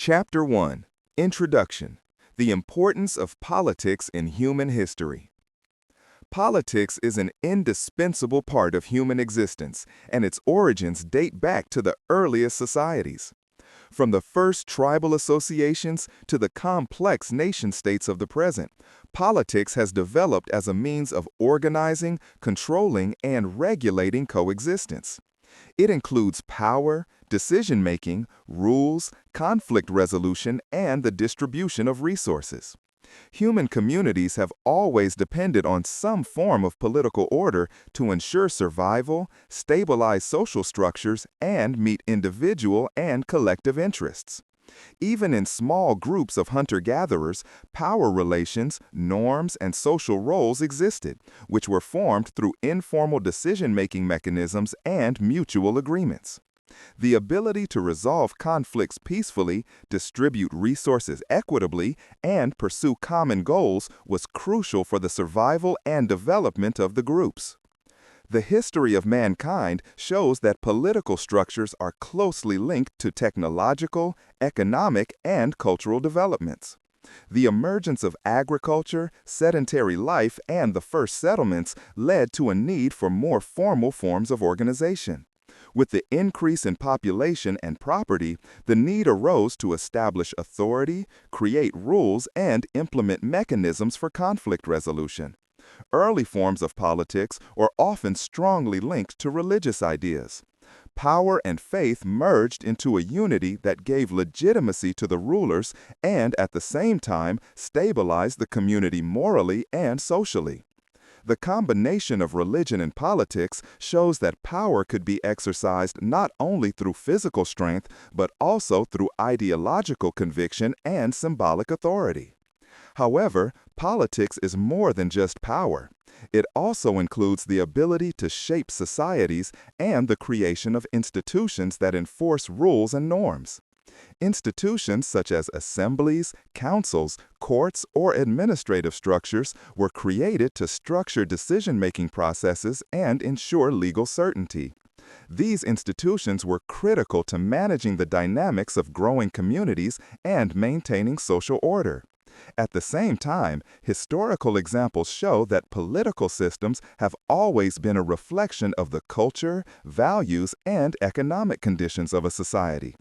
Chapter 1. Introduction. The Importance of Politics in Human History. Politics is an indispensable part of human existence, and its origins date back to the earliest societies. From the first tribal associations to the complex nation-states of the present, politics has developed as a means of organizing, controlling, and regulating coexistence. It includes power, decision-making, rules, conflict resolution, and the distribution of resources. Human communities have always depended on some form of political order to ensure survival, stabilize social structures, and meet individual and collective interests. Even in small groups of hunter-gatherers, power relations, norms, and social roles existed, which were formed through informal decision-making mechanisms and mutual agreements. The ability to resolve conflicts peacefully, distribute resources equitably, and pursue common goals was crucial for the survival and development of the groups. The history of mankind shows that political structures are closely linked to technological, economic, and cultural developments. The emergence of agriculture, sedentary life, and the first settlements led to a need for more formal forms of organization. With the increase in population and property, the need arose to establish authority, create rules, and implement mechanisms for conflict resolution. Early forms of politics are often strongly linked to religious ideas. Power and faith merged into a unity that gave legitimacy to the rulers and, at the same time, stabilized the community morally and socially. The combination of religion and politics shows that power could be exercised not only through physical strength, but also through ideological conviction and symbolic authority. However, politics is more than just power. It also includes the ability to shape societies and the creation of institutions that enforce rules and norms. Institutions such as assemblies, councils, courts, or administrative structures were created to structure decision-making processes and ensure legal certainty. These institutions were critical to managing the dynamics of growing communities and maintaining social order. At the same time, historical examples show that political systems have always been a reflection of the culture, values, and economic conditions of a society.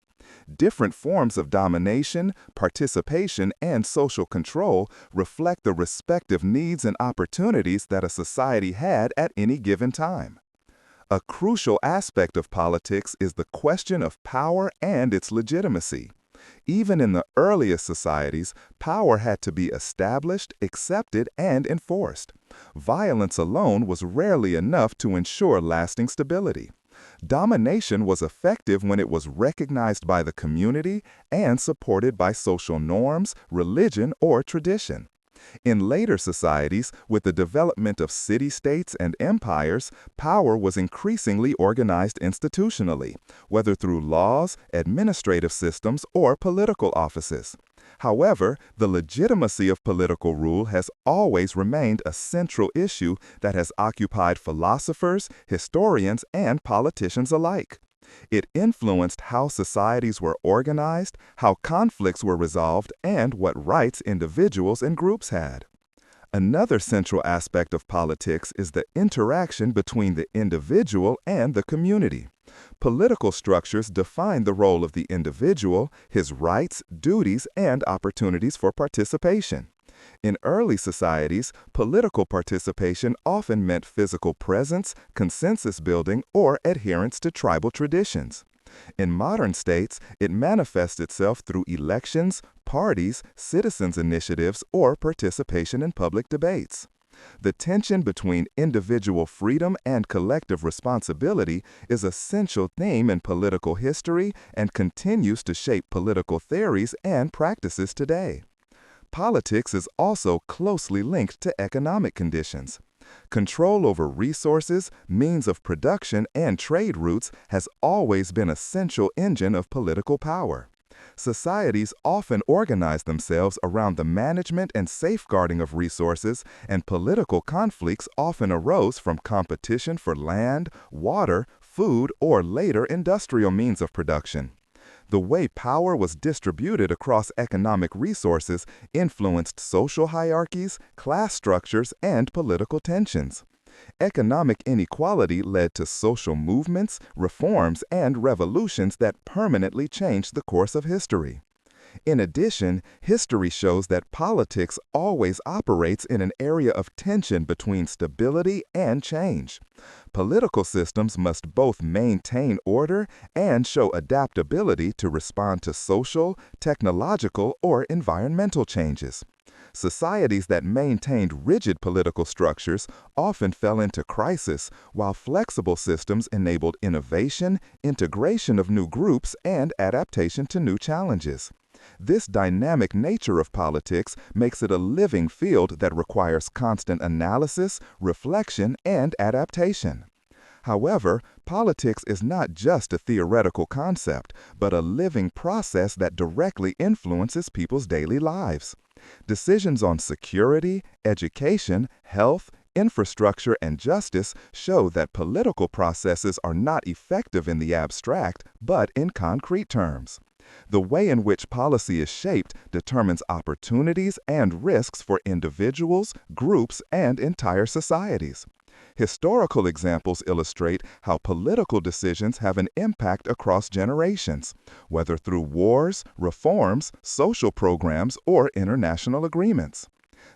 Different forms of domination, participation, and social control reflect the respective needs and opportunities that a society had at any given time. A crucial aspect of politics is the question of power and its legitimacy. Even in the earliest societies, power had to be established, accepted, and enforced. Violence alone was rarely enough to ensure lasting stability. Domination was effective when it was recognized by the community and supported by social norms, religion, or tradition. In later societies, with the development of city-states and empires, power was increasingly organized institutionally, whether through laws, administrative systems, or political offices. However, the legitimacy of political rule has always remained a central issue that has occupied philosophers, historians, and politicians alike. It influenced how societies were organized, how conflicts were resolved, and what rights individuals and groups had. Another central aspect of politics is the interaction between the individual and the community. Political structures define the role of the individual, his rights, duties, and opportunities for participation. In early societies, political participation often meant physical presence, consensus building, or adherence to tribal traditions. In modern states, it manifests itself through elections, parties, citizens' initiatives, or participation in public debates. The tension between individual freedom and collective responsibility is a central theme in political history and continues to shape political theories and practices today. Politics is also closely linked to economic conditions. Control over resources, means of production, and trade routes has always been a central engine of political power. Societies often organize themselves around the management and safeguarding of resources, and political conflicts often arose from competition for land, water, food, or later industrial means of production. The way power was distributed across economic resources influenced social hierarchies, class structures, and political tensions. Economic inequality led to social movements, reforms, and revolutions that permanently changed the course of history. In addition, history shows that politics always operates in an area of tension between stability and change. Political systems must both maintain order and show adaptability to respond to social, technological, or environmental changes. Societies that maintained rigid political structures often fell into crisis, while flexible systems enabled innovation, integration of new groups, and adaptation to new challenges. This dynamic nature of politics makes it a living field that requires constant analysis, reflection, and adaptation. However, politics is not just a theoretical concept, but a living process that directly influences people's daily lives. Decisions on security, education, health, infrastructure, and justice show that political processes are not effective in the abstract, but in concrete terms. The way in which policy is shaped determines opportunities and risks for individuals, groups, and entire societies. Historical examples illustrate how political decisions have an impact across generations, whether through wars, reforms, social programs, or international agreements.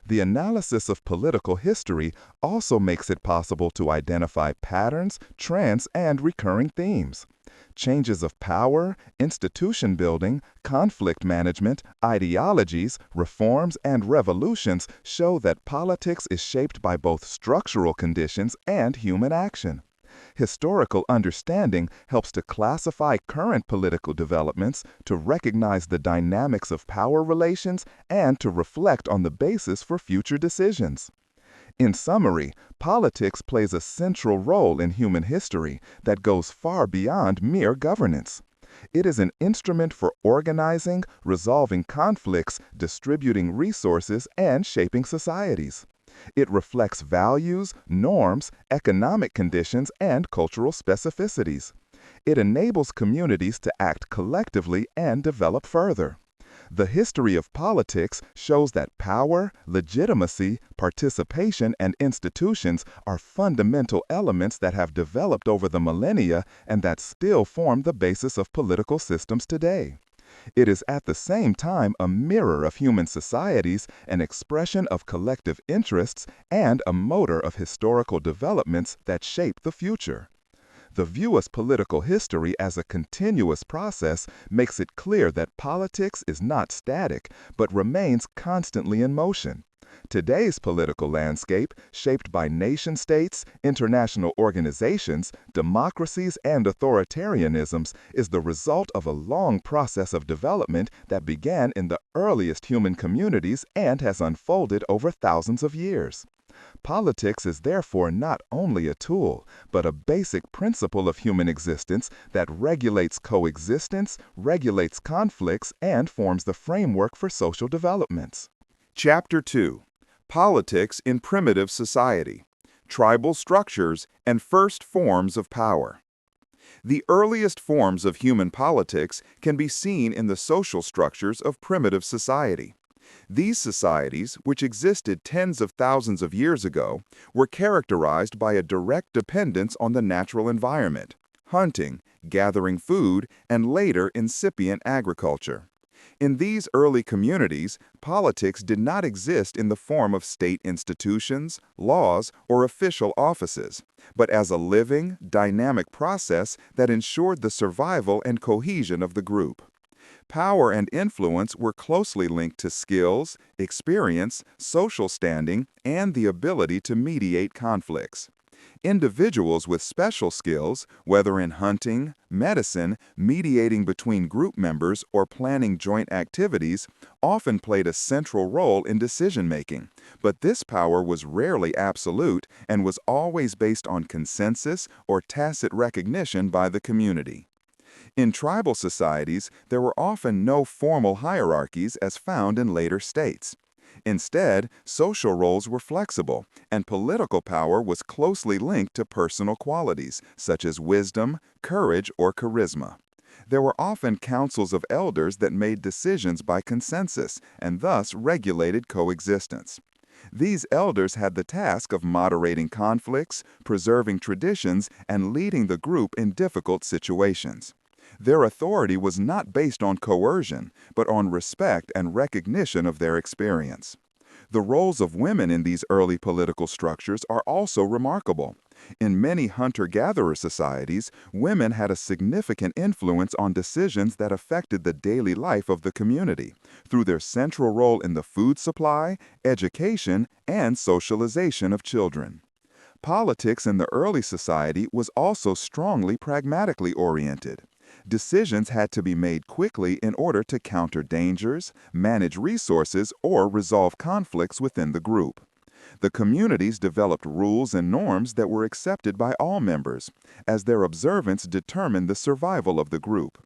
The analysis of political history also makes it possible to identify patterns, trends, and recurring themes. Changes of power, institution building, conflict management, ideologies, reforms, and revolutions show that politics is shaped by both structural conditions and human action. Historical understanding helps to classify current political developments, to recognize the dynamics of power relations, and to reflect on the basis for future decisions. In summary, politics plays a central role in human history that goes far beyond mere governance. It is an instrument for organizing, resolving conflicts, distributing resources, and shaping societies. It reflects values, norms, economic conditions, and cultural specificities. It enables communities to act collectively and develop further. The history of politics shows that power, legitimacy, participation, and institutions are fundamental elements that have developed over the millennia and that still form the basis of political systems today. It is at the same time a mirror of human societies, an expression of collective interests, and a motor of historical developments that shape the future. The view of political history as a continuous process makes it clear that politics is not static, but remains constantly in motion. Today's political landscape, shaped by nation-states, international organizations, democracies, and authoritarianisms, is the result of a long process of development that began in the earliest human communities and has unfolded over thousands of years. Politics is therefore not only a tool, but a basic principle of human existence that regulates coexistence, regulates conflicts, and forms the framework for social developments. Chapter 2: Politics in Primitive Society, Tribal Structures, and First Forms of Power. The earliest forms of human politics can be seen in the social structures of primitive society. These societies, which existed tens of thousands of years ago, were characterized by a direct dependence on the natural environment, hunting, gathering food, and later incipient agriculture. In these early communities, politics did not exist in the form of state institutions, laws, or official offices, but as a living, dynamic process that ensured the survival and cohesion of the group. Power and influence were closely linked to skills, experience, social standing, and the ability to mediate conflicts. Individuals with special skills, whether in hunting, medicine, mediating between group members, or planning joint activities, often played a central role in decision-making, but this power was rarely absolute and was always based on consensus or tacit recognition by the community. In tribal societies, there were often no formal hierarchies as found in later states. Instead, social roles were flexible, and political power was closely linked to personal qualities, such as wisdom, courage, or charisma. There were often councils of elders that made decisions by consensus and thus regulated coexistence. These elders had the task of moderating conflicts, preserving traditions, and leading the group in difficult situations. Their authority was not based on coercion, but on respect and recognition of their experience. The roles of women in these early political structures are also remarkable. In many hunter-gatherer societies, women had a significant influence on decisions that affected the daily life of the community through their central role in the food supply, education, and socialization of children. Politics in the early society was also strongly pragmatically oriented. Decisions had to be made quickly in order to counter dangers, manage resources, or resolve conflicts within the group. The communities developed rules and norms that were accepted by all members, as their observance determined the survival of the group.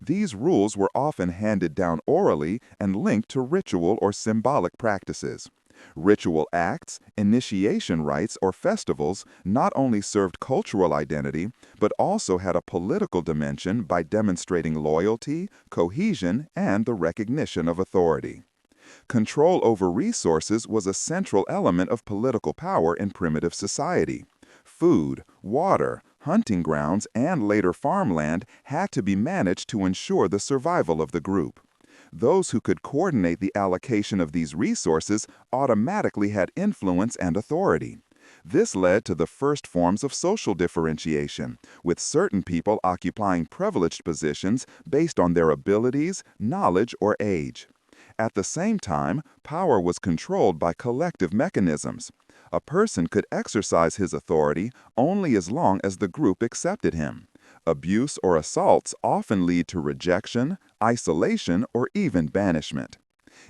These rules were often handed down orally and linked to ritual or symbolic practices. Ritual acts, initiation rites, or festivals not only served cultural identity, but also had a political dimension by demonstrating loyalty, cohesion, and the recognition of authority. Control over resources was a central element of political power in primitive society. Food, water, hunting grounds, and later farmland had to be managed to ensure the survival of the group. Those who could coordinate the allocation of these resources automatically had influence and authority. This led to the first forms of social differentiation, with certain people occupying privileged positions based on their abilities, knowledge, or age. At the same time, power was controlled by collective mechanisms. A person could exercise his authority only as long as the group accepted him. Abuse or assaults often lead to rejection, isolation, or even banishment.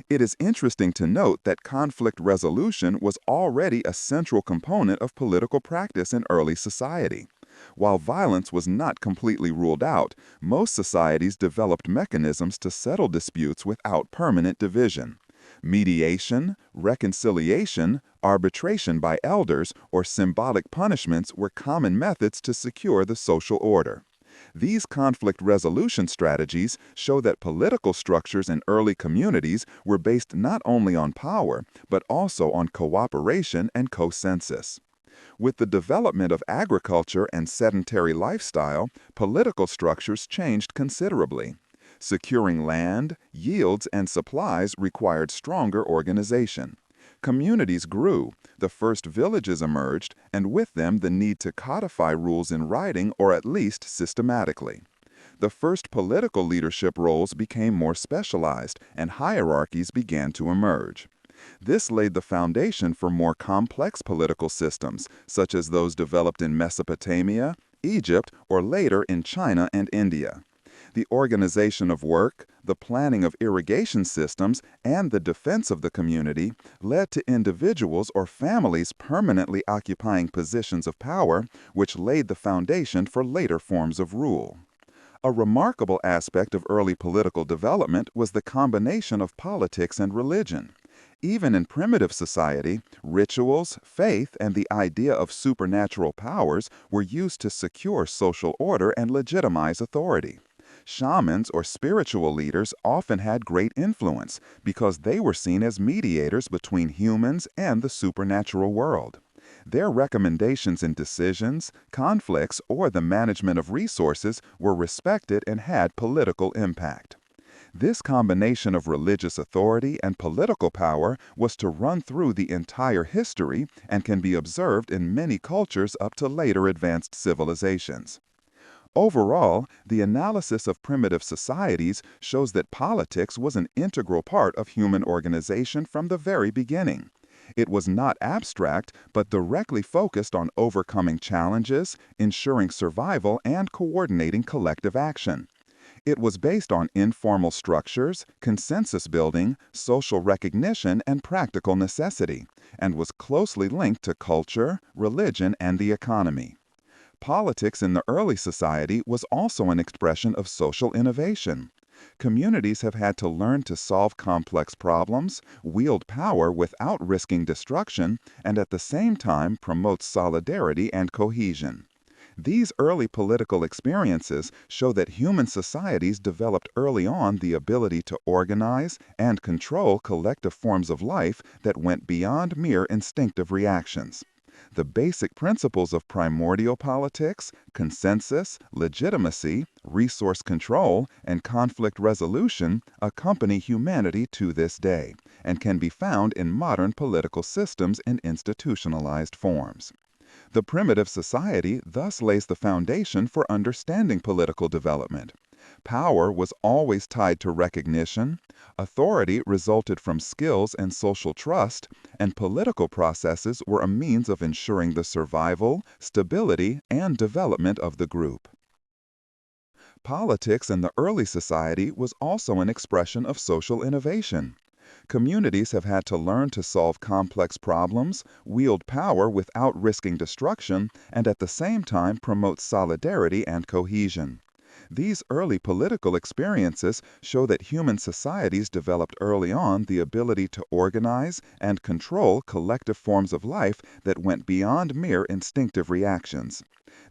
It is interesting to note that conflict resolution was already a central component of political practice in early society. While violence was not completely ruled out, most societies developed mechanisms to settle disputes without permanent division. Mediation, reconciliation, arbitration by elders, or symbolic punishments were common methods to secure the social order. These conflict resolution strategies show that political structures in early communities were based not only on power, but also on cooperation and consensus. With the development of agriculture and sedentary lifestyle, political structures changed considerably. Securing land, yields, and supplies required stronger organization. Communities grew, the first villages emerged, and with them the need to codify rules in writing or at least systematically. The first political leadership roles became more specialized, and hierarchies began to emerge. This laid the foundation for more complex political systems, such as those developed in Mesopotamia, Egypt, or later in China and India. The organization of work, the planning of irrigation systems, and the defense of the community led to individuals or families permanently occupying positions of power, which laid the foundation for later forms of rule. A remarkable aspect of early political development was the combination of politics and religion. Even in primitive society, rituals, faith, and the idea of supernatural powers were used to secure social order and legitimize authority. Shamans or spiritual leaders often had great influence because they were seen as mediators between humans and the supernatural world. Their recommendations in decisions, conflicts, or the management of resources were respected and had political impact. This combination of religious authority and political power was to run through the entire history and can be observed in many cultures up to later advanced civilizations. Overall, the analysis of primitive societies shows that politics was an integral part of human organization from the very beginning. It was not abstract, but directly focused on overcoming challenges, ensuring survival, and coordinating collective action. It was based on informal structures, consensus building, social recognition, and practical necessity, and was closely linked to culture, religion, and the economy. Politics in the early society was also an expression of social innovation. Communities have had to learn to solve complex problems, wield power without risking destruction, and at the same time promote solidarity and cohesion. These early political experiences show that human societies developed early on the ability to organize and control collective forms of life that went beyond mere instinctive reactions. The basic principles of primordial politics, consensus, legitimacy, resource control, and conflict resolution accompany humanity to this day and can be found in modern political systems in institutionalized forms. The primitive society thus lays the foundation for understanding political development. Power was always tied to recognition, authority resulted from skills and social trust, and political processes were a means of ensuring the survival, stability, and development of the group. Politics in the early society was also an expression of social innovation. Communities have had to learn to solve complex problems, wield power without risking destruction, and at the same time promote solidarity and cohesion. These early political experiences show that human societies developed early on the ability to organize and control collective forms of life that went beyond mere instinctive reactions.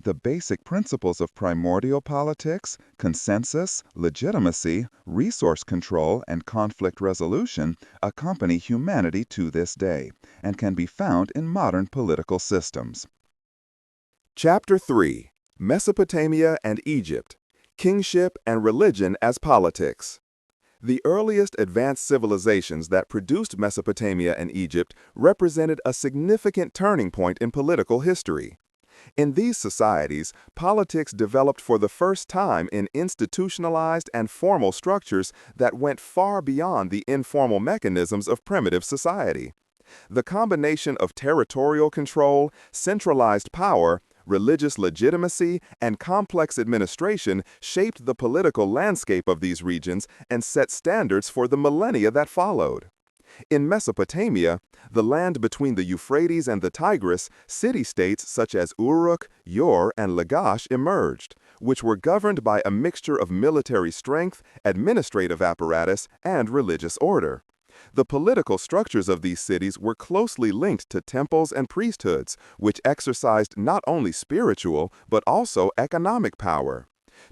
The basic principles of primordial politics, consensus, legitimacy, resource control, and conflict resolution accompany humanity to this day and can be found in modern political systems. Chapter 3: Mesopotamia and Egypt: Kingship and Religion as Politics. The earliest advanced civilizations that produced Mesopotamia and Egypt represented a significant turning point in political history. In these societies, politics developed for the first time in institutionalized and formal structures that went far beyond the informal mechanisms of primitive society. The combination of territorial control, centralized power, religious legitimacy, and complex administration shaped the political landscape of these regions and set standards for the millennia that followed. In Mesopotamia, the land between the Euphrates and the Tigris, city-states such as Uruk, Ur, and Lagash emerged, which were governed by a mixture of military strength, administrative apparatus, and religious order. The political structures of these cities were closely linked to temples and priesthoods, which exercised not only spiritual but also economic power.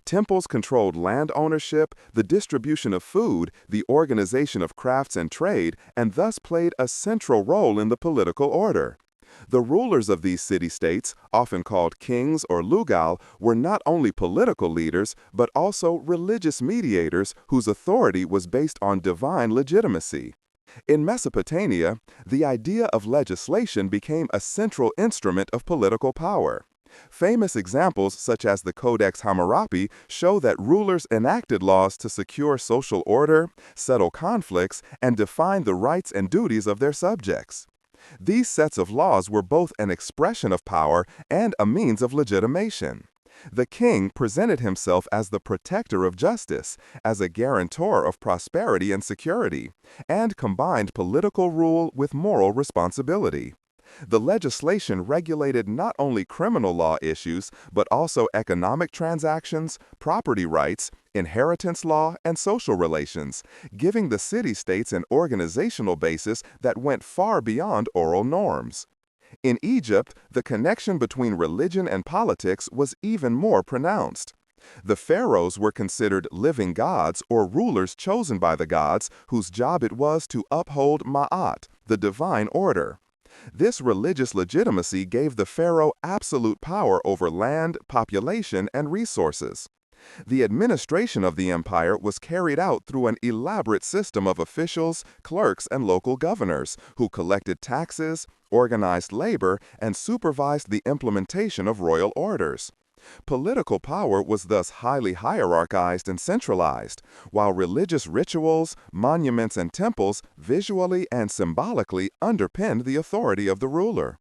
Temples controlled land ownership, the distribution of food, the organization of crafts and trade, and thus played a central role in the political order. The rulers of these city-states, often called kings or lugal, were not only political leaders, but also religious mediators whose authority was based on divine legitimacy. In Mesopotamia, the idea of legislation became a central instrument of political power. Famous examples such as the Codex Hammurabi show that rulers enacted laws to secure social order, settle conflicts, and define the rights and duties of their subjects. These sets of laws were both an expression of power and a means of legitimation. The king presented himself as the protector of justice, as a guarantor of prosperity and security, and combined political rule with moral responsibility. The legislation regulated not only criminal law issues, but also economic transactions, property rights, inheritance law, and social relations, giving the city-states an organizational basis that went far beyond oral norms. In Egypt, the connection between religion and politics was even more pronounced. The pharaohs were considered living gods or rulers chosen by the gods whose job it was to uphold Ma'at, the divine order. This religious legitimacy gave the pharaoh absolute power over land, population, and resources. The administration of the empire was carried out through an elaborate system of officials, clerks, and local governors who collected taxes, organized labor, and supervised the implementation of royal orders. Political power was thus highly hierarchized and centralized, while religious rituals, monuments, and temples visually and symbolically underpinned the authority of the ruler.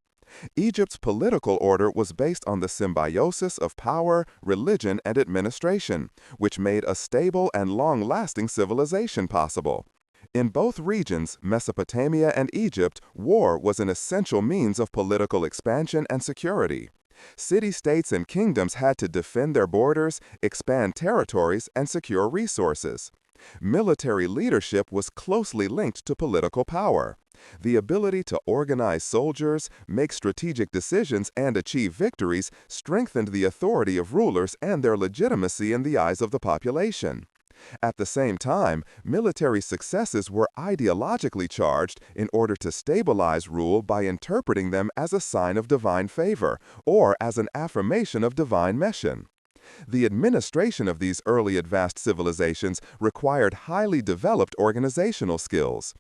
Egypt's political order was based on the symbiosis of power, religion, and administration, which made a stable and long-lasting civilization possible. In both regions, Mesopotamia and Egypt, war was an essential means of political expansion and security. City-states and kingdoms had to defend their borders, expand territories, and secure resources. Military leadership was closely linked to political power. The ability to organize soldiers, make strategic decisions, and achieve victories strengthened the authority of rulers and their legitimacy in the eyes of the population. At the same time, military successes were ideologically charged in order to stabilize rule by interpreting them as a sign of divine favor or as an affirmation of divine mission. The administration of these early advanced civilizations required highly developed organizational skills.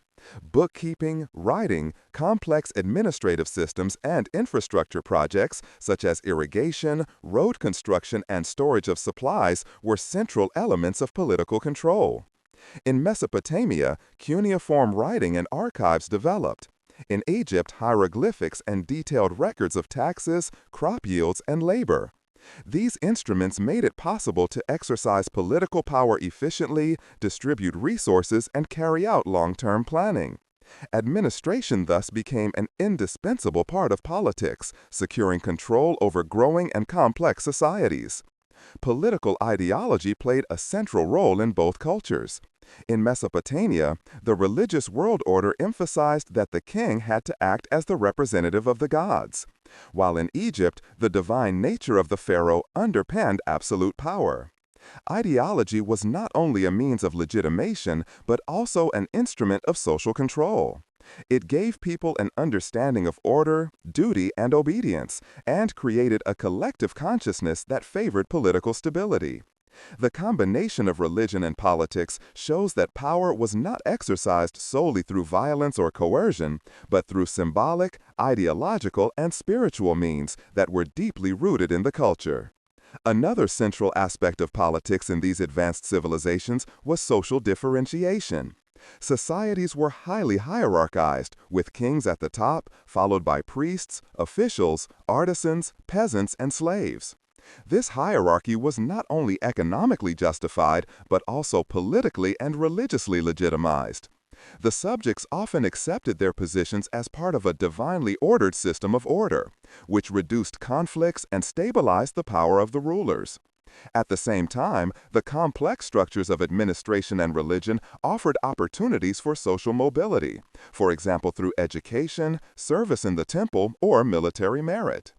Bookkeeping, writing, complex administrative systems, and infrastructure projects such as irrigation, road construction, and storage of supplies were central elements of political control. In Mesopotamia, cuneiform writing and archives developed. In Egypt, hieroglyphics and detailed records of taxes, crop yields, and labor. These instruments made it possible to exercise political power efficiently, distribute resources, and carry out long-term planning. Administration thus became an indispensable part of politics, securing control over growing and complex societies. Political ideology played a central role in both cultures. In Mesopotamia, the religious world order emphasized that the king had to act as the representative of the gods, while in Egypt, the divine nature of the pharaoh underpinned absolute power. Ideology was not only a means of legitimation, but also an instrument of social control. It gave people an understanding of order, duty, and obedience, and created a collective consciousness that favored political stability. The combination of religion and politics shows that power was not exercised solely through violence or coercion, but through symbolic, ideological, and spiritual means that were deeply rooted in the culture. Another central aspect of politics in these advanced civilizations was social differentiation. Societies were highly hierarchized, with kings at the top, followed by priests, officials, artisans, peasants, and slaves. This hierarchy was not only economically justified, but also politically and religiously legitimized. The subjects often accepted their positions as part of a divinely ordered system of order, which reduced conflicts and stabilized the power of the rulers. At the same time, the complex structures of administration and religion offered opportunities for social mobility, for example through education, service in the temple, or military merit.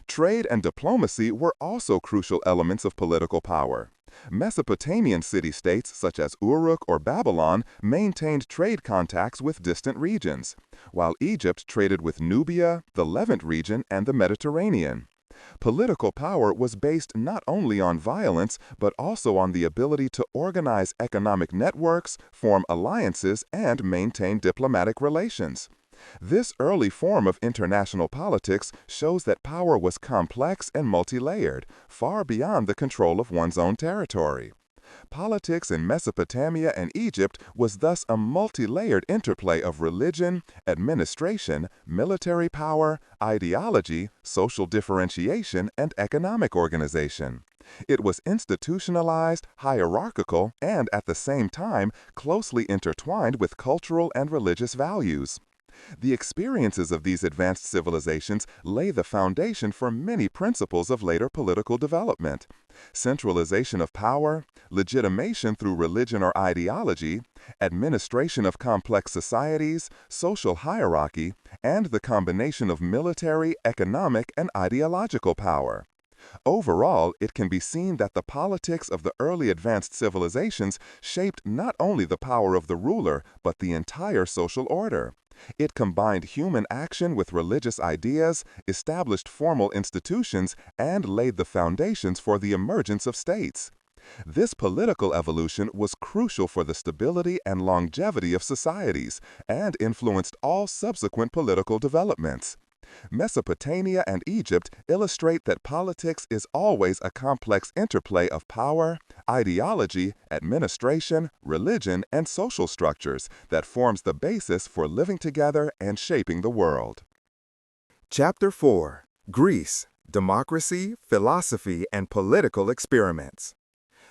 Trade and diplomacy were also crucial elements of political power. Mesopotamian city-states such as Uruk or Babylon maintained trade contacts with distant regions, while Egypt traded with Nubia, the Levant region, and the Mediterranean. Political power was based not only on violence, but also on the ability to organize economic networks, form alliances, and maintain diplomatic relations. This early form of international politics shows that power was complex and multi-layered, far beyond the control of one's own territory. Politics in Mesopotamia and Egypt was thus a multi-layered interplay of religion, administration, military power, ideology, social differentiation, and economic organization. It was institutionalized, hierarchical, and at the same time closely intertwined with cultural and religious values. The experiences of these advanced civilizations lay the foundation for many principles of later political development: centralization of power, legitimation through religion or ideology, administration of complex societies, social hierarchy, and the combination of military, economic, and ideological power. Overall, it can be seen that the politics of the early advanced civilizations shaped not only the power of the ruler, but the entire social order. It combined human action with religious ideas, established formal institutions, and laid the foundations for the emergence of states. This political evolution was crucial for the stability and longevity of societies and influenced all subsequent political developments. Mesopotamia and Egypt illustrate that politics is always a complex interplay of power, ideology, administration, religion, and social structures that forms the basis for living together and shaping the world. Chapter 4: Greece, Democracy, Philosophy, and Political Experiments.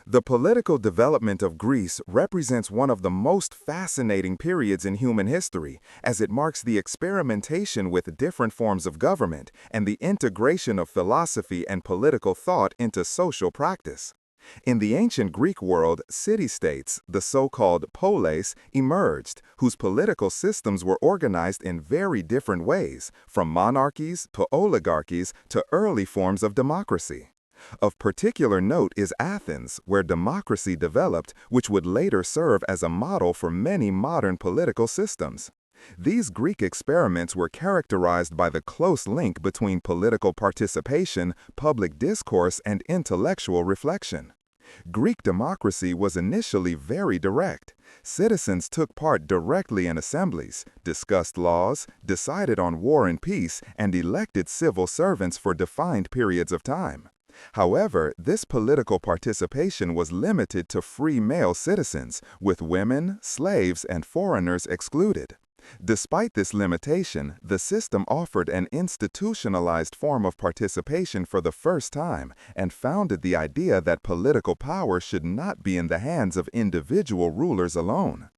The political development of Greece represents one of the most fascinating periods in human history, as it marks the experimentation with different forms of government and the integration of philosophy and political thought into social practice. In the ancient Greek world, city-states, the so-called polis, emerged, whose political systems were organized in very different ways, from monarchies to oligarchies to early forms of democracy. Of particular note is Athens, where democracy developed, which would later serve as a model for many modern political systems. These Greek experiments were characterized by the close link between political participation, public discourse, and intellectual reflection. Greek democracy was initially very direct. Citizens took part directly in assemblies, discussed laws, decided on war and peace, and elected civil servants for defined periods of time. However, this political participation was limited to free male citizens, with women, slaves, and foreigners excluded. Despite this limitation, the system offered an institutionalized form of participation for the first time and founded the idea that political power should not be in the hands of individual rulers alone.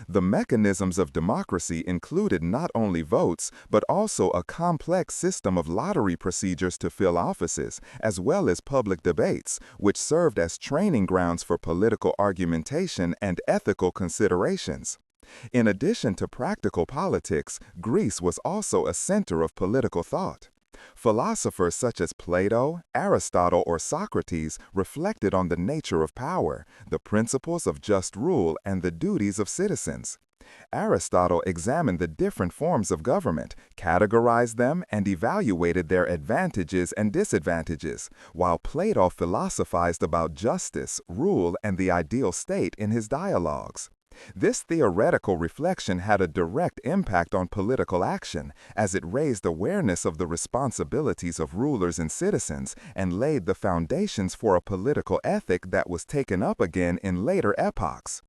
The mechanisms of democracy included not only votes, but also a complex system of lottery procedures to fill offices, as well as public debates, which served as training grounds for political argumentation and ethical considerations. In addition to practical politics, Greece was also a center of political thought. Philosophers such as Plato, Aristotle, or Socrates reflected on the nature of power, the principles of just rule, and the duties of citizens. Aristotle examined the different forms of government, categorized them, and evaluated their advantages and disadvantages, while Plato philosophized about justice, rule, and the ideal state in his dialogues. This theoretical reflection had a direct impact on political action, as it raised awareness of the responsibilities of rulers and citizens and laid the foundations for a political ethic that was taken up again in later epochs.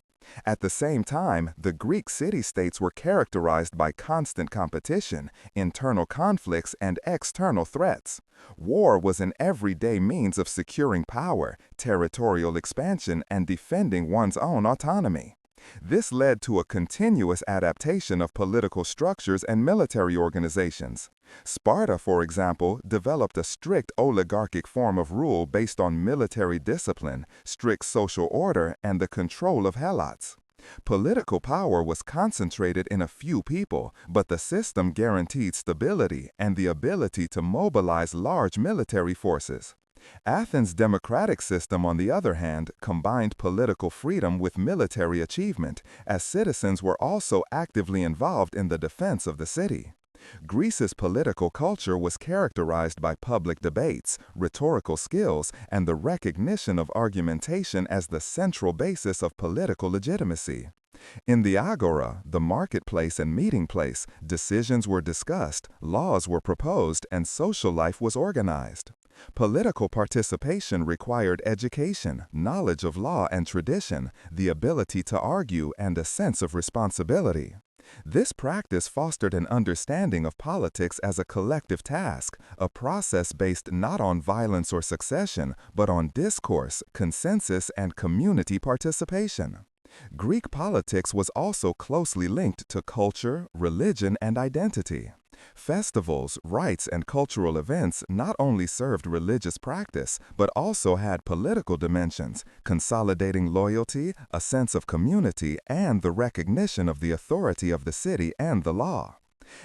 At the same time, the Greek city-states were characterized by constant competition, internal conflicts, and external threats. War was an everyday means of securing power, territorial expansion, and defending one's own autonomy. This led to a continuous adaptation of political structures and military organizations. Sparta, for example, developed a strict oligarchic form of rule based on military discipline, strict social order, and the control of helots. Political power was concentrated in a few people, but the system guaranteed stability and the ability to mobilize large military forces. Athens' democratic system, on the other hand, combined political freedom with military achievement, as citizens were also actively involved in the defense of the city. Greece's political culture was characterized by public debates, rhetorical skills, and the recognition of argumentation as the central basis of political legitimacy. In the agora, the marketplace and meeting place, decisions were discussed, laws were proposed, and social life was organized. Political participation required education, knowledge of law and tradition, the ability to argue, and a sense of responsibility. This practice fostered an understanding of politics as a collective task, a process based not on violence or succession, but on discourse, consensus, and community participation. Greek politics was also closely linked to culture, religion, and identity. Festivals, rites, and cultural events not only served religious practice, but also had political dimensions, consolidating loyalty, a sense of community, and the recognition of the authority of the city and the law.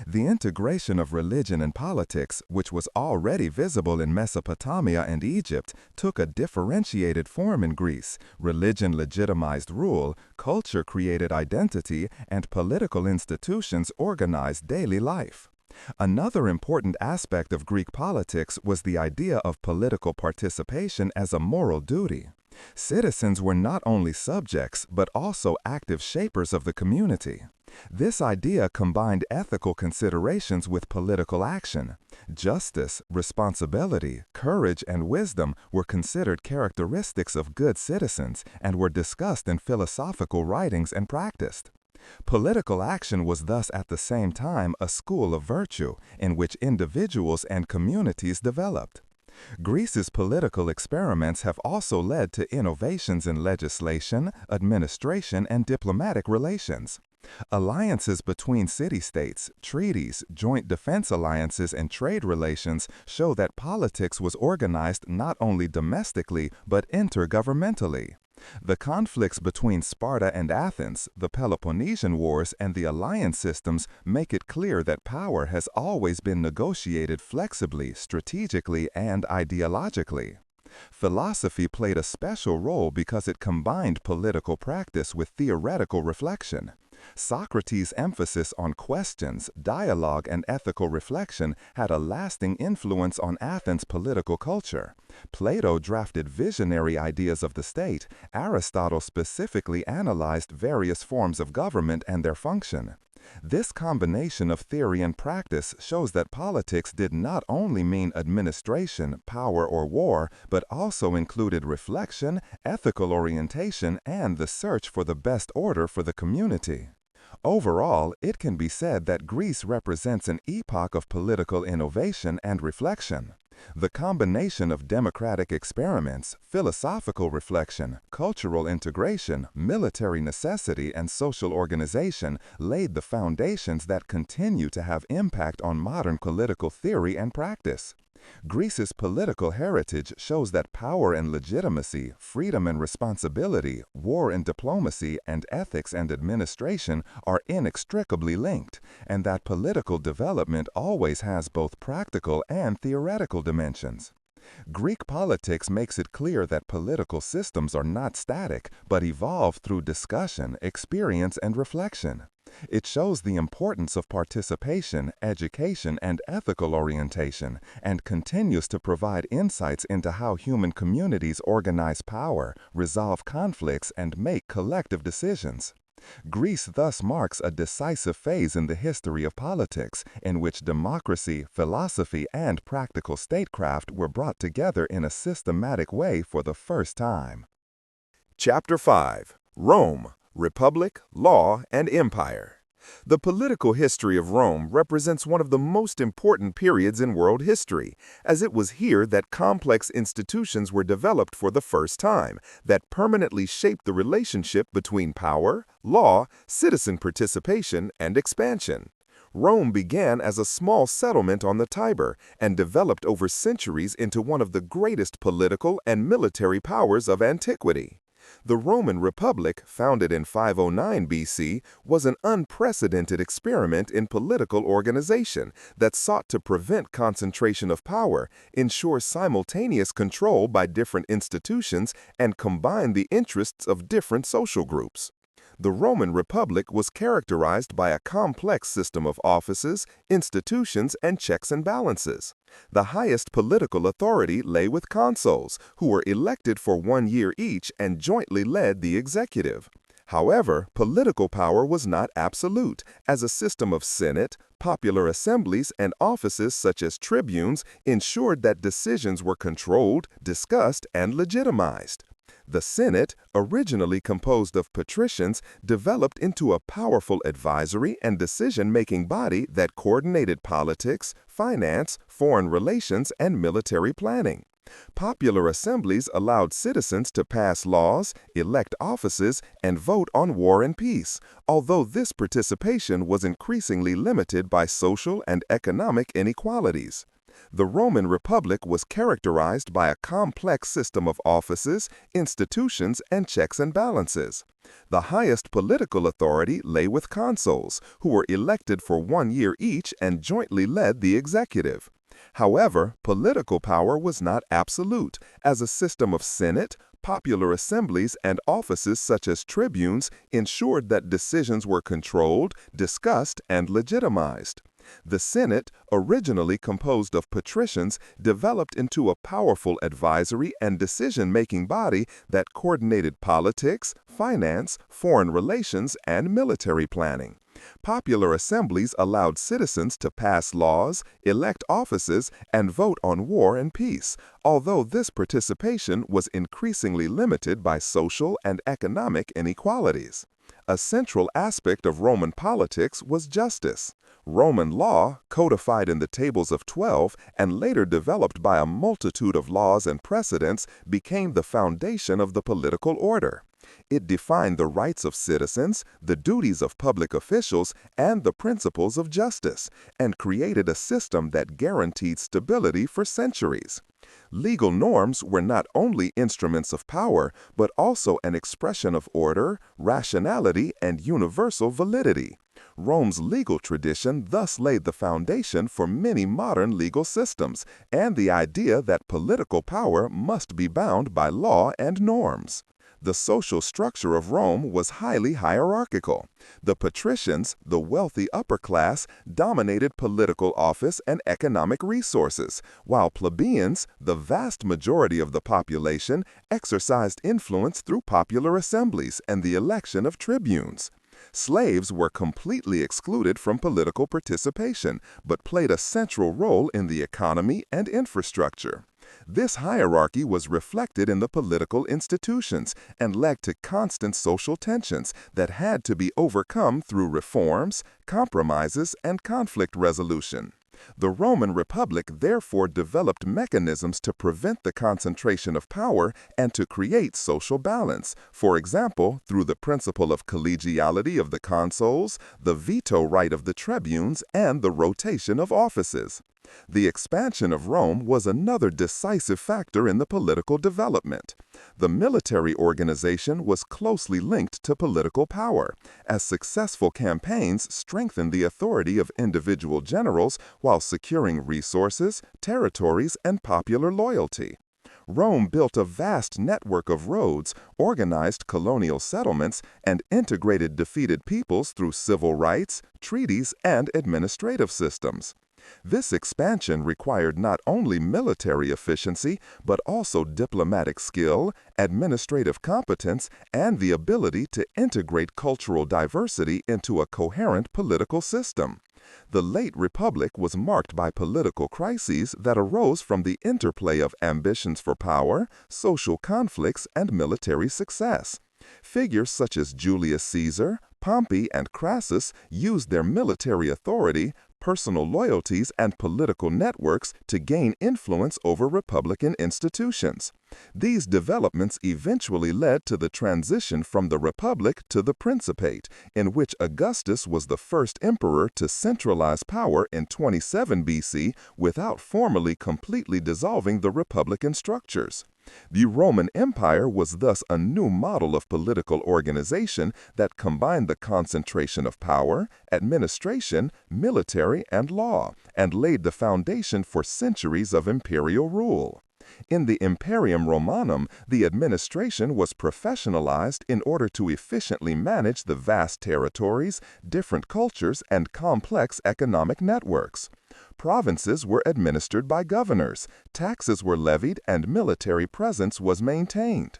The integration of religion and politics, which was already visible in Mesopotamia and Egypt, took a differentiated form in Greece. Religion legitimized rule, culture created identity, and political institutions organized daily life. Another important aspect of Greek politics was the idea of political participation as a moral duty. Citizens were not only subjects, but also active shapers of the community. This idea combined ethical considerations with political action. Justice, responsibility, courage, and wisdom were considered characteristics of good citizens and were discussed in philosophical writings and practiced. Political action was thus at the same time a school of virtue in which individuals and communities developed. Greece's political experiments have also led to innovations in legislation, administration, and diplomatic relations. Alliances between city-states, treaties, joint defense alliances, and trade relations show that politics was organized not only domestically but intergovernmentally. The conflicts between Sparta and Athens, the Peloponnesian Wars, and the alliance systems make it clear that power has always been negotiated flexibly, strategically, and ideologically. Philosophy played a special role because it combined political practice with theoretical reflection. Socrates' emphasis on questions, dialogue, and ethical reflection had a lasting influence on Athens' political culture. Plato drafted visionary ideas of the state. Aristotle specifically analyzed various forms of government and their function. This combination of theory and practice shows that politics did not only mean administration, power, or war, but also included reflection, ethical orientation, and the search for the best order for the community. Overall, it can be said that Greece represents an epoch of political innovation and reflection. The combination of democratic experiments, philosophical reflection, cultural integration, military necessity, and social organization laid the foundations that continue to have impact on modern political theory and practice. Greece's political heritage shows that power and legitimacy, freedom and responsibility, war and diplomacy, and ethics and administration are inextricably linked, and that political development always has both practical and theoretical dimensions. Greek politics makes it clear that political systems are not static, but evolve through discussion, experience, and reflection. It shows the importance of participation, education, and ethical orientation, and continues to provide insights into how human communities organize power, resolve conflicts, and make collective decisions. Greece thus marks a decisive phase in the history of politics, in which democracy, philosophy, and practical statecraft were brought together in a systematic way for the first time. Chapter 5. Rome, Republic, Law, and Empire. The political history of Rome represents one of the most important periods in world history, as it was here that complex institutions were developed for the first time that permanently shaped the relationship between power, law, citizen participation, and expansion. Rome began as a small settlement on the Tiber and developed over centuries into one of the greatest political and military powers of antiquity. The Roman Republic, founded in 509 BC, was an unprecedented experiment in political organization that sought to prevent concentration of power, ensure simultaneous control by different institutions, and combine the interests of different social groups. The Roman Republic was characterized by a complex system of offices, institutions, and checks and balances. The highest political authority lay with consuls, who were elected for 1 year each and jointly led the executive. However, political power was not absolute, as a system of senate, popular assemblies, and offices such as tribunes ensured that decisions were controlled, discussed, and legitimized. The Senate, originally composed of patricians, developed into a powerful advisory and decision-making body that coordinated politics, finance, foreign relations, and military planning. Popular assemblies allowed citizens to pass laws, elect offices, and vote on war and peace, although this participation was increasingly limited by social and economic inequalities. The Roman Republic was characterized by a complex system of offices, institutions, and checks and balances. The highest political authority lay with consuls, who were elected for 1 year each and jointly led the executive. However, political power was not absolute, as a system of senate, popular assemblies, and offices such as tribunes ensured that decisions were controlled, discussed, and legitimized. The Senate, originally composed of patricians, developed into a powerful advisory and decision-making body that coordinated politics, finance, foreign relations, and military planning. Popular assemblies allowed citizens to pass laws, elect offices, and vote on war and peace, although this participation was increasingly limited by social and economic inequalities. A central aspect of Roman politics was justice. Roman law, codified in the Tables of 12 and later developed by a multitude of laws and precedents, became the foundation of the political order. It defined the rights of citizens, the duties of public officials, and the principles of justice, and created a system that guaranteed stability for centuries. Legal norms were not only instruments of power, but also an expression of order, rationality, and universal validity. Rome's legal tradition thus laid the foundation for many modern legal systems, and the idea that political power must be bound by law and norms. The social structure of Rome was highly hierarchical. The patricians, the wealthy upper class, dominated political office and economic resources, while plebeians, the vast majority of the population, exercised influence through popular assemblies and the election of tribunes. Slaves were completely excluded from political participation, but played a central role in the economy and infrastructure. This hierarchy was reflected in the political institutions and led to constant social tensions that had to be overcome through reforms, compromises, and conflict resolution. The Roman Republic therefore developed mechanisms to prevent the concentration of power and to create social balance, for example, through the principle of collegiality of the consuls, the veto right of the tribunes, and the rotation of offices. The expansion of Rome was another decisive factor in the political development. The military organization was closely linked to political power, as successful campaigns strengthened the authority of individual generals while securing resources, territories, and popular loyalty. Rome built a vast network of roads, organized colonial settlements, and integrated defeated peoples through civil rights, treaties, and administrative systems. This expansion required not only military efficiency, but also diplomatic skill, administrative competence, and the ability to integrate cultural diversity into a coherent political system. The late Republic was marked by political crises that arose from the interplay of ambitions for power, social conflicts, and military success. Figures such as Julius Caesar, Pompey, and Crassus used their military authority, personal loyalties, and political networks to gain influence over republican institutions. These developments eventually led to the transition from the Republic to the Principate, in which Augustus was the first emperor to centralize power in 27 BC without formally completely dissolving the republican structures. The Roman Empire was thus a new model of political organization that combined the concentration of power, administration, military, and law, and laid the foundation for centuries of imperial rule. In the Imperium Romanum, the administration was professionalized in order to efficiently manage the vast territories, different cultures, and complex economic networks. Provinces were administered by governors, taxes were levied, and military presence was maintained.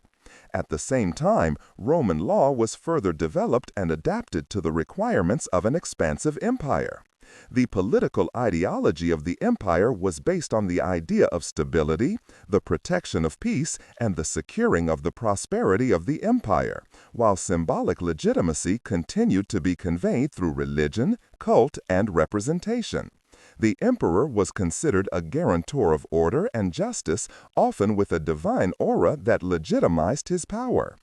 At the same time, Roman law was further developed and adapted to the requirements of an expansive empire. The political ideology of the empire was based on the idea of stability, the protection of peace, and the securing of the prosperity of the empire, while symbolic legitimacy continued to be conveyed through religion, cult, and representation. The emperor was considered a guarantor of order and justice, often with a divine aura that legitimized his power.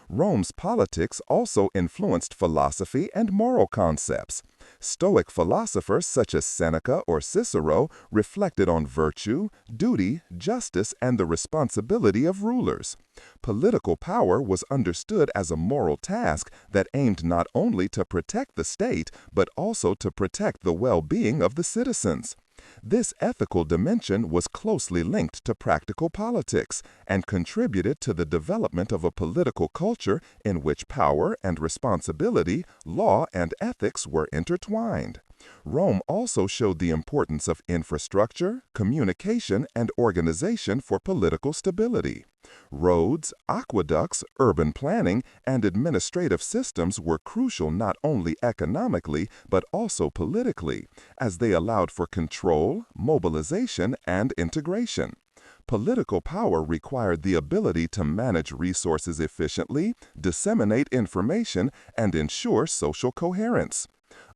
Rome's politics also influenced philosophy and moral concepts. Stoic philosophers such as Seneca or Cicero reflected on virtue, duty, justice, and the responsibility of rulers. Political power was understood as a moral task that aimed not only to protect the state, but also to protect the well-being of the citizens. This ethical dimension was closely linked to practical politics and contributed to the development of a political culture in which power and responsibility, law and ethics were intertwined. Rome also showed the importance of infrastructure, communication, and organization for political stability. Roads, aqueducts, urban planning, and administrative systems were crucial not only economically but also politically, as they allowed for control, mobilization, and integration. Political power required the ability to manage resources efficiently, disseminate information, and ensure social coherence.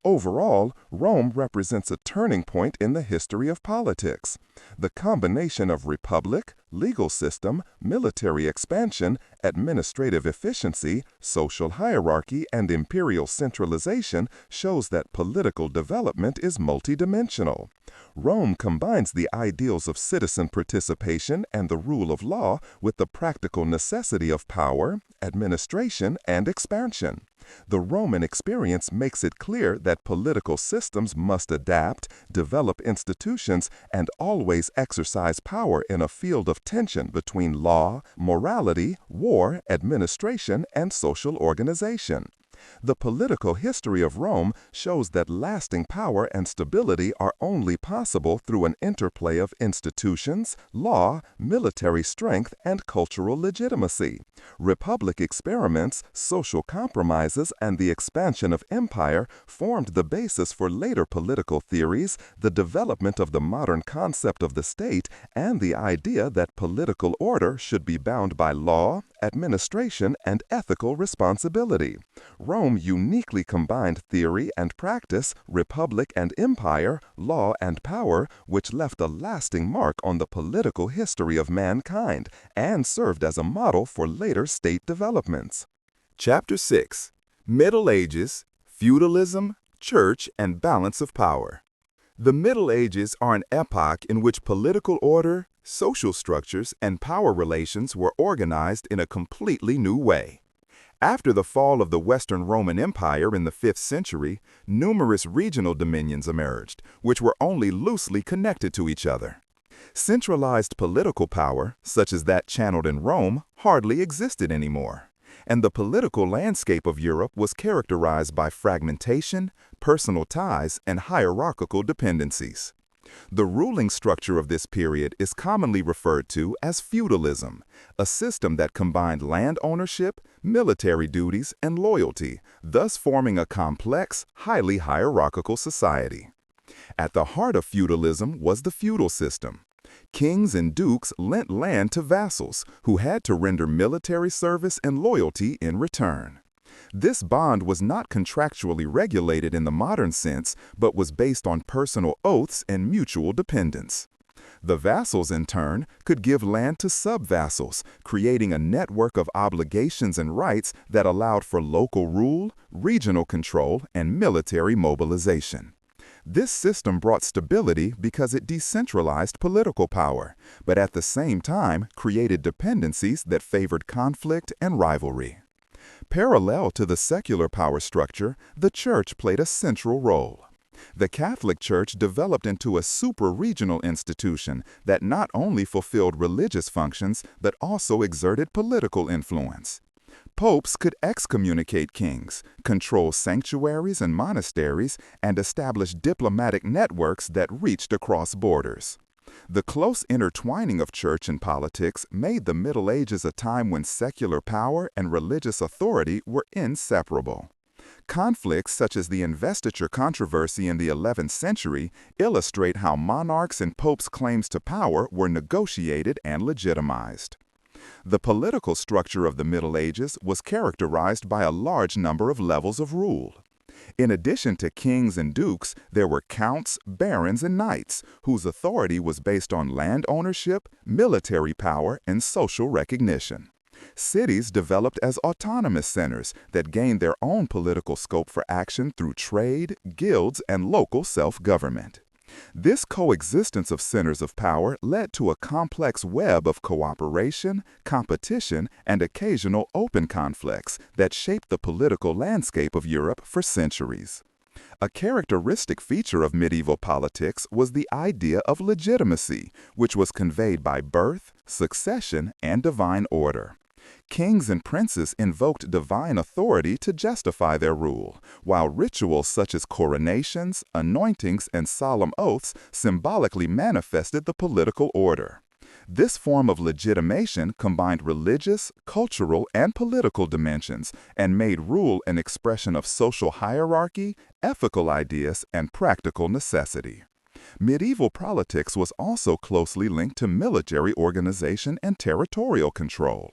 Overall, Rome represents a turning point in the history of politics. The combination of republic, legal system, military expansion, administrative efficiency, social hierarchy, and imperial centralization shows that political development is multidimensional. Rome combines the ideals of citizen participation and the rule of law with the practical necessity of power, administration, and expansion. The Roman experience makes it clear that political systems must adapt, develop institutions, and always exercise power in a field of tension between law, morality, war, administration, and social organization. The political history of Rome shows that lasting power and stability are only possible through an interplay of institutions, law, military strength, and cultural legitimacy. Republic experiments, social compromises, and the expansion of empire formed the basis for later political theories, the development of the modern concept of the state, and the idea that political order should be bound by law, administration, and ethical responsibility. Rome uniquely combined theory and practice, republic and empire, law and power, which left a lasting mark on the political history of mankind and served as a model for later state developments. Chapter 6: Middle Ages, Feudalism, Church, and Balance of Power. The Middle Ages are an epoch in which political order, social structures, and power relations were organized in a completely new way. After the fall of the Western Roman Empire in the 5th century, numerous regional dominions emerged, which were only loosely connected to each other. Centralized political power, such as that channeled in Rome, hardly existed anymore, and the political landscape of Europe was characterized by fragmentation, personal ties, and hierarchical dependencies. The ruling structure of this period is commonly referred to as feudalism, a system that combined land ownership, military duties, and loyalty, thus forming a complex, highly hierarchical society. At the heart of feudalism was the feudal system. Kings and dukes lent land to vassals, who had to render military service and loyalty in return. This bond was not contractually regulated in the modern sense, but was based on personal oaths and mutual dependence. The vassals, in turn, could give land to sub-vassals, creating a network of obligations and rights that allowed for local rule, regional control, and military mobilization. This system brought stability because it decentralized political power, but at the same time created dependencies that favored conflict and rivalry. Parallel to the secular power structure, the Church played a central role. The Catholic Church developed into a super-regional institution that not only fulfilled religious functions but also exerted political influence. Popes could excommunicate kings, control sanctuaries and monasteries, and establish diplomatic networks that reached across borders. The close intertwining of church and politics made the Middle Ages a time when secular power and religious authority were inseparable. Conflicts such as the investiture controversy in the 11th century illustrate how monarchs and popes' claims to power were negotiated and legitimized. The political structure of the Middle Ages was characterized by a large number of levels of rule. In addition to kings and dukes, there were counts, barons, and knights, whose authority was based on land ownership, military power, and social recognition. Cities developed as autonomous centers that gained their own political scope for action through trade, guilds, and local self-government. This coexistence of centers of power led to a complex web of cooperation, competition, and occasional open conflicts that shaped the political landscape of Europe for centuries. A characteristic feature of medieval politics was the idea of legitimacy, which was conveyed by birth, succession, and divine order. Kings and princes invoked divine authority to justify their rule, while rituals such as coronations, anointings, and solemn oaths symbolically manifested the political order. This form of legitimation combined religious, cultural, and political dimensions and made rule an expression of social hierarchy, ethical ideas, and practical necessity. Medieval politics was also closely linked to military organization and territorial control.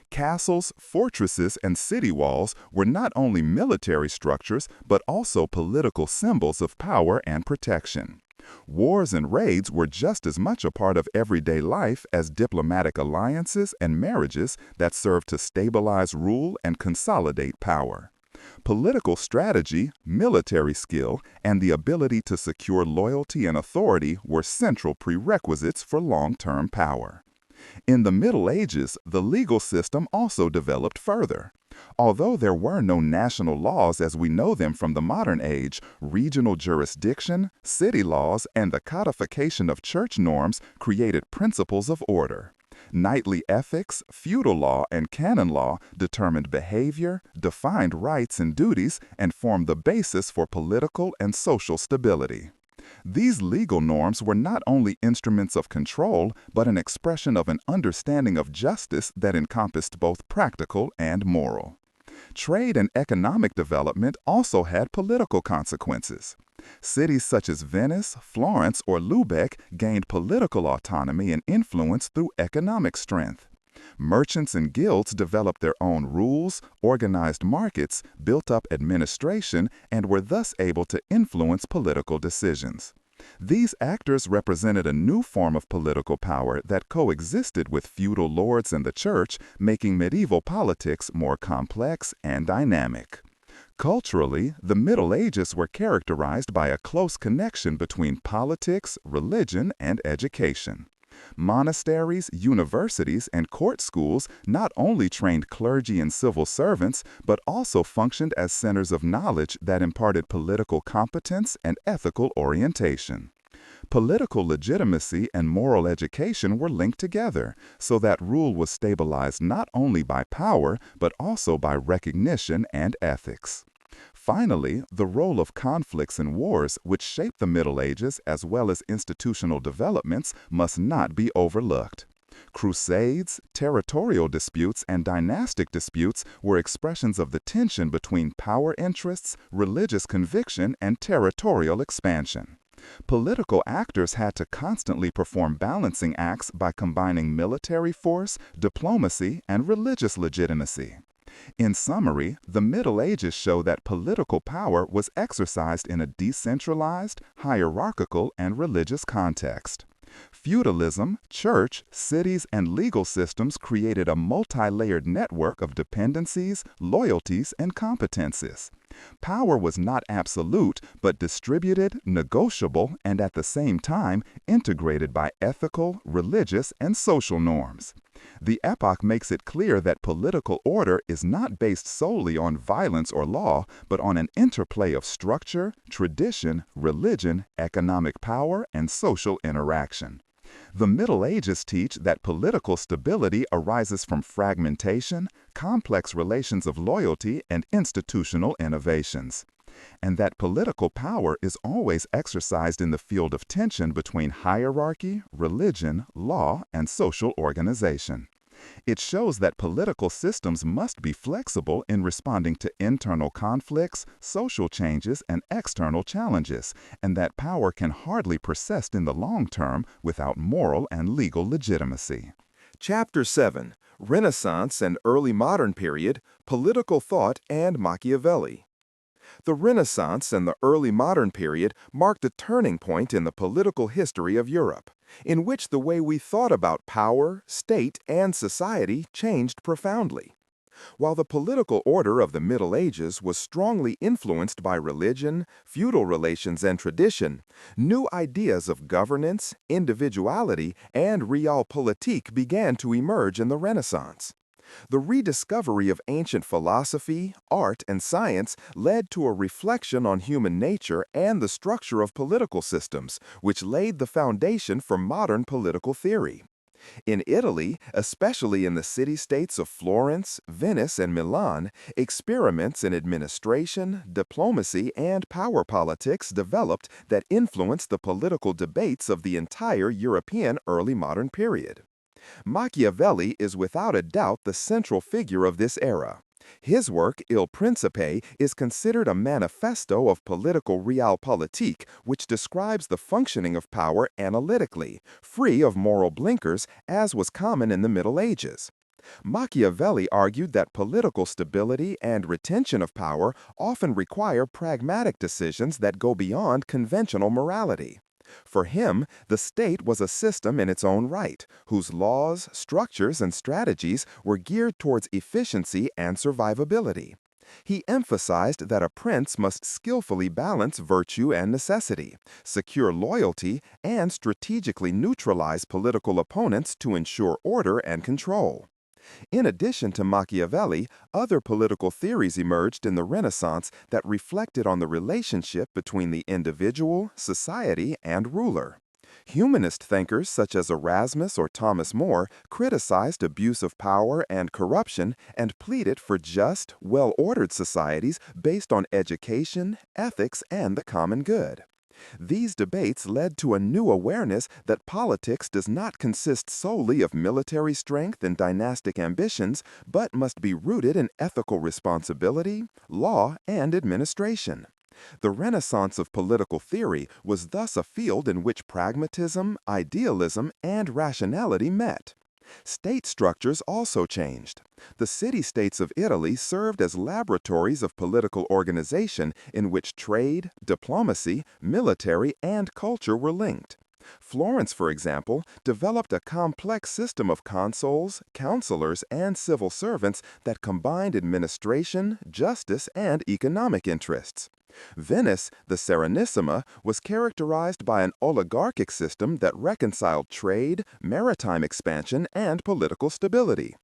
Castles, fortresses, and city walls were not only military structures, but also political symbols of power and protection. Wars and raids were just as much a part of everyday life as diplomatic alliances and marriages that served to stabilize rule and consolidate power. Political strategy, military skill, and the ability to secure loyalty and authority were central prerequisites for long-term power. In the Middle Ages, the legal system also developed further. Although there were no national laws as we know them from the modern age, regional jurisdiction, city laws, and the codification of church norms created principles of order. Knightly ethics, feudal law, and canon law determined behavior, defined rights and duties, and formed the basis for political and social stability. These legal norms were not only instruments of control, but an expression of an understanding of justice that encompassed both practical and moral. Trade and economic development also had political consequences. Cities such as Venice, Florence, or Lubeck gained political autonomy and influence through economic strength. Merchants and guilds developed their own rules, organized markets, built up administration, and were thus able to influence political decisions. These actors represented a new form of political power that coexisted with feudal lords and the church, making medieval politics more complex and dynamic. Culturally, the Middle Ages were characterized by a close connection between politics, religion, and education. Monasteries, universities, and court schools not only trained clergy and civil servants, but also functioned as centers of knowledge that imparted political competence and ethical orientation. Political legitimacy and moral education were linked together, so that rule was stabilized not only by power, but also by recognition and ethics. Finally, the role of conflicts and wars, which shaped the Middle Ages as well as institutional developments, must not be overlooked. Crusades, territorial disputes, and dynastic disputes were expressions of the tension between power interests, religious conviction, and territorial expansion. Political actors had to constantly perform balancing acts by combining military force, diplomacy, and religious legitimacy. In summary, the Middle Ages show that political power was exercised in a decentralized, hierarchical, and religious context. Feudalism, church, cities, and legal systems created a multi-layered network of dependencies, loyalties, and competences. Power was not absolute, but distributed, negotiable, and at the same time integrated by ethical, religious, and social norms. The epoch makes it clear that political order is not based solely on violence or law, but on an interplay of structure, tradition, religion, economic power, and social interaction. The Middle Ages teach that political stability arises from fragmentation, complex relations of loyalty, and institutional innovations, and that political power is always exercised in the field of tension between hierarchy, religion, law, and social organization. It shows that political systems must be flexible in responding to internal conflicts, social changes, and external challenges, and that power can hardly persist in the long term without moral and legal legitimacy. Chapter 7: Renaissance and Early Modern Period, Political Thought and Machiavelli. The Renaissance and the early modern period marked a turning point in the political history of Europe, in which the way we thought about power, state, and society changed profoundly. While the political order of the Middle Ages was strongly influenced by religion, feudal relations, and tradition, new ideas of governance, individuality, and realpolitik began to emerge in the Renaissance. The rediscovery of ancient philosophy, art, and science led to a reflection on human nature and the structure of political systems, which laid the foundation for modern political theory. In Italy, especially in the city-states of Florence, Venice, and Milan, experiments in administration, diplomacy, and power politics developed that influenced the political debates of the entire European early modern period. Machiavelli is without a doubt the central figure of this era. His work, Il Principe, is considered a manifesto of political realpolitik, which describes the functioning of power analytically, free of moral blinkers, as was common in the Middle Ages. Machiavelli argued that political stability and retention of power often require pragmatic decisions that go beyond conventional morality. For him, the state was a system in its own right, whose laws, structures, and strategies were geared towards efficiency and survivability. He emphasized that a prince must skillfully balance virtue and necessity, secure loyalty, and strategically neutralize political opponents to ensure order and control. In addition to Machiavelli, other political theories emerged in the Renaissance that reflected on the relationship between the individual, society, and ruler. Humanist thinkers such as Erasmus or Thomas More criticized abuse of power and corruption and pleaded for just, well-ordered societies based on education, ethics, and the common good. These debates led to a new awareness that politics does not consist solely of military strength and dynastic ambitions, but must be rooted in ethical responsibility, law, and administration. The Renaissance of political theory was thus a field in which pragmatism, idealism, and rationality met. State structures also changed. The city-states of Italy served as laboratories of political organization in which trade, diplomacy, military, and culture were linked. Florence, for example, developed a complex system of consuls, counselors, and civil servants that combined administration, justice, and economic interests. Venice, the Serenissima, was characterized by an oligarchic system that reconciled trade, maritime expansion, and political stability.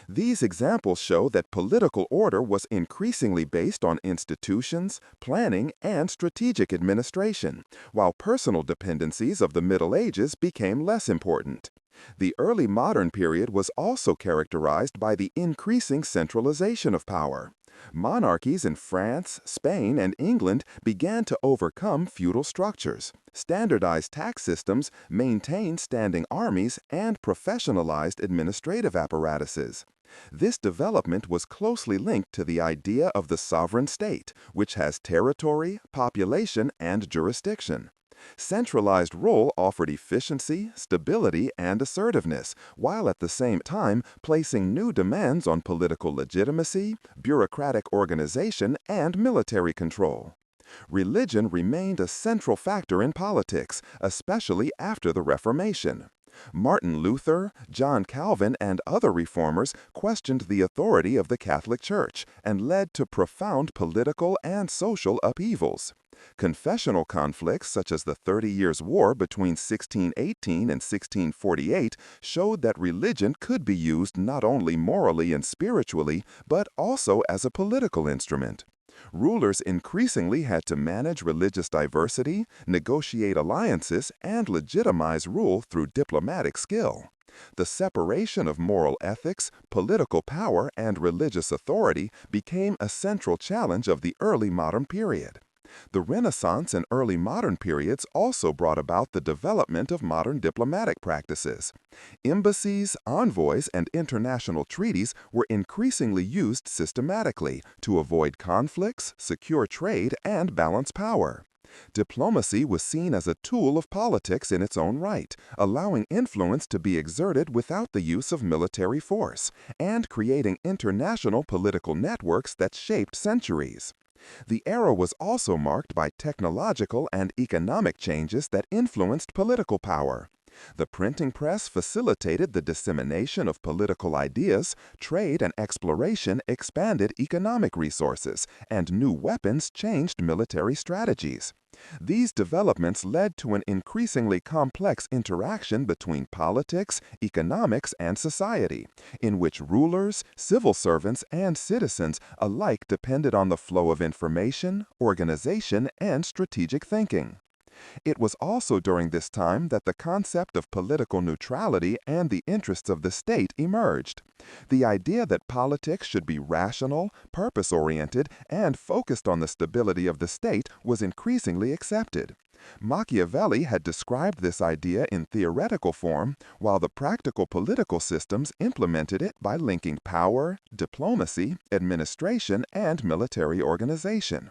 These examples show that political order was increasingly based on institutions, planning, and strategic administration, while personal dependencies of the Middle Ages became less important. The early modern period was also characterized by the increasing centralization of power. Monarchies in France, Spain, and England began to overcome feudal structures, standardized tax systems, maintained standing armies, and professionalized administrative apparatuses. This development was closely linked to the idea of the sovereign state, which has territory, population, and jurisdiction. Centralized rule offered efficiency, stability, and assertiveness, while at the same time placing new demands on political legitimacy, bureaucratic organization, and military control. Religion remained a central factor in politics, especially after the Reformation. Martin Luther, John Calvin, and other reformers questioned the authority of the Catholic Church and led to profound political and social upheavals. Confessional conflicts such as the 30 Years' War between 1618 and 1648 showed that religion could be used not only morally and spiritually, but also as a political instrument. Rulers increasingly had to manage religious diversity, negotiate alliances, and legitimize rule through diplomatic skill. The separation of moral ethics, political power, and religious authority became a central challenge of the early modern period. The Renaissance and early modern periods also brought about the development of modern diplomatic practices. Embassies, envoys, and international treaties were increasingly used systematically to avoid conflicts, secure trade, and balance power. Diplomacy was seen as a tool of politics in its own right, allowing influence to be exerted without the use of military force, and creating international political networks that shaped centuries. The era was also marked by technological and economic changes that influenced political power. The printing press facilitated the dissemination of political ideas, trade and exploration expanded economic resources, and new weapons changed military strategies. These developments led to an increasingly complex interaction between politics, economics, and society, in which rulers, civil servants, and citizens alike depended on the flow of information, organization, and strategic thinking. It was also during this time that the concept of political neutrality and the interests of the state emerged. The idea that politics should be rational, purpose-oriented, and focused on the stability of the state was increasingly accepted. Machiavelli had described this idea in theoretical form, while the practical political systems implemented it by linking power, diplomacy, administration, and military organization.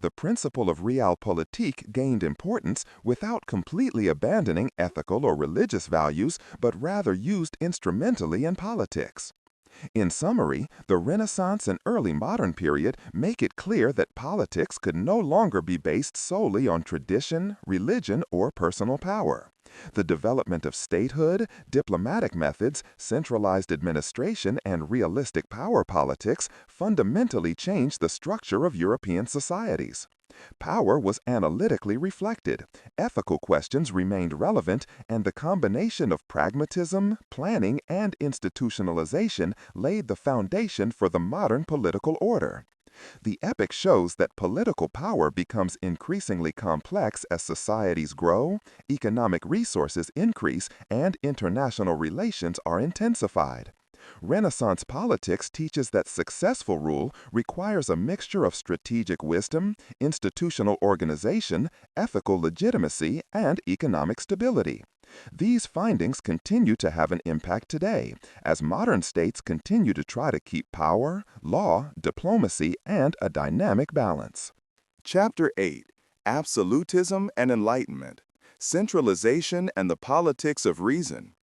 The principle of realpolitik gained importance without completely abandoning ethical or religious values, but rather used instrumentally in politics. In summary, the Renaissance and early modern period make it clear that politics could no longer be based solely on tradition, religion, or personal power. The development of statehood, diplomatic methods, centralized administration, and realistic power politics fundamentally changed the structure of European societies. Power was analytically reflected, ethical questions remained relevant, and the combination of pragmatism, planning, and institutionalization laid the foundation for the modern political order. The epic shows that political power becomes increasingly complex as societies grow, economic resources increase, and international relations are intensified. Renaissance politics teaches that successful rule requires a mixture of strategic wisdom, institutional organization, ethical legitimacy, and economic stability. These findings continue to have an impact today, as modern states continue to try to keep power, law, diplomacy, and a dynamic balance. Chapter 8: Absolutism and Enlightenment, Centralization and the Politics of Reason.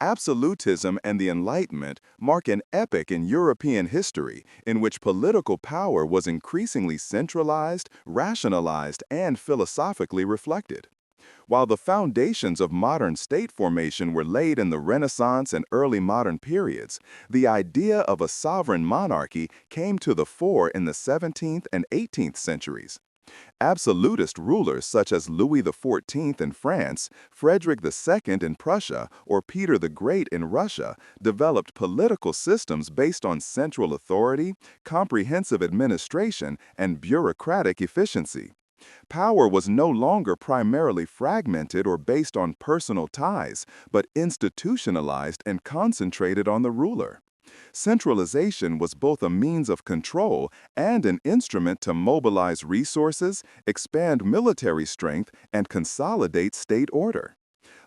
Absolutism and the Enlightenment mark an epoch in European history in which political power was increasingly centralized, rationalized, and philosophically reflected. While the foundations of modern state formation were laid in the Renaissance and early modern periods, the idea of a sovereign monarchy came to the fore in the 17th and 18th centuries. Absolutist rulers such as Louis XIV in France, Frederick II in Prussia, or Peter the Great in Russia developed political systems based on central authority, comprehensive administration, and bureaucratic efficiency. Power was no longer primarily fragmented or based on personal ties, but institutionalized and concentrated on the ruler. Centralization was both a means of control and an instrument to mobilize resources, expand military strength, and consolidate state order.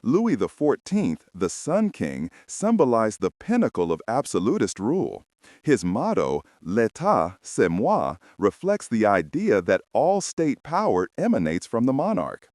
Louis XIV, the Sun King, symbolized the pinnacle of absolutist rule. His motto, L'État, c'est moi, reflects the idea that all state power emanates from the monarch.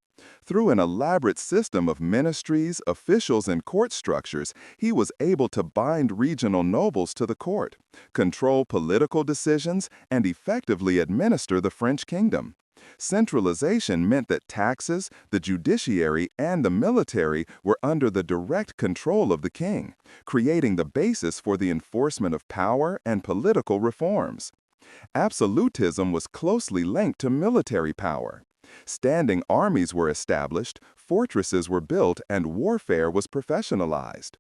Through an elaborate system of ministries, officials, and court structures, he was able to bind regional nobles to the court, control political decisions, and effectively administer the French kingdom. Centralization meant that taxes, the judiciary, and the military were under the direct control of the king, creating the basis for the enforcement of power and political reforms. Absolutism was closely linked to military power. Standing armies were established, fortresses were built, and warfare was professionalized.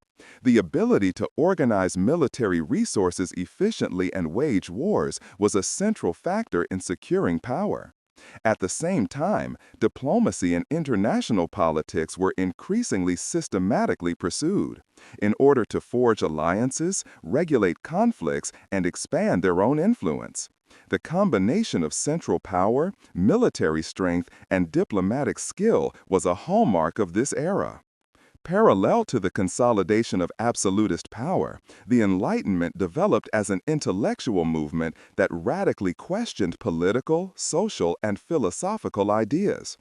The ability to organize military resources efficiently and wage wars was a central factor in securing power. At the same time, diplomacy and international politics were increasingly systematically pursued in order to forge alliances, regulate conflicts, and expand their own influence. The combination of central power, military strength, and diplomatic skill was a hallmark of this era. Parallel to the consolidation of absolutist power, the Enlightenment developed as an intellectual movement that radically questioned political, social, and philosophical ideas.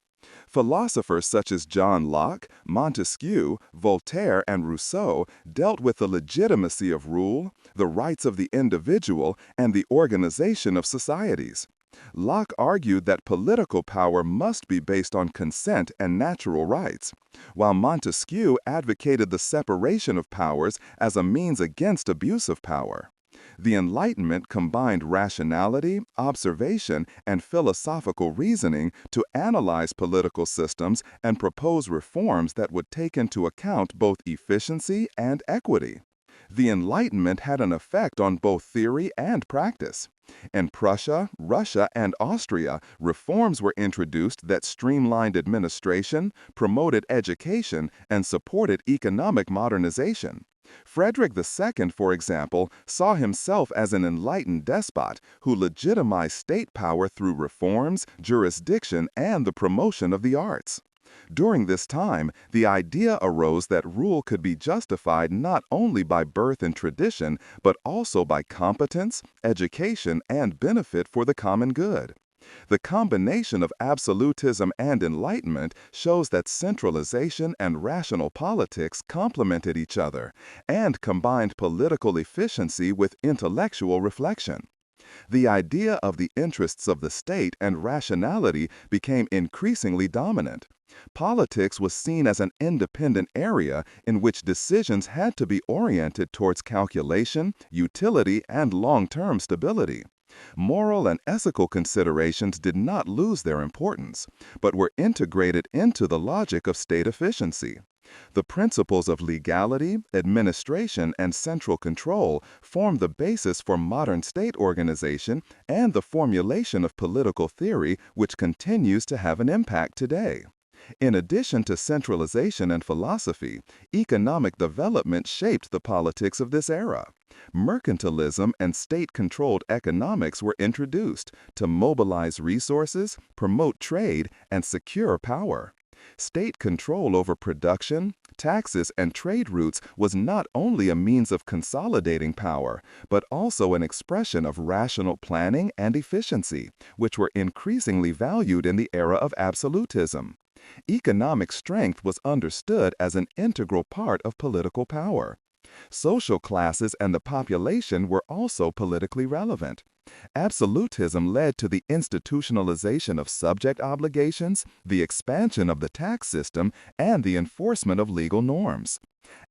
Philosophers such as John Locke, Montesquieu, Voltaire, and Rousseau dealt with the legitimacy of rule, the rights of the individual, and the organization of societies. Locke argued that political power must be based on consent and natural rights, while Montesquieu advocated the separation of powers as a means against abuse of power. The Enlightenment combined rationality, observation, and philosophical reasoning to analyze political systems and propose reforms that would take into account both efficiency and equity. The Enlightenment had an effect on both theory and practice. In Prussia, Russia, and Austria, reforms were introduced that streamlined administration, promoted education, and supported economic modernization. Frederick II, for example, saw himself as an enlightened despot who legitimized state power through reforms, jurisdiction, and the promotion of the arts. During this time, the idea arose that rule could be justified not only by birth and tradition, but also by competence, education, and benefit for the common good. The combination of absolutism and Enlightenment shows that centralization and rational politics complemented each other and combined political efficiency with intellectual reflection. The idea of the interests of the state and rationality became increasingly dominant. Politics was seen as an independent area in which decisions had to be oriented towards calculation, utility, and long-term stability. Moral and ethical considerations did not lose their importance, but were integrated into the logic of state efficiency. The principles of legality, administration, and central control form the basis for modern state organization and the formulation of political theory which continues to have an impact today. In addition to centralization and philosophy, economic development shaped the politics of this era. Mercantilism and state-controlled economics were introduced to mobilize resources, promote trade, and secure power. State control over production, taxes, and trade routes was not only a means of consolidating power, but also an expression of rational planning and efficiency, which were increasingly valued in the era of absolutism. Economic strength was understood as an integral part of political power. Social classes and the population were also politically relevant. Absolutism led to the institutionalization of subject obligations, the expansion of the tax system, and the enforcement of legal norms.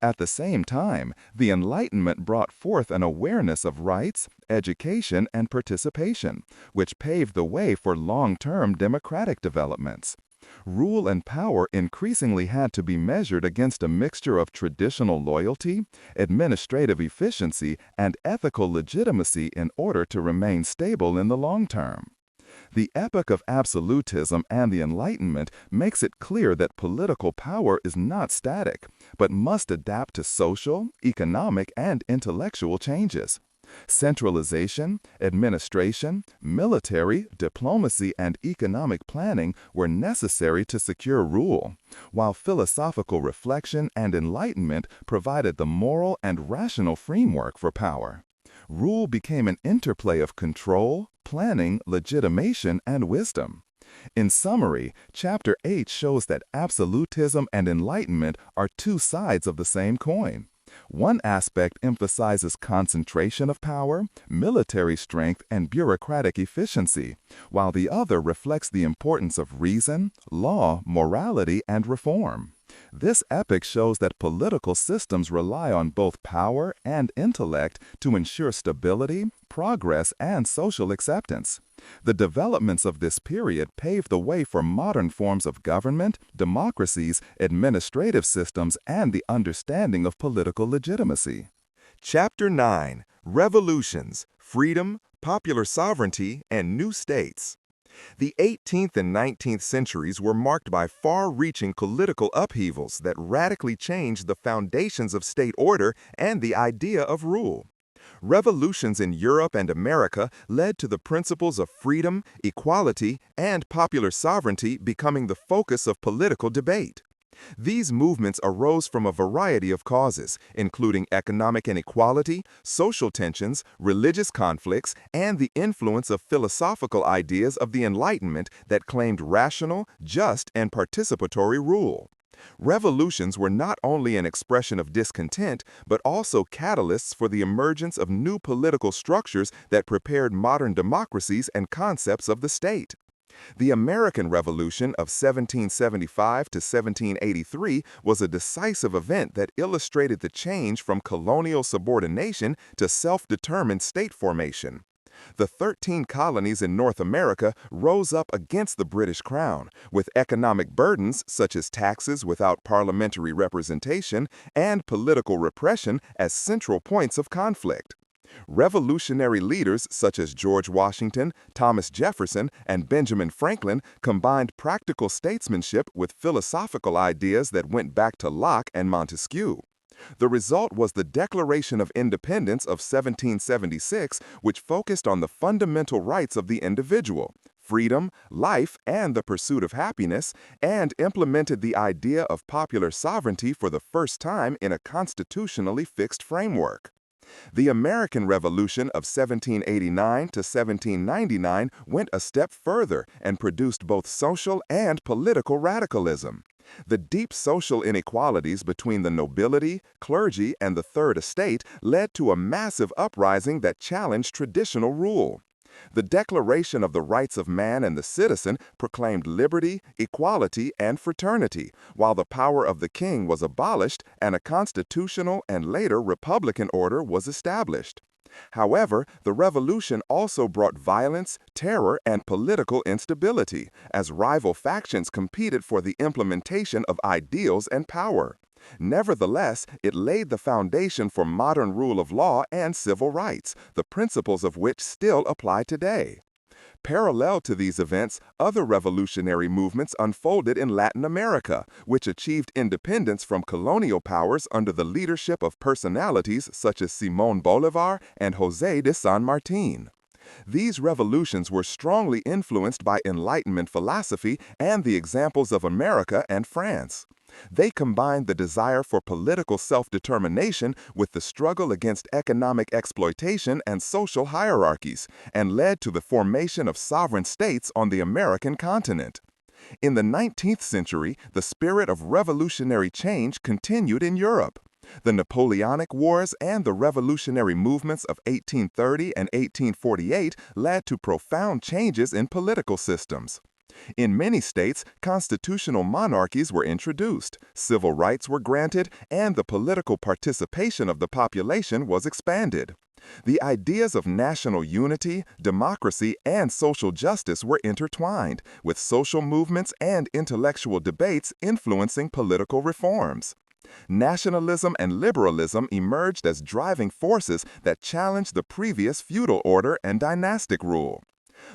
At the same time, the Enlightenment brought forth an awareness of rights, education, and participation, which paved the way for long-term democratic developments. Rule and power increasingly had to be measured against a mixture of traditional loyalty, administrative efficiency, and ethical legitimacy in order to remain stable in the long term. The epoch of absolutism and the Enlightenment makes it clear that political power is not static, but must adapt to social, economic, and intellectual changes. Centralization, administration, military, diplomacy, and economic planning were necessary to secure rule, while philosophical reflection and enlightenment provided the moral and rational framework for power. Rule became an interplay of control, planning, legitimation, and wisdom. In summary, Chapter 8 shows that absolutism and enlightenment are two sides of the same coin. One aspect emphasizes concentration of power, military strength, and bureaucratic efficiency, while the other reflects the importance of reason, law, morality, and reform. This epoch shows that political systems rely on both power and intellect to ensure stability, progress, and social acceptance. The developments of this period paved the way for modern forms of government, democracies, administrative systems, and the understanding of political legitimacy. Chapter 9: Revolutions, Freedom, Popular Sovereignty, and New States. The 18th and 19th centuries were marked by far-reaching political upheavals that radically changed the foundations of state order and the idea of rule. Revolutions in Europe and America led to the principles of freedom, equality, and popular sovereignty becoming the focus of political debate. These movements arose from a variety of causes, including economic inequality, social tensions, religious conflicts, and the influence of philosophical ideas of the Enlightenment that claimed rational, just, and participatory rule. Revolutions were not only an expression of discontent, but also catalysts for the emergence of new political structures that prepared modern democracies and concepts of the state. The American Revolution of 1775 to 1783 was a decisive event that illustrated the change from colonial subordination to self-determined state formation. The 13 colonies in North America rose up against the British Crown, with economic burdens such as taxes without parliamentary representation and political repression as central points of conflict. Revolutionary leaders such as George Washington, Thomas Jefferson, and Benjamin Franklin combined practical statesmanship with philosophical ideas that went back to Locke and Montesquieu. The result was the Declaration of Independence of 1776, which focused on the fundamental rights of the individual, freedom, life, and the pursuit of happiness, and implemented the idea of popular sovereignty for the first time in a constitutionally fixed framework. The American Revolution of 1789 to 1799 went a step further and produced both social and political radicalism. The deep social inequalities between the nobility, clergy, and the Third Estate led to a massive uprising that challenged traditional rule. The Declaration of the Rights of Man and the Citizen proclaimed liberty, equality, and fraternity, while the power of the king was abolished and a constitutional and later republican order was established. However, the revolution also brought violence, terror, and political instability, as rival factions competed for the implementation of ideals and power. Nevertheless, it laid the foundation for modern rule of law and civil rights, the principles of which still apply today. Parallel to these events, other revolutionary movements unfolded in Latin America, which achieved independence from colonial powers under the leadership of personalities such as Simón Bolívar and José de San Martín. These revolutions were strongly influenced by Enlightenment philosophy and the examples of America and France. They combined the desire for political self-determination with the struggle against economic exploitation and social hierarchies, and led to the formation of sovereign states on the American continent. In the 19th century, the spirit of revolutionary change continued in Europe. The Napoleonic Wars and the revolutionary movements of 1830 and 1848 led to profound changes in political systems. In many states, constitutional monarchies were introduced, civil rights were granted, and the political participation of the population was expanded. The ideas of national unity, democracy, and social justice were intertwined, with social movements and intellectual debates influencing political reforms. Nationalism and liberalism emerged as driving forces that challenged the previous feudal order and dynastic rule.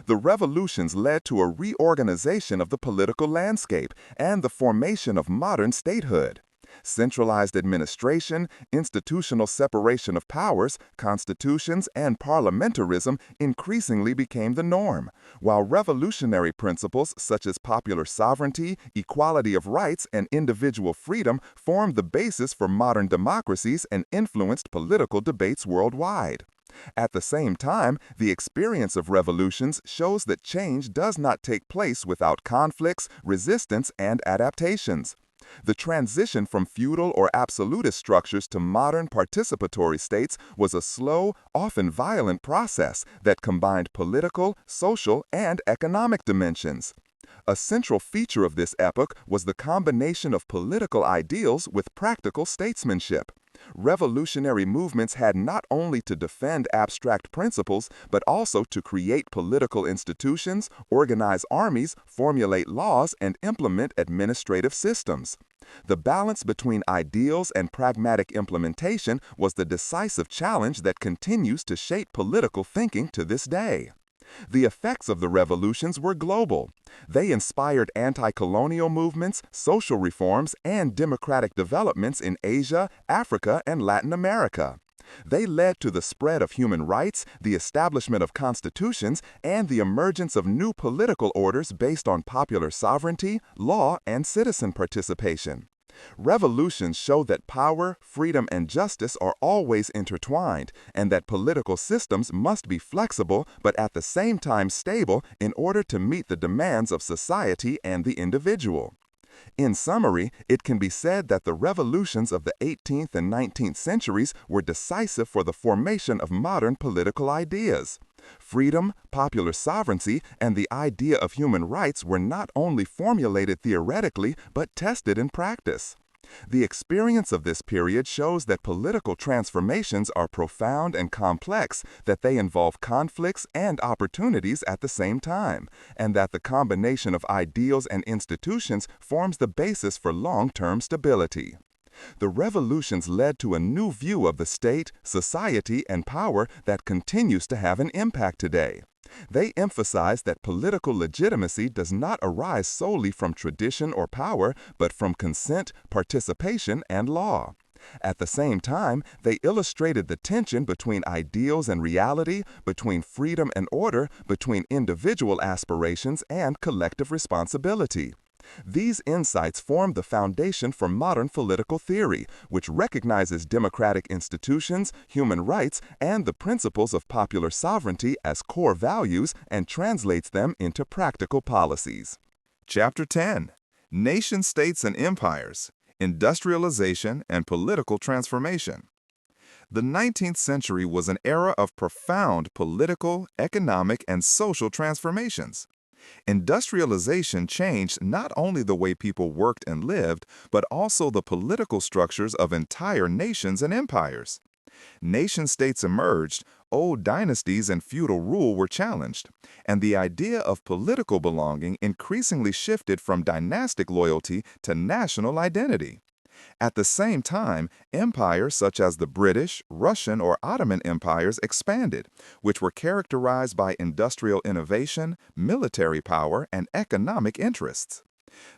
The revolutions led to a reorganization of the political landscape and the formation of modern statehood. Centralized administration, institutional separation of powers, constitutions, and parliamentarism increasingly became the norm, while revolutionary principles such as popular sovereignty, equality of rights, and individual freedom formed the basis for modern democracies and influenced political debates worldwide. At the same time, the experience of revolutions shows that change does not take place without conflicts, resistance, and adaptations. The transition from feudal or absolutist structures to modern participatory states was a slow, often violent process that combined political, social, and economic dimensions. A central feature of this epoch was the combination of political ideals with practical statesmanship. Revolutionary movements had not only to defend abstract principles, but also to create political institutions, organize armies, formulate laws, and implement administrative systems. The balance between ideals and pragmatic implementation was the decisive challenge that continues to shape political thinking to this day. The effects of the revolutions were global. They inspired anti-colonial movements, social reforms, and democratic developments in Asia, Africa, and Latin America. They led to the spread of human rights, the establishment of constitutions, and the emergence of new political orders based on popular sovereignty, law, and citizen participation. Revolutions show that power, freedom, and justice are always intertwined, and that political systems must be flexible but at the same time stable in order to meet the demands of society and the individual. In summary, it can be said that the revolutions of the 18th and 19th centuries were decisive for the formation of modern political ideas. Freedom, popular sovereignty, and the idea of human rights were not only formulated theoretically, but tested in practice. The experience of this period shows that political transformations are profound and complex, that they involve conflicts and opportunities at the same time, and that the combination of ideals and institutions forms the basis for long-term stability. The revolutions led to a new view of the state, society, and power that continues to have an impact today. They emphasize that political legitimacy does not arise solely from tradition or power, but from consent, participation, and law. At the same time, they illustrated the tension between ideals and reality, between freedom and order, between individual aspirations and collective responsibility. These insights form the foundation for modern political theory, which recognizes democratic institutions, human rights, and the principles of popular sovereignty as core values and translates them into practical policies. Chapter 10: Nation-States and Empires, Industrialization and Political Transformation. The 19th century was an era of profound political, economic, and social transformations. Industrialization changed not only the way people worked and lived, but also the political structures of entire nations and empires. Nation-states emerged, old dynasties and feudal rule were challenged, and the idea of political belonging increasingly shifted from dynastic loyalty to national identity. At the same time, empires such as the British, Russian, or Ottoman empires expanded, which were characterized by industrial innovation, military power, and economic interests.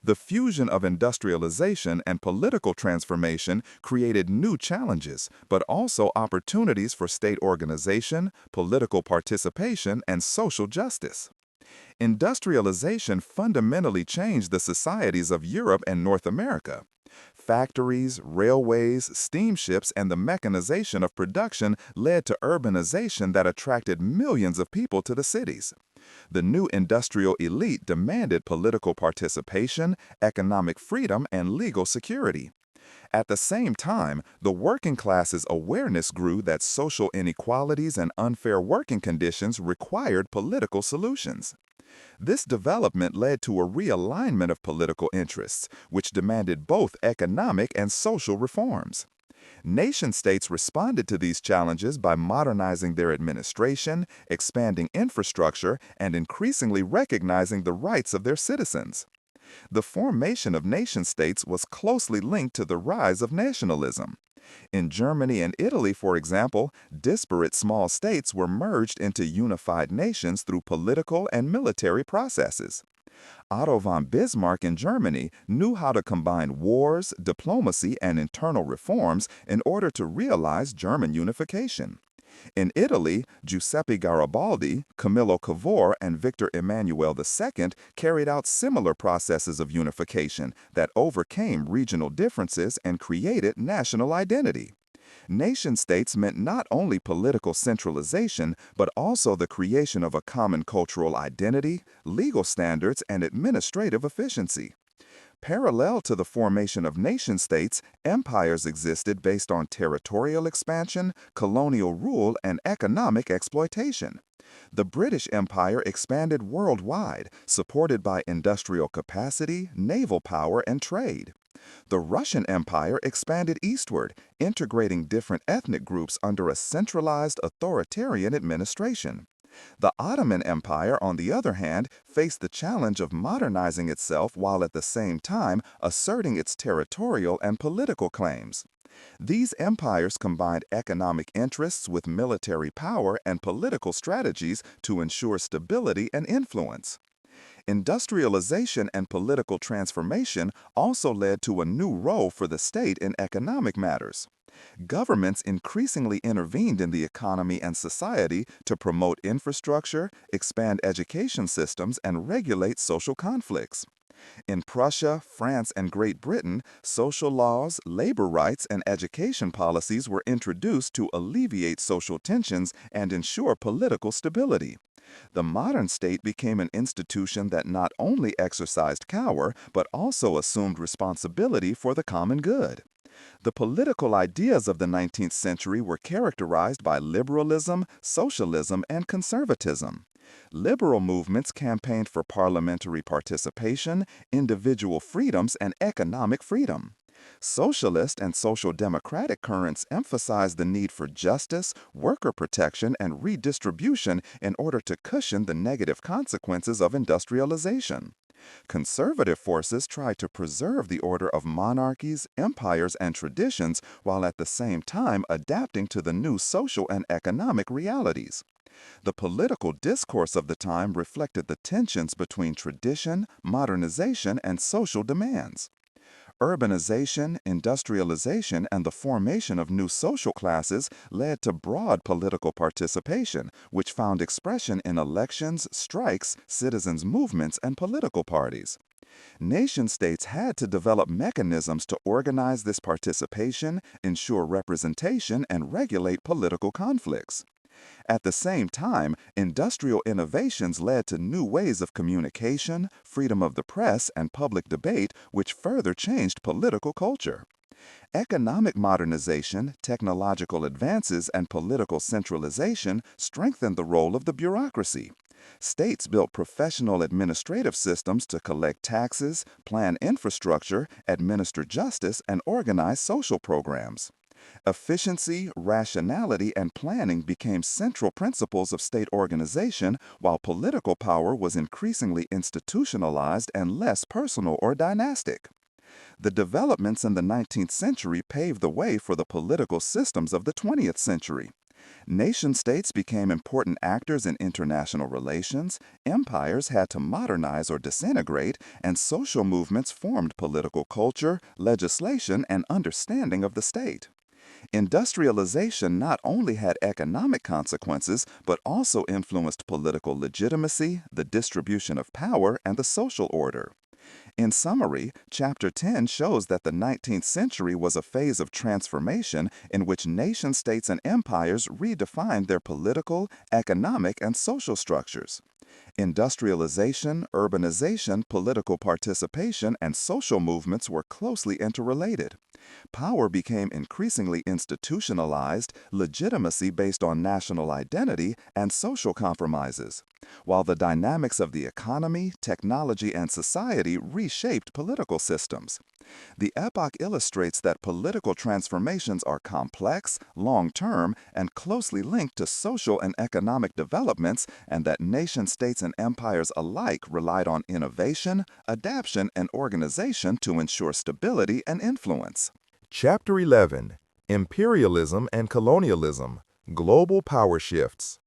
The fusion of industrialization and political transformation created new challenges, but also opportunities for state organization, political participation, and social justice. Industrialization fundamentally changed the societies of Europe and North America. Factories, railways, steamships, and the mechanization of production led to urbanization that attracted millions of people to the cities. The new industrial elite demanded political participation, economic freedom, and legal security. At the same time, the working class's awareness grew that social inequalities and unfair working conditions required political solutions. This development led to a realignment of political interests, which demanded both economic and social reforms. Nation-states responded to these challenges by modernizing their administration, expanding infrastructure, and increasingly recognizing the rights of their citizens. The formation of nation-states was closely linked to the rise of nationalism. In Germany and Italy, for example, disparate small states were merged into unified nations through political and military processes. Otto von Bismarck in Germany knew how to combine wars, diplomacy, and internal reforms in order to realize German unification. In Italy, Giuseppe Garibaldi, Camillo Cavour, and Victor Emmanuel II carried out similar processes of unification that overcame regional differences and created national identity. Nation-states meant not only political centralization, but also the creation of a common cultural identity, legal standards, and administrative efficiency. Parallel to the formation of nation-states, empires existed based on territorial expansion, colonial rule, and economic exploitation. The British Empire expanded worldwide, supported by industrial capacity, naval power, and trade. The Russian Empire expanded eastward, integrating different ethnic groups under a centralized authoritarian administration. The Ottoman Empire, on the other hand, faced the challenge of modernizing itself while at the same time asserting its territorial and political claims. These empires combined economic interests with military power and political strategies to ensure stability and influence. Industrialization and political transformation also led to a new role for the state in economic matters. Governments increasingly intervened in the economy and society to promote infrastructure, expand education systems, and regulate social conflicts. In Prussia, France, and Great Britain, social laws, labor rights, and education policies were introduced to alleviate social tensions and ensure political stability. The modern state became an institution that not only exercised power, but also assumed responsibility for the common good. The political ideas of the 19th century were characterized by liberalism, socialism, and conservatism. Liberal movements campaigned for parliamentary participation, individual freedoms, and economic freedom. Socialist and social democratic currents emphasized the need for justice, worker protection, and redistribution in order to cushion the negative consequences of industrialization. Conservative forces tried to preserve the order of monarchies, empires, and traditions while at the same time adapting to the new social and economic realities. The political discourse of the time reflected the tensions between tradition, modernization, and social demands. Urbanization, industrialization, and the formation of new social classes led to broad political participation, which found expression in elections, strikes, citizens' movements, and political parties. Nation-states had to develop mechanisms to organize this participation, ensure representation, and regulate political conflicts. At the same time, industrial innovations led to new ways of communication, freedom of the press, and public debate, which further changed political culture. Economic modernization, technological advances, and political centralization strengthened the role of the bureaucracy. States built professional administrative systems to collect taxes, plan infrastructure, administer justice, and organize social programs. Efficiency, rationality, and planning became central principles of state organization, while political power was increasingly institutionalized and less personal or dynastic. The developments in the 19th century paved the way for the political systems of the 20th century. Nation-states became important actors in international relations, empires had to modernize or disintegrate, and social movements formed political culture, legislation, and understanding of the state. Industrialization not only had economic consequences, but also influenced political legitimacy, the distribution of power, and the social order. In summary, Chapter 10 shows that the 19th century was a phase of transformation in which nation-states and empires redefined their political, economic, and social structures. Industrialization, urbanization, political participation, and social movements were closely interrelated. Power became increasingly institutionalized, legitimacy based on national identity, and social compromises, while the dynamics of the economy, technology, and society reshaped political systems. The epoch illustrates that political transformations are complex, long-term, and closely linked to social and economic developments, and that nation-states and empires alike relied on innovation, adaptation, and organization to ensure stability and influence. Chapter 11: Imperialism and Colonialism, Global Power Shifts.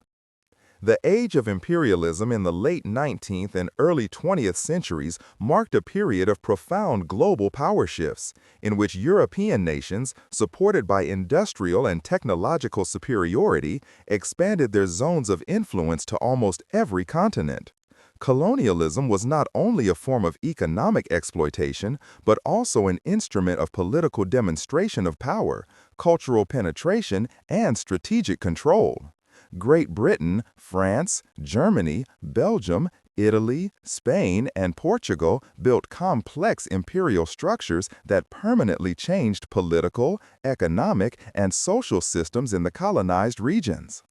The age of imperialism in the late 19th and early 20th centuries marked a period of profound global power shifts, in which European nations, supported by industrial and technological superiority, expanded their zones of influence to almost every continent. Colonialism was not only a form of economic exploitation, but also an instrument of political demonstration of power, cultural penetration, and strategic control. Great Britain, France, Germany, Belgium, Italy, Spain, and Portugal built complex imperial structures that permanently changed political, economic, and social systems in the colonized regions.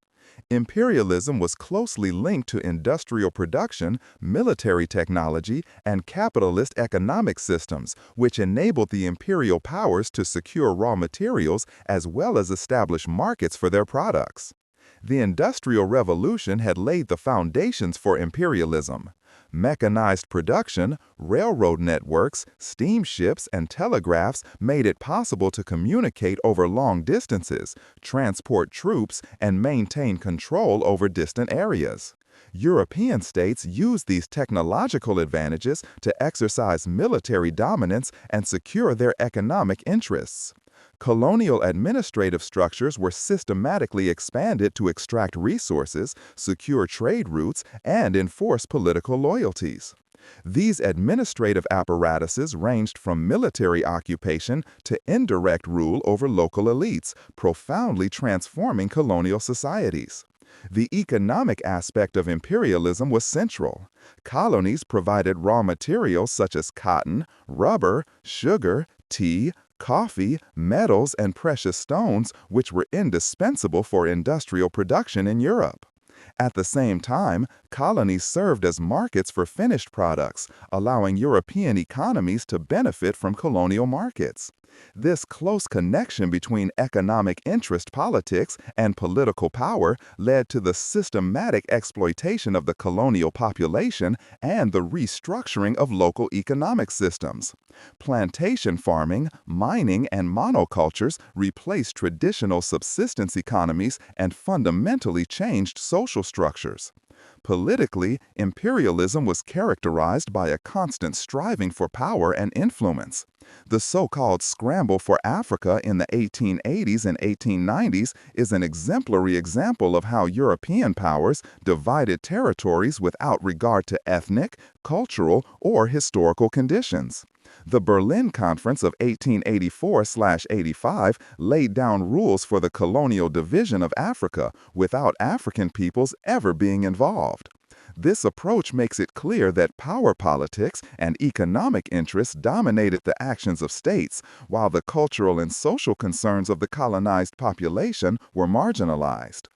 Imperialism was closely linked to industrial production, military technology, and capitalist economic systems, which enabled the imperial powers to secure raw materials as well as establish markets for their products. The Industrial Revolution had laid the foundations for imperialism. Mechanized production, railroad networks, steamships, and telegraphs made it possible to communicate over long distances, transport troops, and maintain control over distant areas. European states used these technological advantages to exercise military dominance and secure their economic interests. Colonial administrative structures were systematically expanded to extract resources, secure trade routes, and enforce political loyalties. These administrative apparatuses ranged from military occupation to indirect rule over local elites, profoundly transforming colonial societies. The economic aspect of imperialism was central. Colonies provided raw materials such as cotton, rubber, sugar, tea, coffee, metals, and precious stones, which were indispensable for industrial production in Europe. At the same time, colonies served as markets for finished products, allowing European economies to benefit from colonial markets. This close connection between economic interest politics and political power led to the systematic exploitation of the colonial population and the restructuring of local economic systems. Plantation farming, mining, and monocultures replaced traditional subsistence economies and fundamentally changed social structures. Politically, imperialism was characterized by a constant striving for power and influence. The so-called scramble for Africa in the 1880s and 1890s is an exemplary example of how European powers divided territories without regard to ethnic, cultural, or historical conditions. The Berlin Conference of 1884-85 laid down rules for the colonial division of Africa without African peoples ever being involved. This approach makes it clear that power politics and economic interests dominated the actions of states, while the cultural and social concerns of the colonized population were marginalized.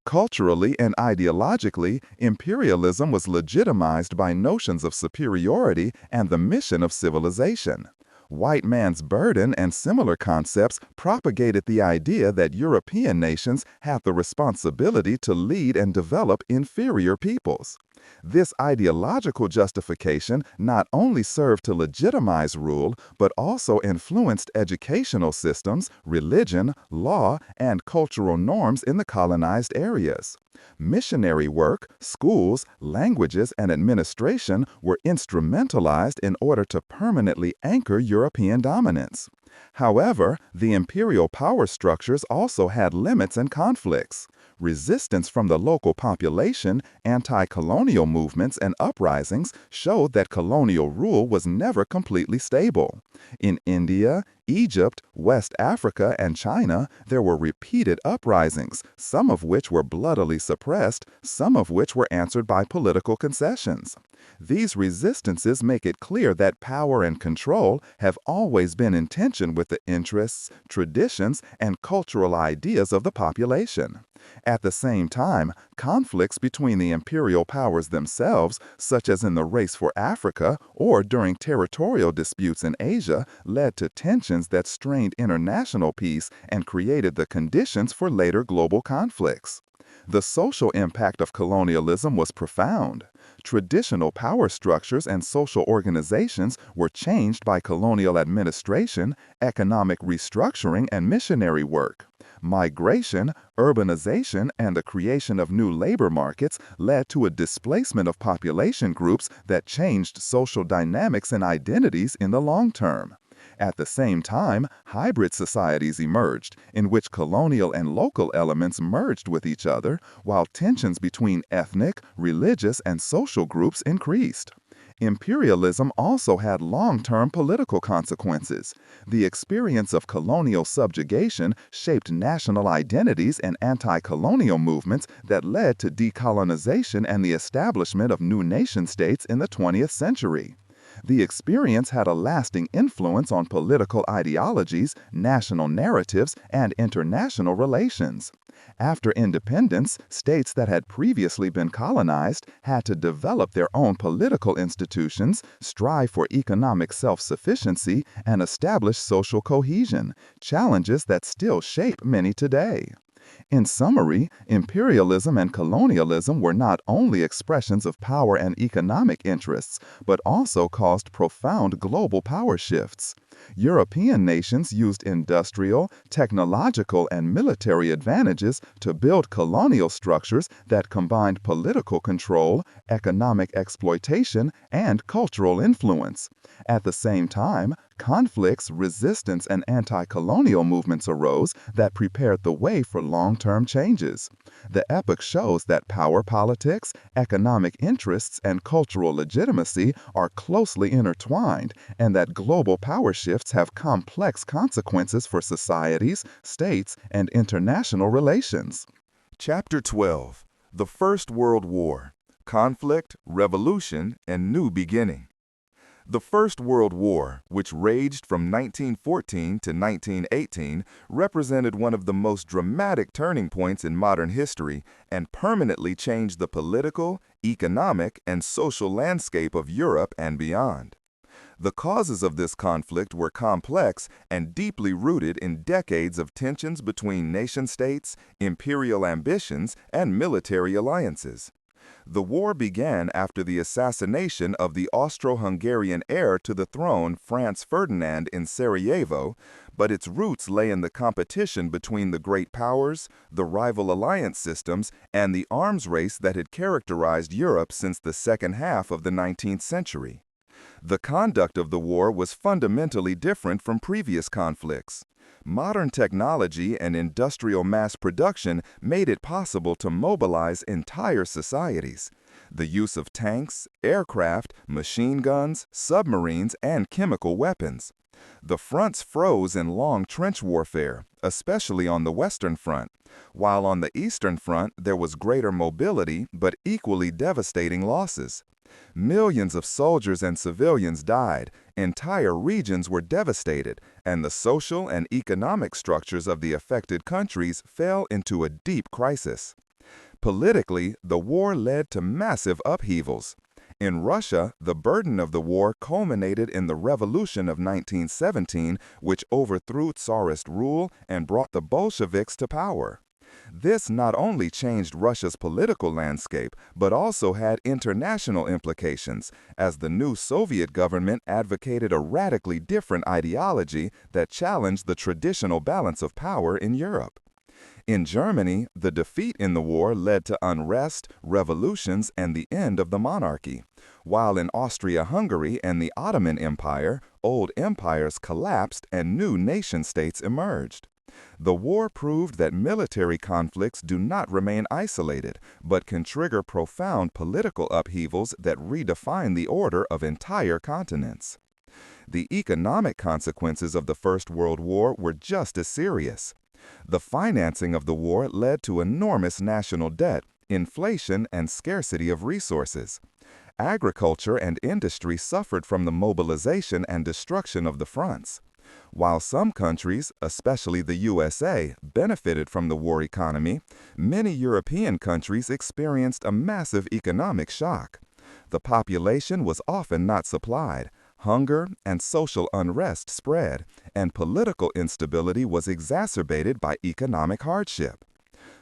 Culturally and ideologically, imperialism was legitimized by notions of superiority and the mission of civilization. White man's burden and similar concepts propagated the idea that European nations had the responsibility to lead and develop inferior peoples. This ideological justification not only served to legitimize rule, but also influenced educational systems, religion, law, and cultural norms in the colonized areas. Missionary work, schools, languages, and administration were instrumentalized in order to permanently anchor European dominance. However, the imperial power structures also had limits and conflicts. Resistance from the local population, anti-colonial movements, and uprisings showed that colonial rule was never completely stable. In India, Egypt, West Africa, and China, there were repeated uprisings, some of which were bloodily suppressed, some of which were answered by political concessions. These resistances make it clear that power and control have always been in tension with the interests, traditions, and cultural ideas of the population. At the same time, conflicts between the imperial powers themselves, such as in the race for Africa or during territorial disputes in Asia, led to tensions that strained international peace and created the conditions for later global conflicts. The social impact of colonialism was profound. Traditional power structures and social organizations were changed by colonial administration, economic restructuring, and missionary work. Migration, urbanization, and the creation of new labor markets led to a displacement of population groups that changed social dynamics and identities in the long term. At the same time, hybrid societies emerged, in which colonial and local elements merged with each other, while tensions between ethnic, religious, and social groups increased. Imperialism also had long-term political consequences. The experience of colonial subjugation shaped national identities and anti-colonial movements that led to decolonization and the establishment of new nation-states in the 20th century. The experience had a lasting influence on political ideologies, national narratives, and international relations. After independence, states that had previously been colonized had to develop their own political institutions, strive for economic self-sufficiency, and establish social cohesion, challenges that still shape many today. In summary, imperialism and colonialism were not only expressions of power and economic interests, but also caused profound global power shifts. European nations used industrial, technological, and military advantages to build colonial structures that combined political control, economic exploitation, and cultural influence. At the same time, conflicts, resistance, and anti-colonial movements arose that prepared the way for long-term changes. The epoch shows that power politics, economic interests, and cultural legitimacy are closely intertwined, and that global power shifts have complex consequences for societies, states, and international relations. Chapter 12: The First World War: Conflict, Revolution, and New Beginning. The First World War, which raged from 1914 to 1918, represented one of the most dramatic turning points in modern history and permanently changed the political, economic, and social landscape of Europe and beyond. The causes of this conflict were complex and deeply rooted in decades of tensions between nation-states, imperial ambitions, and military alliances. The war began after the assassination of the Austro-Hungarian heir to the throne, Franz Ferdinand, in Sarajevo, but its roots lay in the competition between the great powers, the rival alliance systems, and the arms race that had characterized Europe since the second half of the 19th century. The conduct of the war was fundamentally different from previous conflicts. Modern technology and industrial mass production made it possible to mobilize entire societies. The use of tanks, aircraft, machine guns, submarines, and chemical weapons. The fronts froze in long trench warfare, especially on the Western Front, while on the Eastern Front there was greater mobility but equally devastating losses. Millions of soldiers and civilians died, entire regions were devastated, and the social and economic structures of the affected countries fell into a deep crisis. Politically, the war led to massive upheavals. In Russia, the burden of the war culminated in the Revolution of 1917, which overthrew Tsarist rule and brought the Bolsheviks to power. This not only changed Russia's political landscape, but also had international implications, as the new Soviet government advocated a radically different ideology that challenged the traditional balance of power in Europe. In Germany, the defeat in the war led to unrest, revolutions, and the end of the monarchy, while in Austria-Hungary and the Ottoman Empire, old empires collapsed and new nation-states emerged. The war proved that military conflicts do not remain isolated, but can trigger profound political upheavals that redefine the order of entire continents. The economic consequences of the First World War were just as serious. The financing of the war led to enormous national debt, inflation, and scarcity of resources. Agriculture and industry suffered from the mobilization and destruction of the fronts. While some countries, especially the USA, benefited from the war economy, many European countries experienced a massive economic shock. The population was often not supplied, hunger and social unrest spread, and political instability was exacerbated by economic hardship.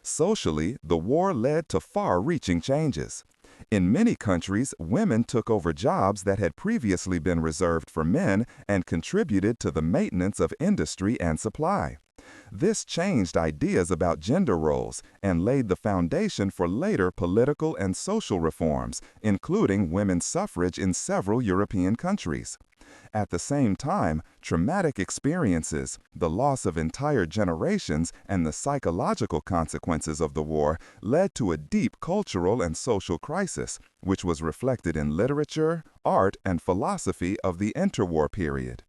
Socially, the war led to far-reaching changes. In many countries, women took over jobs that had previously been reserved for men and contributed to the maintenance of industry and supply. This changed ideas about gender roles and laid the foundation for later political and social reforms, including women's suffrage in several European countries. At the same time, traumatic experiences, the loss of entire generations, and the psychological consequences of the war led to a deep cultural and social crisis, which was reflected in literature, art, and philosophy of the interwar period.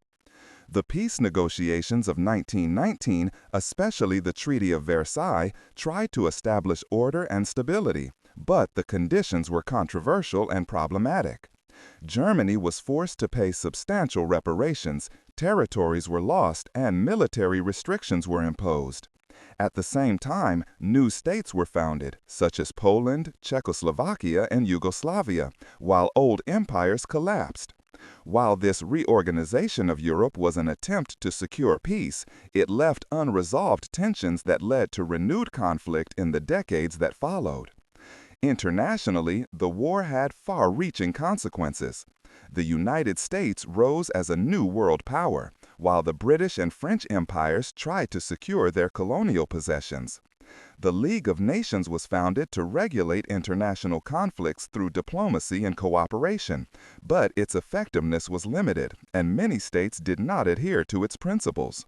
The peace negotiations of 1919, especially the Treaty of Versailles, tried to establish order and stability, but the conditions were controversial and problematic. Germany was forced to pay substantial reparations, territories were lost, and military restrictions were imposed. At the same time, new states were founded, such as Poland, Czechoslovakia, and Yugoslavia, while old empires collapsed. While this reorganization of Europe was an attempt to secure peace, it left unresolved tensions that led to renewed conflict in the decades that followed. Internationally, the war had far-reaching consequences. The United States rose as a new world power, while the British and French empires tried to secure their colonial possessions. The League of Nations was founded to regulate international conflicts through diplomacy and cooperation, but its effectiveness was limited, and many states did not adhere to its principles.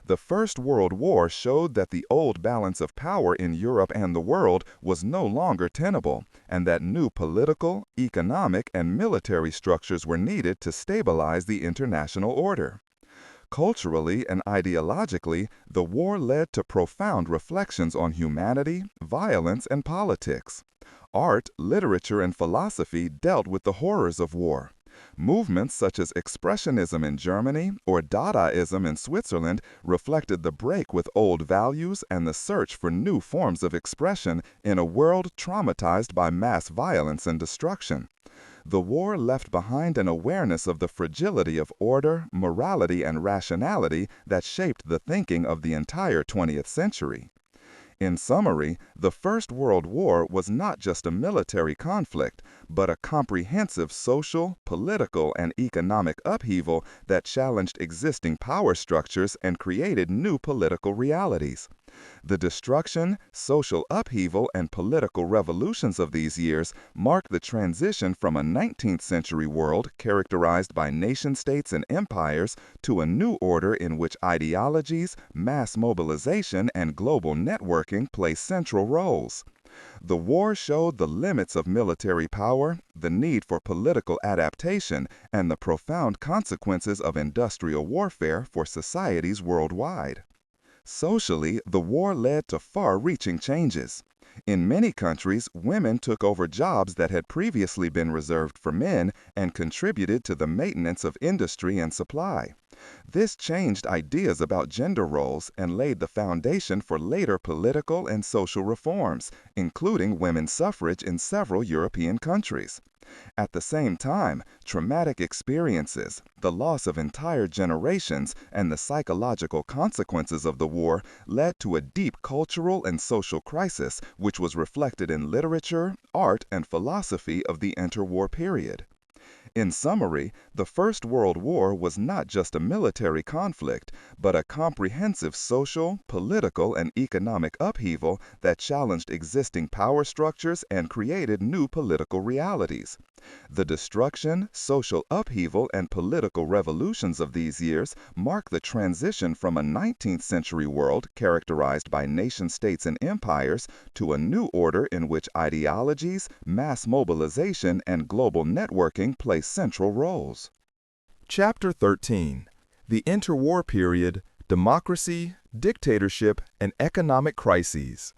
The First World War showed that the old balance of power in Europe and the world was no longer tenable, and that new political, economic, and military structures were needed to stabilize the international order. Culturally and ideologically, the war led to profound reflections on humanity, violence, and politics. Art, literature, and philosophy dealt with the horrors of war. Movements such as Expressionism in Germany or Dadaism in Switzerland reflected the break with old values and the search for new forms of expression in a world traumatized by mass violence and destruction. The war left behind an awareness of the fragility of order, morality, and rationality that shaped the thinking of the entire 20th century. In summary, the First World War was not just a military conflict, but a comprehensive social, political, and economic upheaval that challenged existing power structures and created new political realities. The destruction, social upheaval, and political revolutions of these years mark the transition from a 19th century world characterized by nation-states and empires to a new order in which ideologies, mass mobilization, and global networking play central roles. The war showed the limits of military power, the need for political adaptation, and the profound consequences of industrial warfare for societies worldwide. Socially, the war led to far-reaching changes. In many countries, women took over jobs that had previously been reserved for men and contributed to the maintenance of industry and supply. This changed ideas about gender roles and laid the foundation for later political and social reforms, including women's suffrage in several European countries. At the same time, traumatic experiences, the loss of entire generations, and the psychological consequences of the war led to a deep cultural and social crisis, which was reflected in literature, art, and philosophy of the interwar period. In summary, the First World War was not just a military conflict, but a comprehensive social, political, and economic upheaval that challenged existing power structures and created new political realities. The destruction, social upheaval, and political revolutions of these years mark the transition from a 19th century world characterized by nation-states and empires to a new order in which ideologies, mass mobilization, and global networking play central roles. Chapter 13: The Interwar Period, Democracy, Dictatorship, and Economic Crises.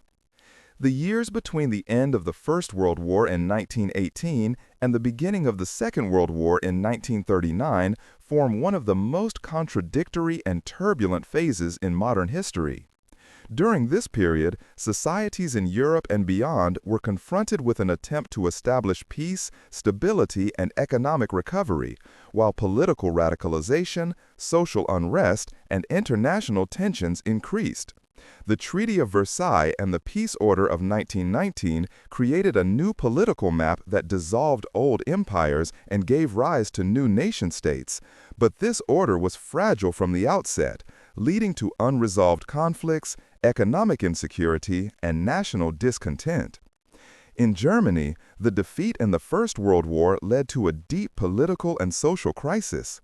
The years between the end of the First World War in 1918 and the beginning of the Second World War in 1939 form one of the most contradictory and turbulent phases in modern history. During this period, societies in Europe and beyond were confronted with an attempt to establish peace, stability, and economic recovery, while political radicalization, social unrest, and international tensions increased. The Treaty of Versailles and the Peace Order of 1919 created a new political map that dissolved old empires and gave rise to new nation-states. But this order was fragile from the outset, leading to unresolved conflicts, economic insecurity, and national discontent. In Germany, the defeat in the First World War led to a deep political and social crisis.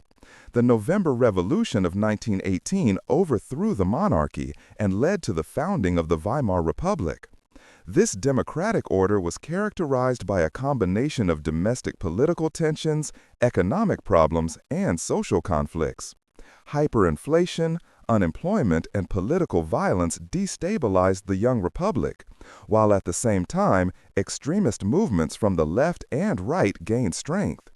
The November Revolution of 1918 overthrew the monarchy and led to the founding of the Weimar Republic. This democratic order was characterized by a combination of domestic political tensions, economic problems, and social conflicts. Hyperinflation, unemployment, and political violence destabilized the young republic, while at the same time, extremist movements from the left and right gained strength.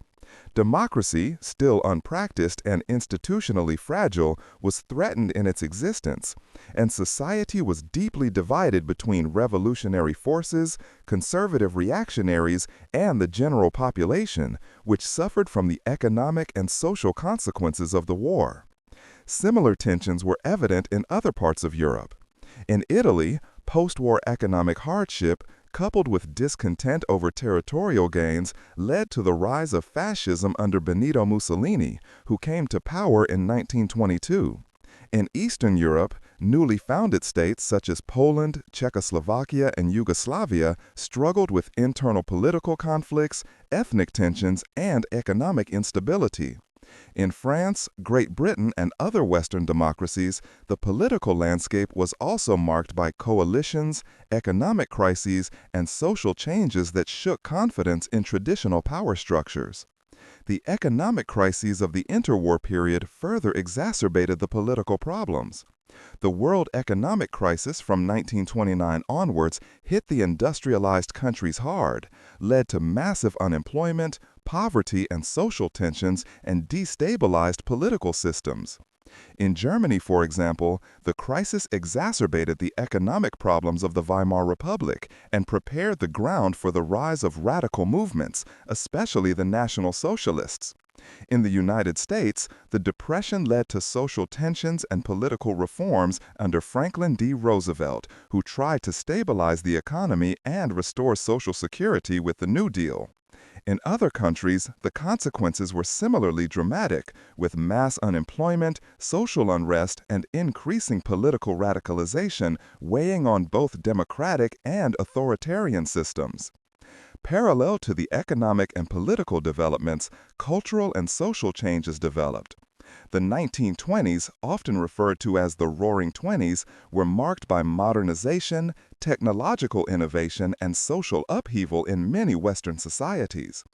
Democracy, still unpracticed and institutionally fragile, was threatened in its existence, and society was deeply divided between revolutionary forces, conservative reactionaries, and the general population, which suffered from the economic and social consequences of the war. Similar tensions were evident in other parts of Europe. In Italy, post-war economic hardship, coupled with discontent over territorial gains, led to the rise of fascism under Benito Mussolini, who came to power in 1922. In Eastern Europe, newly founded states such as Poland, Czechoslovakia, and Yugoslavia struggled with internal political conflicts, ethnic tensions, and economic instability. In France, Great Britain, and other Western democracies, the political landscape was also marked by coalitions, economic crises, and social changes that shook confidence in traditional power structures. The economic crises of the interwar period further exacerbated the political problems. The world economic crisis from 1929 onwards hit the industrialized countries hard, led to massive unemployment, poverty, and social tensions, and destabilized political systems. In Germany, for example, the crisis exacerbated the economic problems of the Weimar Republic and prepared the ground for the rise of radical movements, especially the National Socialists. In the United States, the Depression led to social tensions and political reforms under Franklin D. Roosevelt, who tried to stabilize the economy and restore Social Security with the New Deal. In other countries, the consequences were similarly dramatic, with mass unemployment, social unrest, and increasing political radicalization weighing on both democratic and authoritarian systems. Parallel to the economic and political developments, cultural and social changes developed. The 1920s, often referred to as the Roaring Twenties, were marked by modernization, technological innovation, and social upheaval in many Western societies.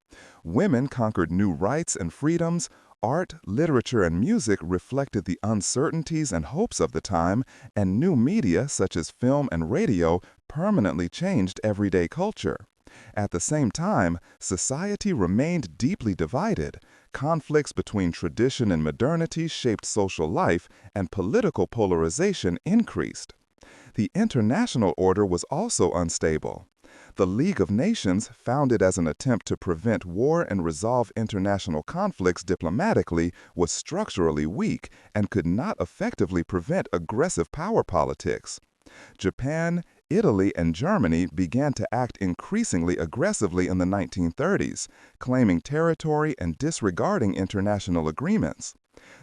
Women conquered new rights and freedoms. Art, literature, and music reflected the uncertainties and hopes of the time, and new media, such as film and radio, permanently changed everyday culture. At the same time, society remained deeply divided. Conflicts between tradition and modernity shaped social life, and political polarization increased. The international order was also unstable. The League of Nations, founded as an attempt to prevent war and resolve international conflicts diplomatically, was structurally weak and could not effectively prevent aggressive power politics. Japan, Italy, and Germany began to act increasingly aggressively in the 1930s, claiming territory and disregarding international agreements.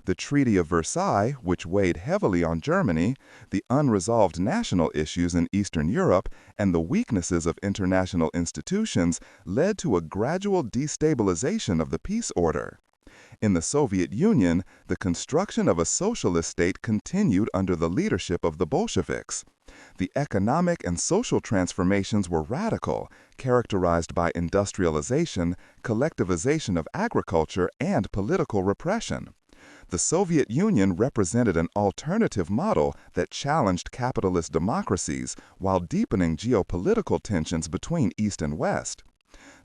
The Treaty of Versailles, which weighed heavily on Germany, the unresolved national issues in Eastern Europe, and the weaknesses of international institutions led to a gradual destabilization of the peace order. In the Soviet Union, the construction of a socialist state continued under the leadership of the Bolsheviks. The economic and social transformations were radical, characterized by industrialization, collectivization of agriculture, and political repression. The Soviet Union represented an alternative model that challenged capitalist democracies while deepening geopolitical tensions between East and West.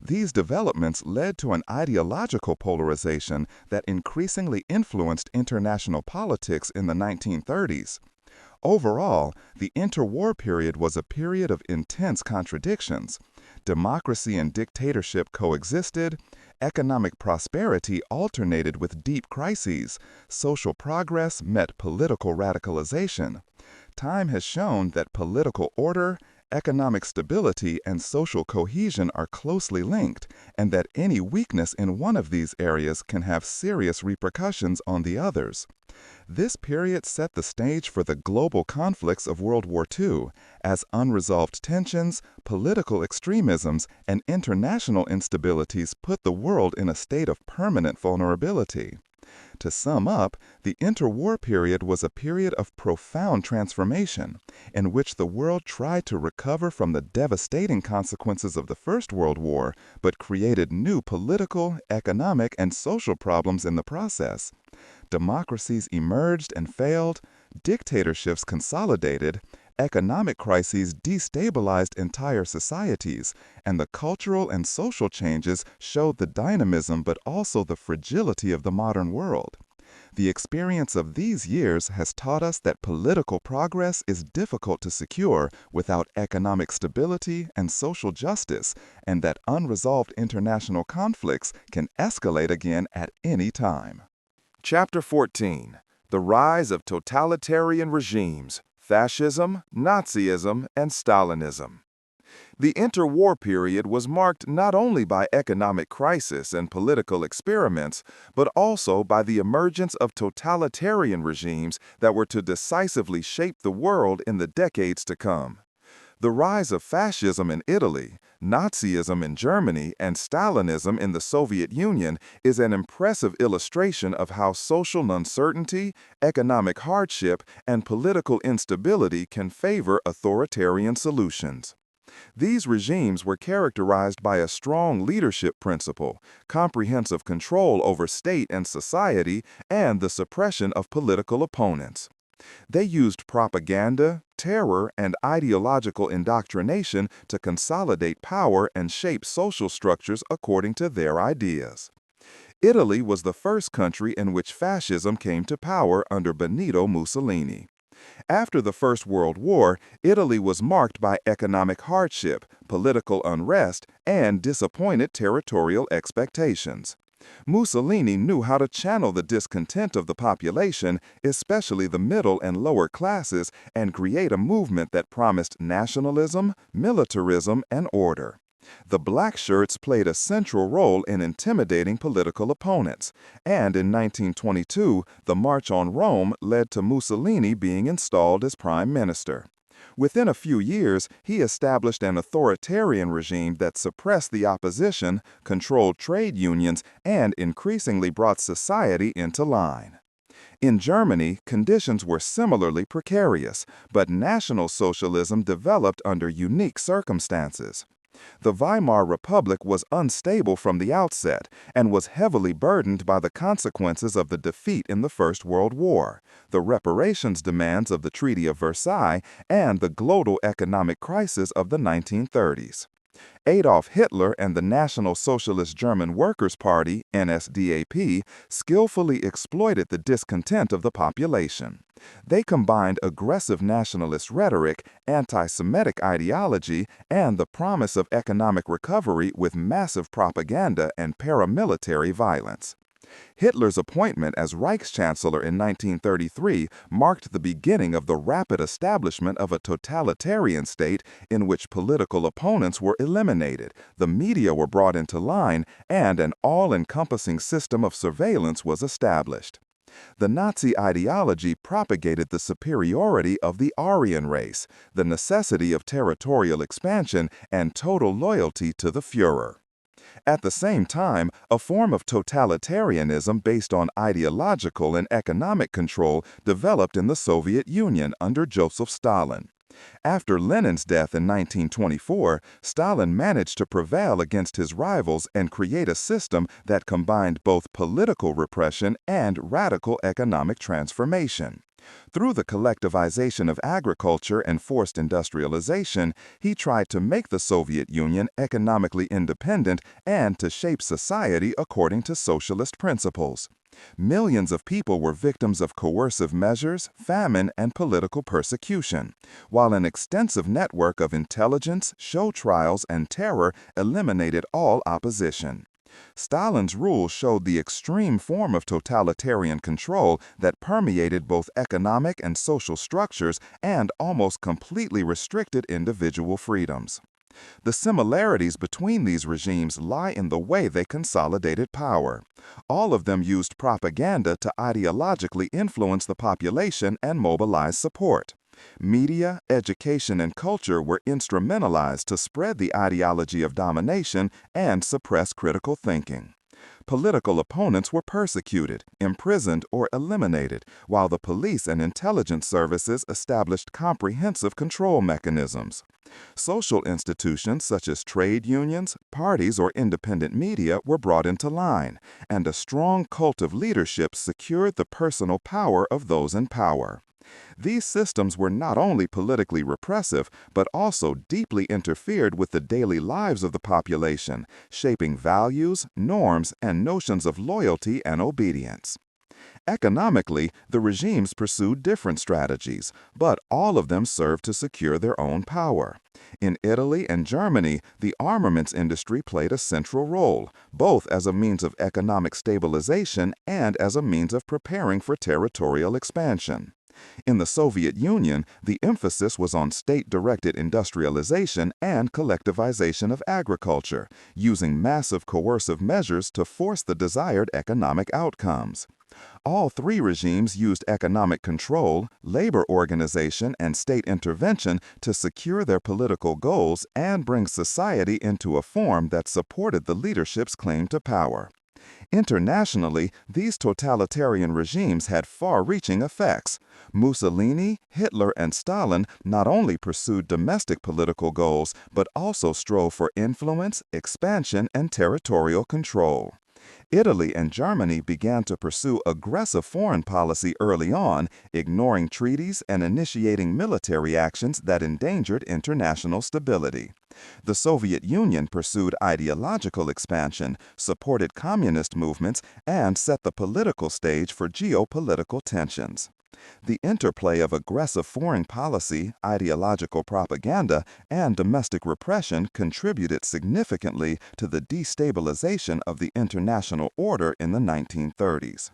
These developments led to an ideological polarization that increasingly influenced international politics in the 1930s. Overall, the interwar period was a period of intense contradictions. Democracy and dictatorship coexisted, economic prosperity alternated with deep crises, social progress met political radicalization. Time has shown that political order, economic stability, and social cohesion are closely linked, and that any weakness in one of these areas can have serious repercussions on the others. This period set the stage for the global conflicts of World War II, as unresolved tensions, political extremisms, and international instabilities put the world in a state of permanent vulnerability. To sum up, the interwar period was a period of profound transformation, in which the world tried to recover from the devastating consequences of the First World War, but created new political, economic, and social problems in the process. Democracies emerged and failed, dictatorships consolidated, economic crises destabilized entire societies, and the cultural and social changes showed the dynamism but also the fragility of the modern world. The experience of these years has taught us that political progress is difficult to secure without economic stability and social justice, and that unresolved international conflicts can escalate again at any time. Chapter 14: The Rise of Totalitarian Regimes, Fascism, Nazism, and Stalinism. The interwar period was marked not only by economic crisis and political experiments, but also by the emergence of totalitarian regimes that were to decisively shape the world in the decades to come. The rise of fascism in Italy, Nazism in Germany, and Stalinism in the Soviet Union is an impressive illustration of how social uncertainty, economic hardship, and political instability can favor authoritarian solutions. These regimes were characterized by a strong leadership principle, comprehensive control over state and society, and the suppression of political opponents. They used propaganda, terror, and ideological indoctrination to consolidate power and shape social structures according to their ideas. Italy was the first country in which fascism came to power under Benito Mussolini. After the First World War, Italy was marked by economic hardship, political unrest, and disappointed territorial expectations. Mussolini knew how to channel the discontent of the population, especially the middle and lower classes, and create a movement that promised nationalism, militarism, and order. The black shirts played a central role in intimidating political opponents, and in 1922, the March on Rome led to Mussolini being installed as prime minister. Within a few years, he established an authoritarian regime that suppressed the opposition, controlled trade unions, and increasingly brought society into line. In Germany, conditions were similarly precarious, but National Socialism developed under unique circumstances. The Weimar Republic was unstable from the outset and was heavily burdened by the consequences of the defeat in the First World War, the reparations demands of the Treaty of Versailles, and the global economic crisis of the 1930s. Adolf Hitler and the National Socialist German Workers' Party, NSDAP, skillfully exploited the discontent of the population. They combined aggressive nationalist rhetoric, anti-Semitic ideology, and the promise of economic recovery with massive propaganda and paramilitary violence. Hitler's appointment as Reichschancellor in 1933 marked the beginning of the rapid establishment of a totalitarian state in which political opponents were eliminated, the media were brought into line, and an all-encompassing system of surveillance was established. The Nazi ideology propagated the superiority of the Aryan race, the necessity of territorial expansion, and total loyalty to the Führer. At the same time, a form of totalitarianism based on ideological and economic control developed in the Soviet Union under Joseph Stalin. After Lenin's death in 1924, Stalin managed to prevail against his rivals and create a system that combined both political repression and radical economic transformation. Through the collectivization of agriculture and forced industrialization, he tried to make the Soviet Union economically independent and to shape society according to socialist principles. Millions of people were victims of coercive measures, famine, and political persecution, while an extensive network of intelligence, show trials, and terror eliminated all opposition. Stalin's rule showed the extreme form of totalitarian control that permeated both economic and social structures and almost completely restricted individual freedoms. The similarities between these regimes lie in the way they consolidated power. All of them used propaganda to ideologically influence the population and mobilize support. Media, education, and culture were instrumentalized to spread the ideology of domination and suppress critical thinking. Political opponents were persecuted, imprisoned, or eliminated, while the police and intelligence services established comprehensive control mechanisms. Social institutions such as trade unions, parties, or independent media were brought into line, and a strong cult of leadership secured the personal power of those in power. These systems were not only politically repressive, but also deeply interfered with the daily lives of the population, shaping values, norms, and notions of loyalty and obedience. Economically, the regimes pursued different strategies, but all of them served to secure their own power. In Italy and Germany, the armaments industry played a central role, both as a means of economic stabilization and as a means of preparing for territorial expansion. In the Soviet Union, the emphasis was on state-directed industrialization and collectivization of agriculture, using massive coercive measures to force the desired economic outcomes. All three regimes used economic control, labor organization, and state intervention to secure their political goals and bring society into a form that supported the leadership's claim to power. Internationally, these totalitarian regimes had far-reaching effects. Mussolini, Hitler, and Stalin not only pursued domestic political goals, but also strove for influence, expansion, and territorial control. Italy and Germany began to pursue aggressive foreign policy early on, ignoring treaties and initiating military actions that endangered international stability. The Soviet Union pursued ideological expansion, supported communist movements, and set the political stage for geopolitical tensions. The interplay of aggressive foreign policy, ideological propaganda, and domestic repression contributed significantly to the destabilization of the international order in the 1930s.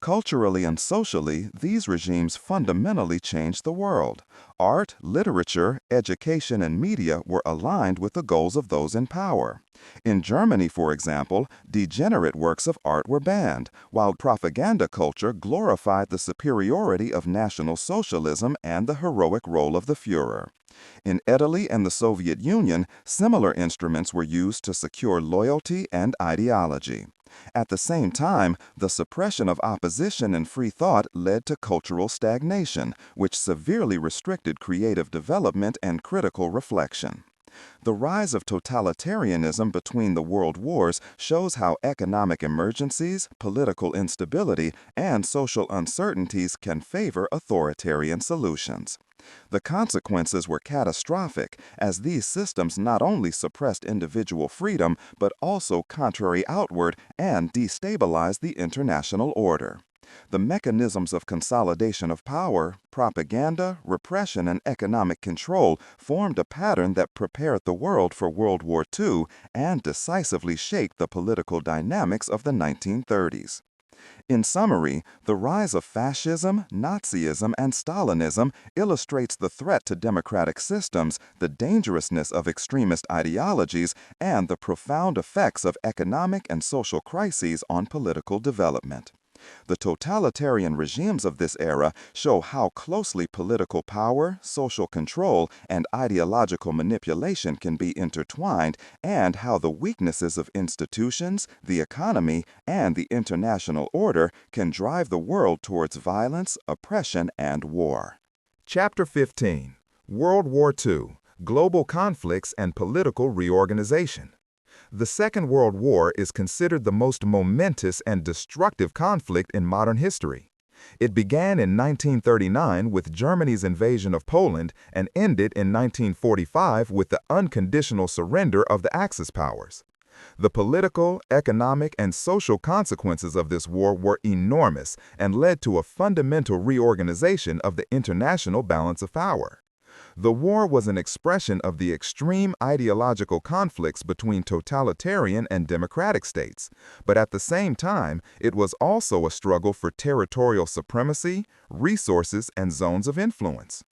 Culturally and socially, these regimes fundamentally changed the world. Art, literature, education, and media were aligned with the goals of those in power. In Germany, for example, degenerate works of art were banned, while propaganda culture glorified the superiority of National Socialism and the heroic role of the Führer. In Italy and the Soviet Union, similar instruments were used to secure loyalty and ideology. At the same time, the suppression of opposition and free thought led to cultural stagnation, which severely restricted creative development and critical reflection. The rise of totalitarianism between the world wars shows how economic emergencies, political instability, and social uncertainties can favor authoritarian solutions. The consequences were catastrophic, as these systems not only suppressed individual freedom but also contrary outward and destabilized the international order. The mechanisms of consolidation of power, propaganda, repression, and economic control formed a pattern that prepared the world for World War II and decisively shaped the political dynamics of the 1930s. In summary, the rise of fascism, Nazism, and Stalinism illustrates the threat to democratic systems, the dangerousness of extremist ideologies, and the profound effects of economic and social crises on political development. The totalitarian regimes of this era show how closely political power, social control, and ideological manipulation can be intertwined, and how the weaknesses of institutions, the economy, and the international order can drive the world towards violence, oppression, and war. Chapter 15: World War II: Global Conflicts and Political Reorganization. The Second World War is considered the most momentous and destructive conflict in modern history. It began in 1939 with Germany's invasion of Poland and ended in 1945 with the unconditional surrender of the Axis powers. The political, economic, and social consequences of this war were enormous and led to a fundamental reorganization of the international balance of power. The war was an expression of the extreme ideological conflicts between totalitarian and democratic states, but at the same time, it was also a struggle for territorial supremacy, resources, and zones of influence.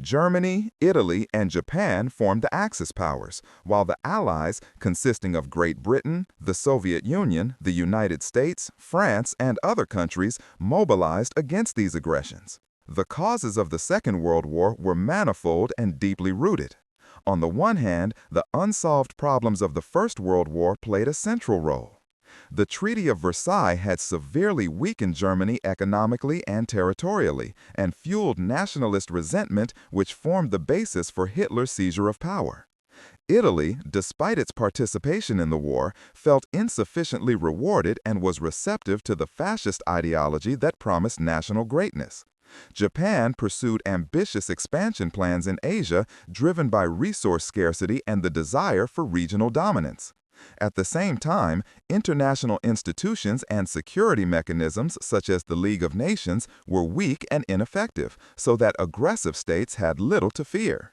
Germany, Italy, and Japan formed the Axis powers, while the Allies, consisting of Great Britain, the Soviet Union, the United States, France, and other countries, mobilized against these aggressions. The causes of the Second World War were manifold and deeply rooted. On the one hand, the unsolved problems of the First World War played a central role. The Treaty of Versailles had severely weakened Germany economically and territorially, and fueled nationalist resentment which formed the basis for Hitler's seizure of power. Italy, despite its participation in the war, felt insufficiently rewarded and was receptive to the fascist ideology that promised national greatness. Japan pursued ambitious expansion plans in Asia driven by resource scarcity and the desire for regional dominance. At the same time, international institutions and security mechanisms such as the League of Nations were weak and ineffective, so that aggressive states had little to fear.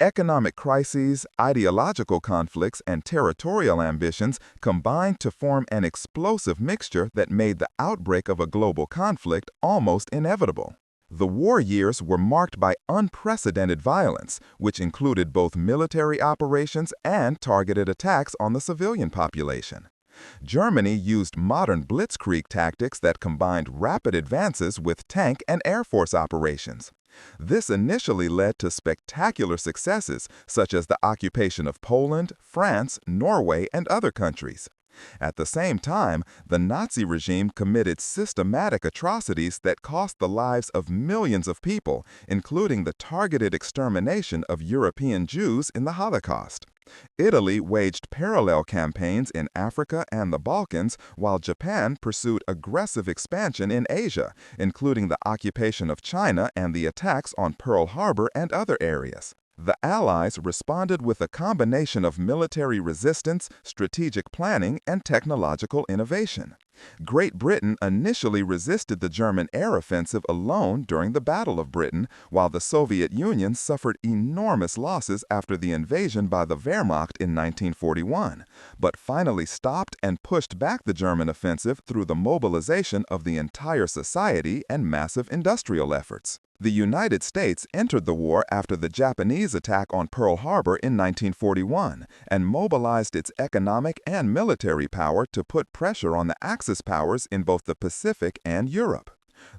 Economic crises, ideological conflicts, and territorial ambitions combined to form an explosive mixture that made the outbreak of a global conflict almost inevitable. The war years were marked by unprecedented violence, which included both military operations and targeted attacks on the civilian population. Germany used modern blitzkrieg tactics that combined rapid advances with tank and air force operations. This initially led to spectacular successes, such as the occupation of Poland, France, Norway, and other countries. At the same time, the Nazi regime committed systematic atrocities that cost the lives of millions of people, including the targeted extermination of European Jews in the Holocaust. Italy waged parallel campaigns in Africa and the Balkans, while Japan pursued aggressive expansion in Asia, including the occupation of China and the attacks on Pearl Harbor and other areas. The Allies responded with a combination of military resistance, strategic planning, and technological innovation. Great Britain initially resisted the German air offensive alone during the Battle of Britain, while the Soviet Union suffered enormous losses after the invasion by the Wehrmacht in 1941, but finally stopped and pushed back the German offensive through the mobilization of the entire society and massive industrial efforts. The United States entered the war after the Japanese attack on Pearl Harbor in 1941 and mobilized its economic and military power to put pressure on the Axis powers in both the Pacific and Europe.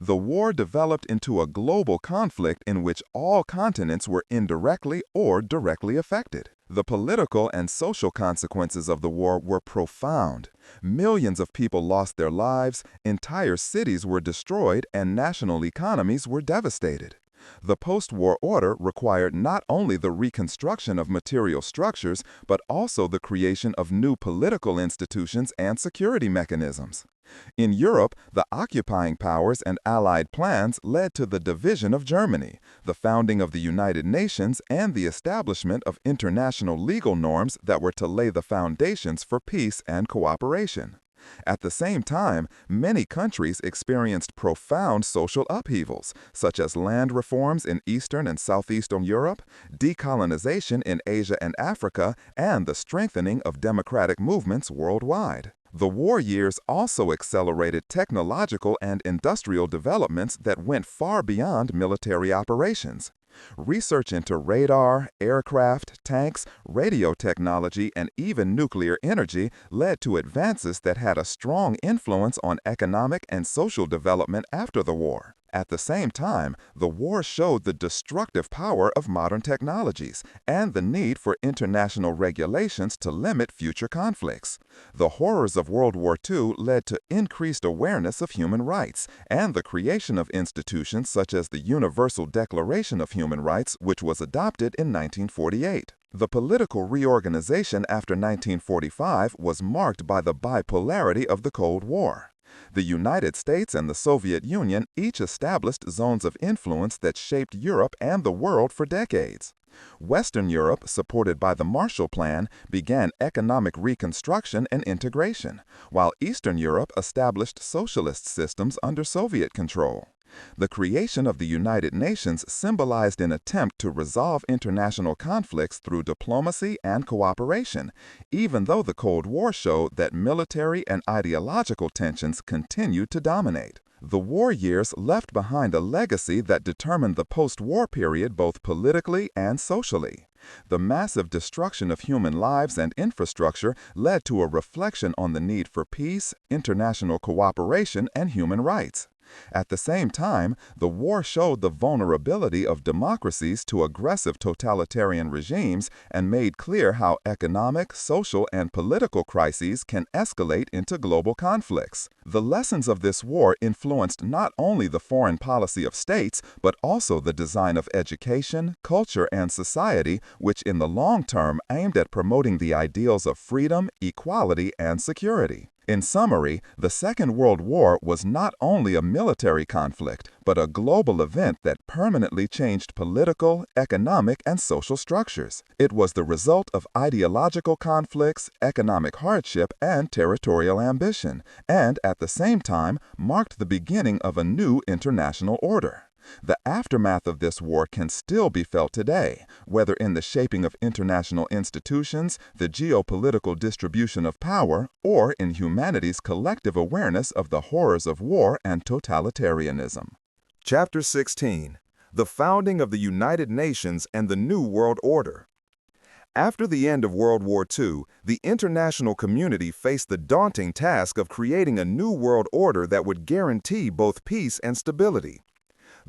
The war developed into a global conflict in which all continents were indirectly or directly affected. The political and social consequences of the war were profound. Millions of people lost their lives, entire cities were destroyed, and national economies were devastated. The post-war order required not only the reconstruction of material structures, but also the creation of new political institutions and security mechanisms. In Europe, the occupying powers and Allied plans led to the division of Germany, the founding of the United Nations, and the establishment of international legal norms that were to lay the foundations for peace and cooperation. At the same time, many countries experienced profound social upheavals, such as land reforms in Eastern and Southeastern Europe, decolonization in Asia and Africa, and the strengthening of democratic movements worldwide. The war years also accelerated technological and industrial developments that went far beyond military operations. Research into radar, aircraft, tanks, radio technology, and even nuclear energy led to advances that had a strong influence on economic and social development after the war. At the same time, the war showed the destructive power of modern technologies and the need for international regulations to limit future conflicts. The horrors of World War II led to increased awareness of human rights and the creation of institutions such as the Universal Declaration of Human Rights, which was adopted in 1948. The political reorganization after 1945 was marked by the bipolarity of the Cold War. The United States and the Soviet Union each established zones of influence that shaped Europe and the world for decades. Western Europe, supported by the Marshall Plan, began economic reconstruction and integration, while Eastern Europe established socialist systems under Soviet control. The creation of the United Nations symbolized an attempt to resolve international conflicts through diplomacy and cooperation, even though the Cold War showed that military and ideological tensions continued to dominate. The war years left behind a legacy that determined the post-war period both politically and socially. The massive destruction of human lives and infrastructure led to a reflection on the need for peace, international cooperation, and human rights. At the same time, the war showed the vulnerability of democracies to aggressive totalitarian regimes and made clear how economic, social, and political crises can escalate into global conflicts. The lessons of this war influenced not only the foreign policy of states, but also the design of education, culture, and society, which in the long term aimed at promoting the ideals of freedom, equality, and security. In summary, the Second World War was not only a military conflict, but a global event that permanently changed political, economic, and social structures. It was the result of ideological conflicts, economic hardship, and territorial ambition, and at the same time marked the beginning of a new international order. The aftermath of this war can still be felt today, whether in the shaping of international institutions, the geopolitical distribution of power, or in humanity's collective awareness of the horrors of war and totalitarianism. Chapter 16: The Founding of the United Nations and the New World Order. After the end of World War II, the international community faced the daunting task of creating a new world order that would guarantee both peace and stability.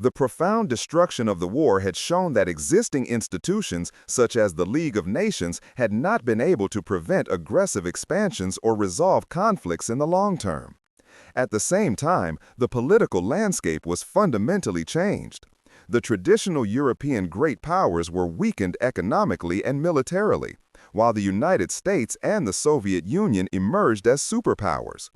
The profound destruction of the war had shown that existing institutions, such as the League of Nations, had not been able to prevent aggressive expansions or resolve conflicts in the long term. At the same time, the political landscape was fundamentally changed. The traditional European great powers were weakened economically and militarily, while the United States and the Soviet Union emerged as superpowers.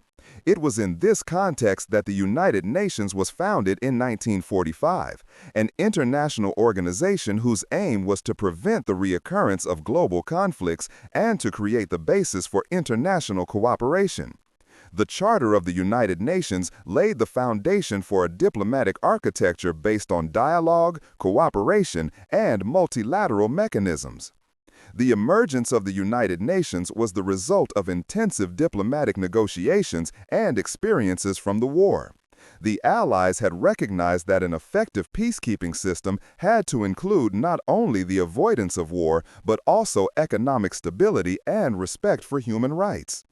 It was in this context that the United Nations was founded in 1945, an international organization whose aim was to prevent the reoccurrence of global conflicts and to create the basis for international cooperation. The Charter of the United Nations laid the foundation for a diplomatic architecture based on dialogue, cooperation, and multilateral mechanisms. The emergence of the United Nations was the result of intensive diplomatic negotiations and experiences from the war. The Allies had recognized that an effective peacekeeping system had to include not only the avoidance of war, but also economic stability and respect for human rights.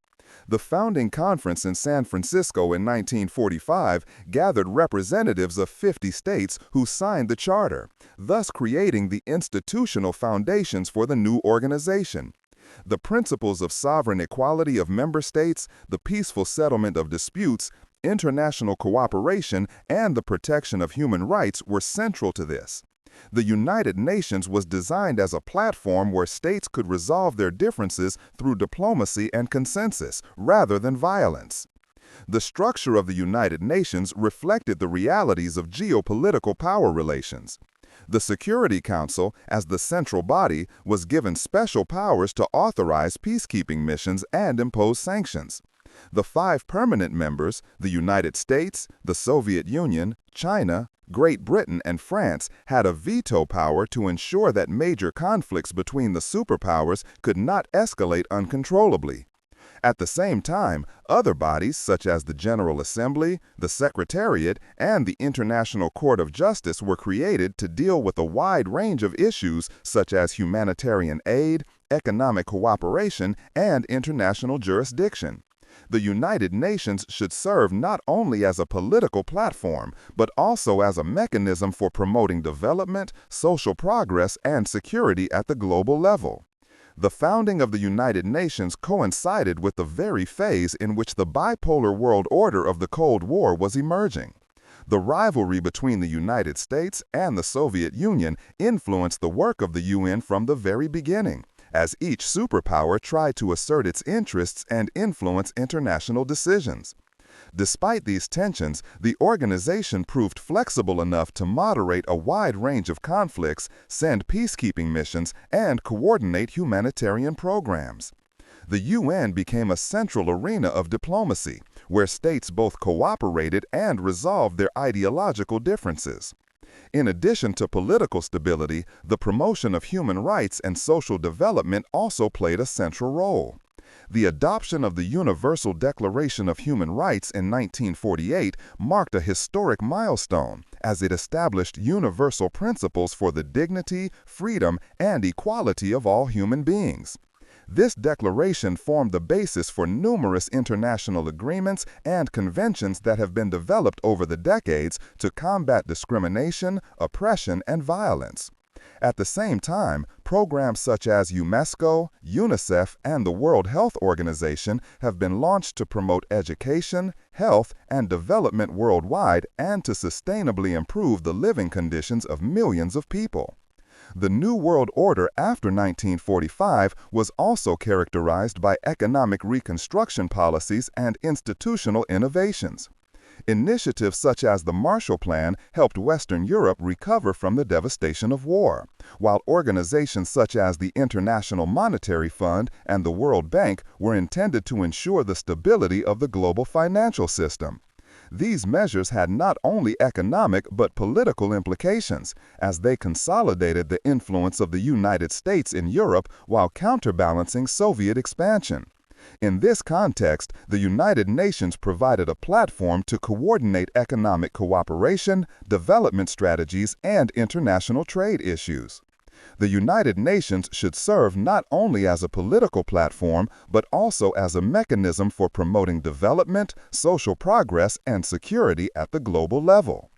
The founding conference in San Francisco in 1945 gathered representatives of 50 states who signed the charter, thus creating the institutional foundations for the new organization. The principles of sovereign equality of member states, the peaceful settlement of disputes, international cooperation, and the protection of human rights were central to this. The United Nations was designed as a platform where states could resolve their differences through diplomacy and consensus, rather than violence. The structure of the United Nations reflected the realities of geopolitical power relations. The Security Council, as the central body, was given special powers to authorize peacekeeping missions and impose sanctions. The 5 permanent members, the United States, the Soviet Union, China, Great Britain, and France, had a veto power to ensure that major conflicts between the superpowers could not escalate uncontrollably. At the same time, other bodies such as the General Assembly, the Secretariat, and the International Court of Justice were created to deal with a wide range of issues such as humanitarian aid, economic cooperation, and international jurisdiction. The United Nations should serve not only as a political platform, but also as a mechanism for promoting development, social progress, and security at the global level. The founding of the United Nations coincided with the very phase in which the bipolar world order of the Cold War was emerging. The rivalry between the United States and the Soviet Union influenced the work of the UN from the very beginning, as each superpower tried to assert its interests and influence international decisions. Despite these tensions, the organization proved flexible enough to moderate a wide range of conflicts, send peacekeeping missions, and coordinate humanitarian programs. The UN became a central arena of diplomacy, where states both cooperated and resolved their ideological differences. In addition to political stability, the promotion of human rights and social development also played a central role. The adoption of the Universal Declaration of Human Rights in 1948 marked a historic milestone, as it established universal principles for the dignity, freedom, and equality of all human beings. This declaration formed the basis for numerous international agreements and conventions that have been developed over the decades to combat discrimination, oppression, and violence. At the same time, programs such as UNESCO, UNICEF, and the World Health Organization have been launched to promote education, health, and development worldwide and to sustainably improve the living conditions of millions of people. The New World Order after 1945 was also characterized by economic reconstruction policies and institutional innovations. Initiatives such as the Marshall Plan helped Western Europe recover from the devastation of war, while organizations such as the International Monetary Fund and the World Bank were intended to ensure the stability of the global financial system. These measures had not only economic but political implications, as they consolidated the influence of the United States in Europe while counterbalancing Soviet expansion. In this context, the United Nations provided a platform to coordinate economic cooperation, development strategies, and international trade issues. The United Nations should serve not only as a political platform, but also as a mechanism for promoting development, social progress, and security at the global level.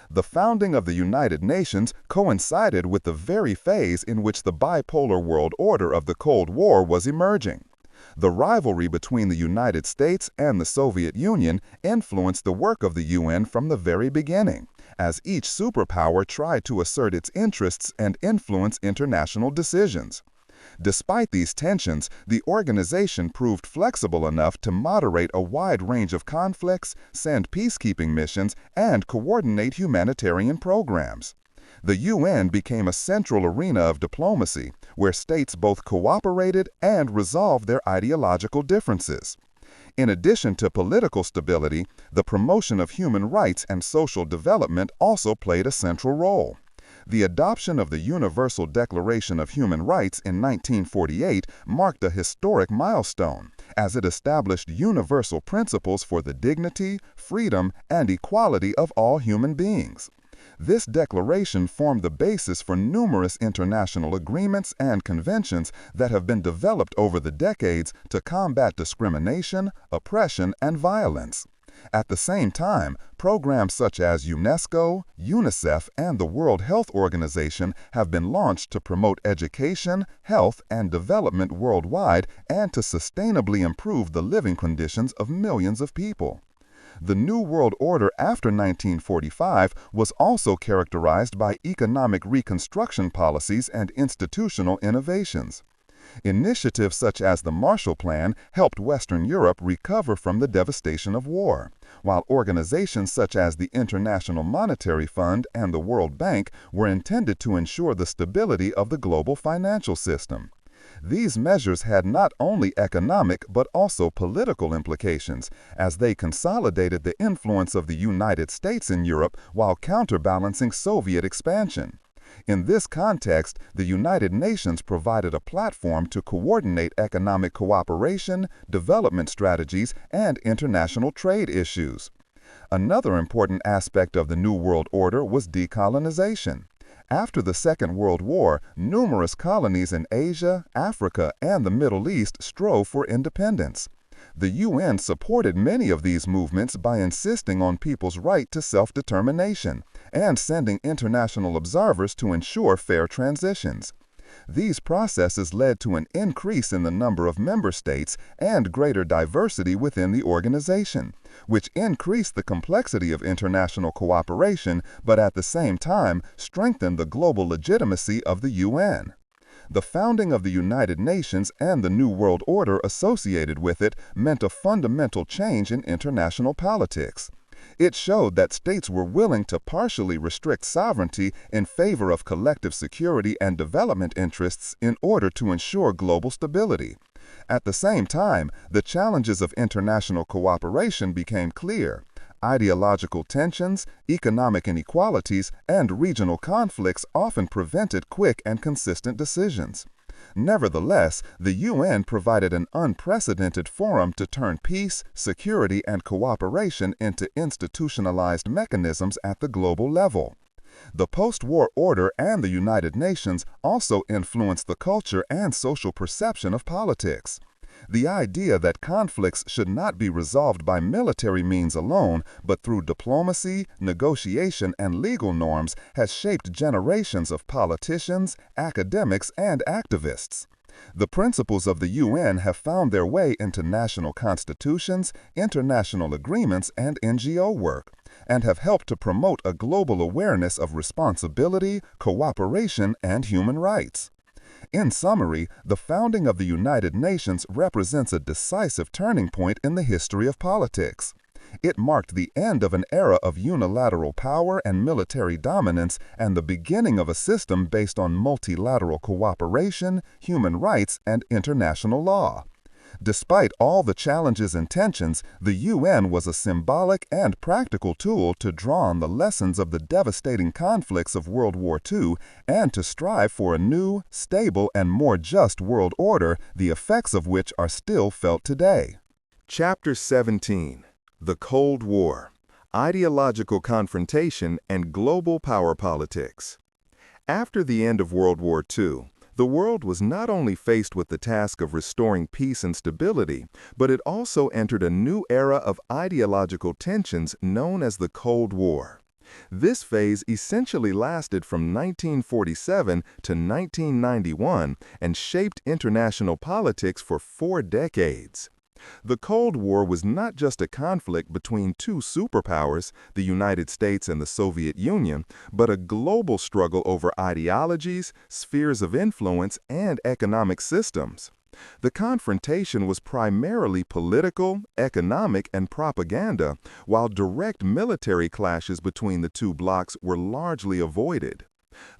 The founding of the United Nations coincided with the very phase in which the bipolar world order of the Cold War was emerging. The rivalry between the United States and the Soviet Union influenced the work of the UN from the very beginning, as each superpower tried to assert its interests and influence international decisions. Despite these tensions, the organization proved flexible enough to moderate a wide range of conflicts, send peacekeeping missions, and coordinate humanitarian programs. The UN became a central arena of diplomacy, where states both cooperated and resolved their ideological differences. In addition to political stability, the promotion of human rights and social development also played a central role. The adoption of the Universal Declaration of Human Rights in 1948 marked a historic milestone, as it established universal principles for the dignity, freedom, and equality of all human beings. This declaration formed the basis for numerous international agreements and conventions that have been developed over the decades to combat discrimination, oppression, and violence. At the same time, programs such as UNESCO, UNICEF, and the World Health Organization have been launched to promote education, health, and development worldwide and to sustainably improve the living conditions of millions of people. The New World Order after 1945 was also characterized by economic reconstruction policies and institutional innovations. Initiatives such as the Marshall Plan helped Western Europe recover from the devastation of war, while organizations such as the International Monetary Fund and the World Bank were intended to ensure the stability of the global financial system. These measures had not only economic but also political implications, as they consolidated the influence of the United States in Europe while counterbalancing Soviet expansion. In this context, the United Nations provided a platform to coordinate economic cooperation, development strategies, and international trade issues. Another important aspect of the New World Order was decolonization. After the Second World War, numerous colonies in Asia, Africa, and the Middle East strove for independence. The UN supported many of these movements by insisting on people's right to self-determination and sending international observers to ensure fair transitions. These processes led to an increase in the number of member states and greater diversity within the organization, which increased the complexity of international cooperation but at the same time strengthened the global legitimacy of the UN. The founding of the United Nations and the New World Order associated with it meant a fundamental change in international politics. It showed that states were willing to partially restrict sovereignty in favor of collective security and development interests in order to ensure global stability. At the same time, the challenges of international cooperation became clear. Ideological tensions, economic inequalities, and regional conflicts often prevented quick and consistent decisions. Nevertheless, the UN provided an unprecedented forum to turn peace, security, and cooperation into institutionalized mechanisms at the global level. The post-war order and the United Nations also influenced the culture and social perception of politics. The idea that conflicts should not be resolved by military means alone, but through diplomacy, negotiation, and legal norms has shaped generations of politicians, academics, and activists. The principles of the UN have found their way into national constitutions, international agreements, and NGO work, and have helped to promote a global awareness of responsibility, cooperation, and human rights. In summary, the founding of the United Nations represents a decisive turning point in the history of politics. It marked the end of an era of unilateral power and military dominance and the beginning of a system based on multilateral cooperation, human rights, and international law. Despite all the challenges and tensions, the UN was a symbolic and practical tool to draw on the lessons of the devastating conflicts of World War II and to strive for a new, stable, and more just world order, the effects of which are still felt today. Chapter 17: The Cold War, Ideological Confrontation and Global Power Politics. After the end of World War II, the world was not only faced with the task of restoring peace and stability, but it also entered a new era of ideological tensions known as the Cold War. This phase essentially lasted from 1947 to 1991 and shaped international politics for 4 decades. The Cold War was not just a conflict between two superpowers, the United States and the Soviet Union, but a global struggle over ideologies, spheres of influence, and economic systems. The confrontation was primarily political, economic, and propaganda, while direct military clashes between the two blocs were largely avoided.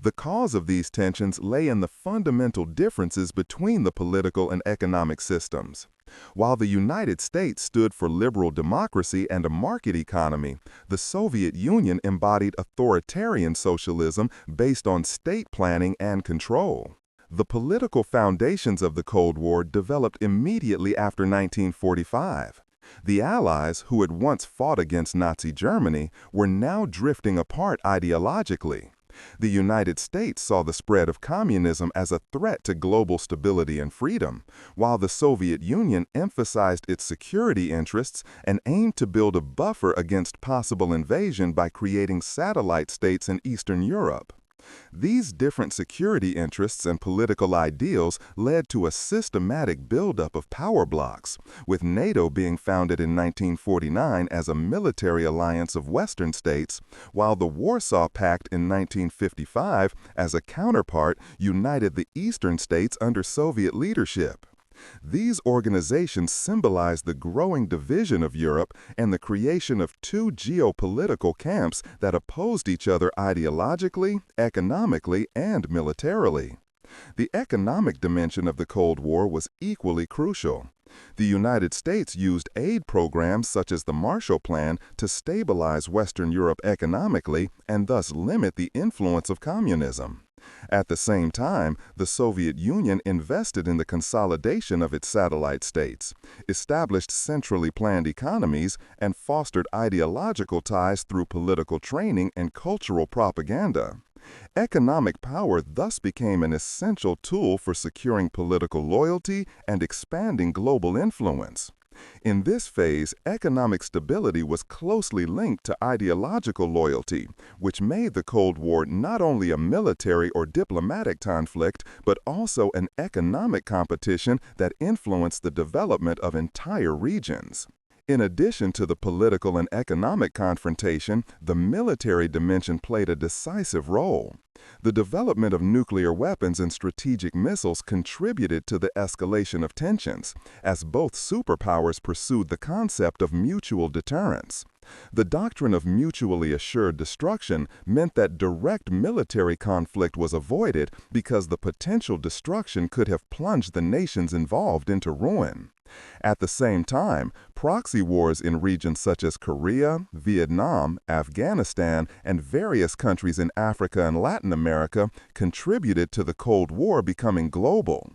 The cause of these tensions lay in the fundamental differences between the political and economic systems. While the United States stood for liberal democracy and a market economy, the Soviet Union embodied authoritarian socialism based on state planning and control. The political foundations of the Cold War developed immediately after 1945. The Allies, who had once fought against Nazi Germany, were now drifting apart ideologically. The United States saw the spread of communism as a threat to global stability and freedom, while the Soviet Union emphasized its security interests and aimed to build a buffer against possible invasion by creating satellite states in Eastern Europe. These different security interests and political ideals led to a systematic buildup of power blocs, with NATO being founded in 1949 as a military alliance of Western states, while the Warsaw Pact in 1955, as a counterpart, united the Eastern states under Soviet leadership. These organizations symbolize the growing division of Europe and the creation of two geopolitical camps that opposed each other ideologically, economically, and militarily. The economic dimension of the Cold War was equally crucial. The United States used aid programs such as the Marshall Plan to stabilize Western Europe economically and thus limit the influence of communism. At the same time, the Soviet Union invested in the consolidation of its satellite states, established centrally planned economies, and fostered ideological ties through political training and cultural propaganda. Economic power thus became an essential tool for securing political loyalty and expanding global influence. In this phase, economic stability was closely linked to ideological loyalty, which made the Cold War not only a military or diplomatic conflict, but also an economic competition that influenced the development of entire regions. In addition to the political and economic confrontation, the military dimension played a decisive role. The development of nuclear weapons and strategic missiles contributed to the escalation of tensions, as both superpowers pursued the concept of mutual deterrence. The doctrine of mutually assured destruction meant that direct military conflict was avoided because the potential destruction could have plunged the nations involved into ruin. At the same time, proxy wars in regions such as Korea, Vietnam, Afghanistan, and various countries in Africa and Latin America contributed to the Cold War becoming global.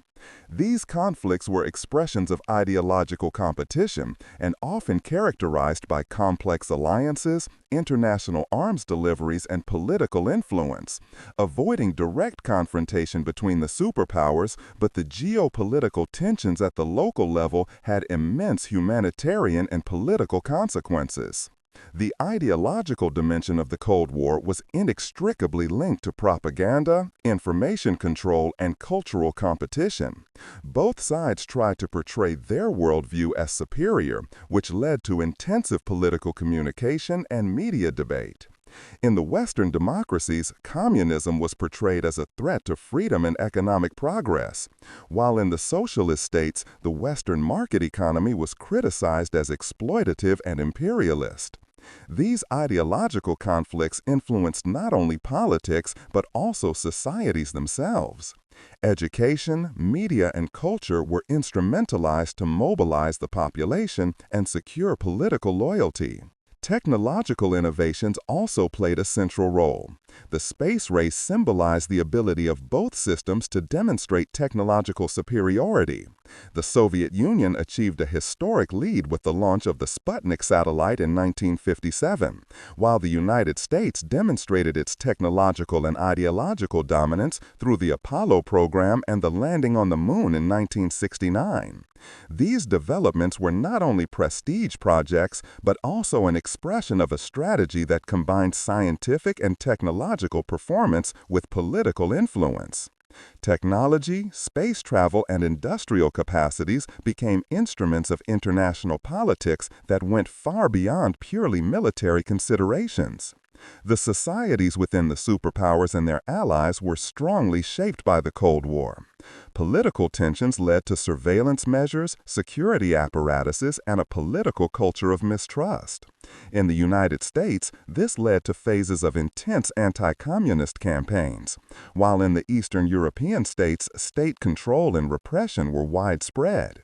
These conflicts were expressions of ideological competition and often characterized by complex alliances, international arms deliveries, and political influence, avoiding direct confrontation between the superpowers, but the geopolitical tensions at the local level had immense humanitarian and political consequences. The ideological dimension of the Cold War was inextricably linked to propaganda, information control, and cultural competition. Both sides tried to portray their worldview as superior, which led to intensive political communication and media debate. In the Western democracies, communism was portrayed as a threat to freedom and economic progress, while in the socialist states, the Western market economy was criticized as exploitative and imperialist. These ideological conflicts influenced not only politics, but also societies themselves. Education, media, and culture were instrumentalized to mobilize the population and secure political loyalty. Technological innovations also played a central role. The space race symbolized the ability of both systems to demonstrate technological superiority. The Soviet Union achieved a historic lead with the launch of the Sputnik satellite in 1957, while the United States demonstrated its technological and ideological dominance through the Apollo program and the landing on the moon in 1969. These developments were not only prestige projects, but also an expression of a strategy that combined scientific and technological performance with political influence. Technology, space travel, and industrial capacities became instruments of international politics that went far beyond purely military considerations. The societies within the superpowers and their allies were strongly shaped by the Cold War. Political tensions led to surveillance measures, security apparatuses, and a political culture of mistrust. In the United States, this led to phases of intense anti-communist campaigns, while in the Eastern European states, state control and repression were widespread.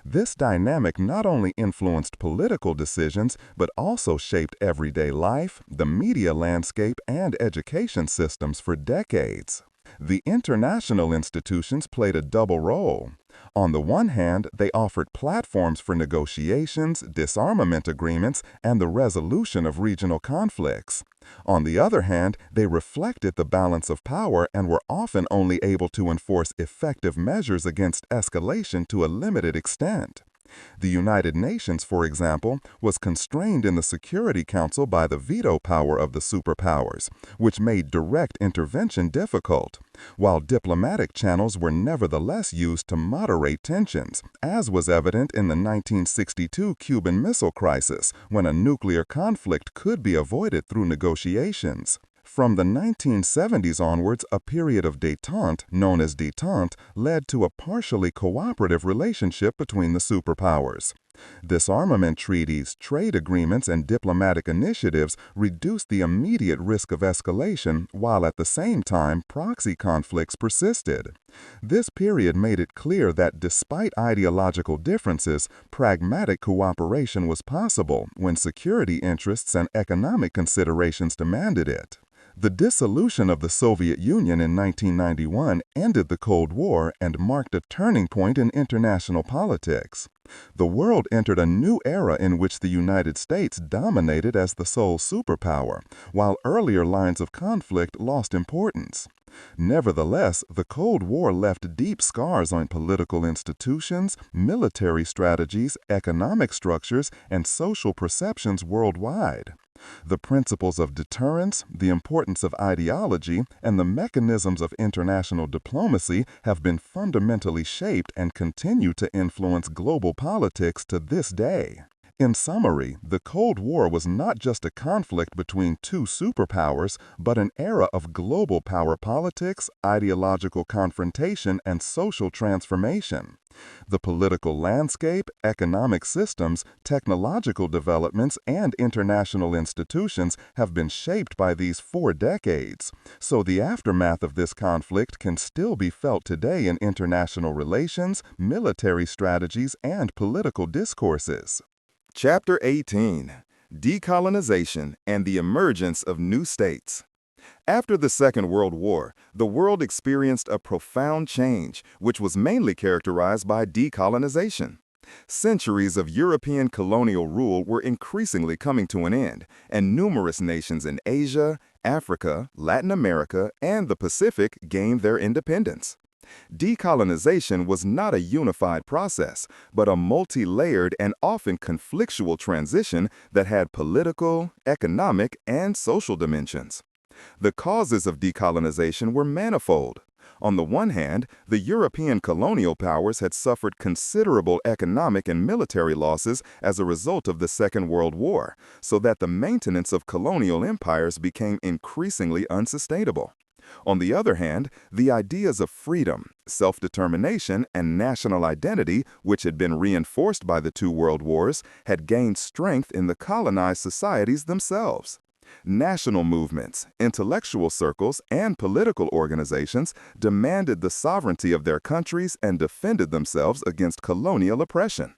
This dynamic not only influenced political decisions, but also shaped everyday life, the media landscape, and education systems for decades. The international institutions played a double role. On the one hand, they offered platforms for negotiations, disarmament agreements, and the resolution of regional conflicts. On the other hand, they reflected the balance of power and were often only able to enforce effective measures against escalation to a limited extent. The United Nations, for example, was constrained in the Security Council by the veto power of the superpowers, which made direct intervention difficult, while diplomatic channels were nevertheless used to moderate tensions, as was evident in the 1962 Cuban Missile Crisis, when a nuclear conflict could be avoided through negotiations. From the 1970s onwards, a period of détente, known as détente, led to a partially cooperative relationship between the superpowers. Disarmament treaties, trade agreements, and diplomatic initiatives reduced the immediate risk of escalation, while at the same time proxy conflicts persisted. This period made it clear that despite ideological differences, pragmatic cooperation was possible when security interests and economic considerations demanded it. The dissolution of the Soviet Union in 1991 ended the Cold War and marked a turning point in international politics. The world entered a new era in which the United States dominated as the sole superpower, while earlier lines of conflict lost importance. Nevertheless, the Cold War left deep scars on political institutions, military strategies, economic structures, and social perceptions worldwide. The principles of deterrence, the importance of ideology, and the mechanisms of international diplomacy have been fundamentally shaped and continue to influence global politics to this day. In summary, the Cold War was not just a conflict between two superpowers, but an era of global power politics, ideological confrontation, and social transformation. The political landscape, economic systems, technological developments, and international institutions have been shaped by these 4 decades, so the aftermath of this conflict can still be felt today in international relations, military strategies, and political discourses. Chapter 18: Decolonization and the Emergence of New States. After the Second World War, the world experienced a profound change, which was mainly characterized by decolonization. Centuries of European colonial rule were increasingly coming to an end, and numerous nations in Asia, Africa, Latin America, and the Pacific gained their independence. Decolonization was not a unified process, but a multi-layered and often conflictual transition that had political, economic, and social dimensions. The causes of decolonization were manifold. On the one hand, the European colonial powers had suffered considerable economic and military losses as a result of the Second World War, so that the maintenance of colonial empires became increasingly unsustainable. On the other hand, the ideas of freedom, self-determination, and national identity, which had been reinforced by the 2 world wars, had gained strength in the colonized societies themselves. National movements, intellectual circles, and political organizations demanded the sovereignty of their countries and defended themselves against colonial oppression.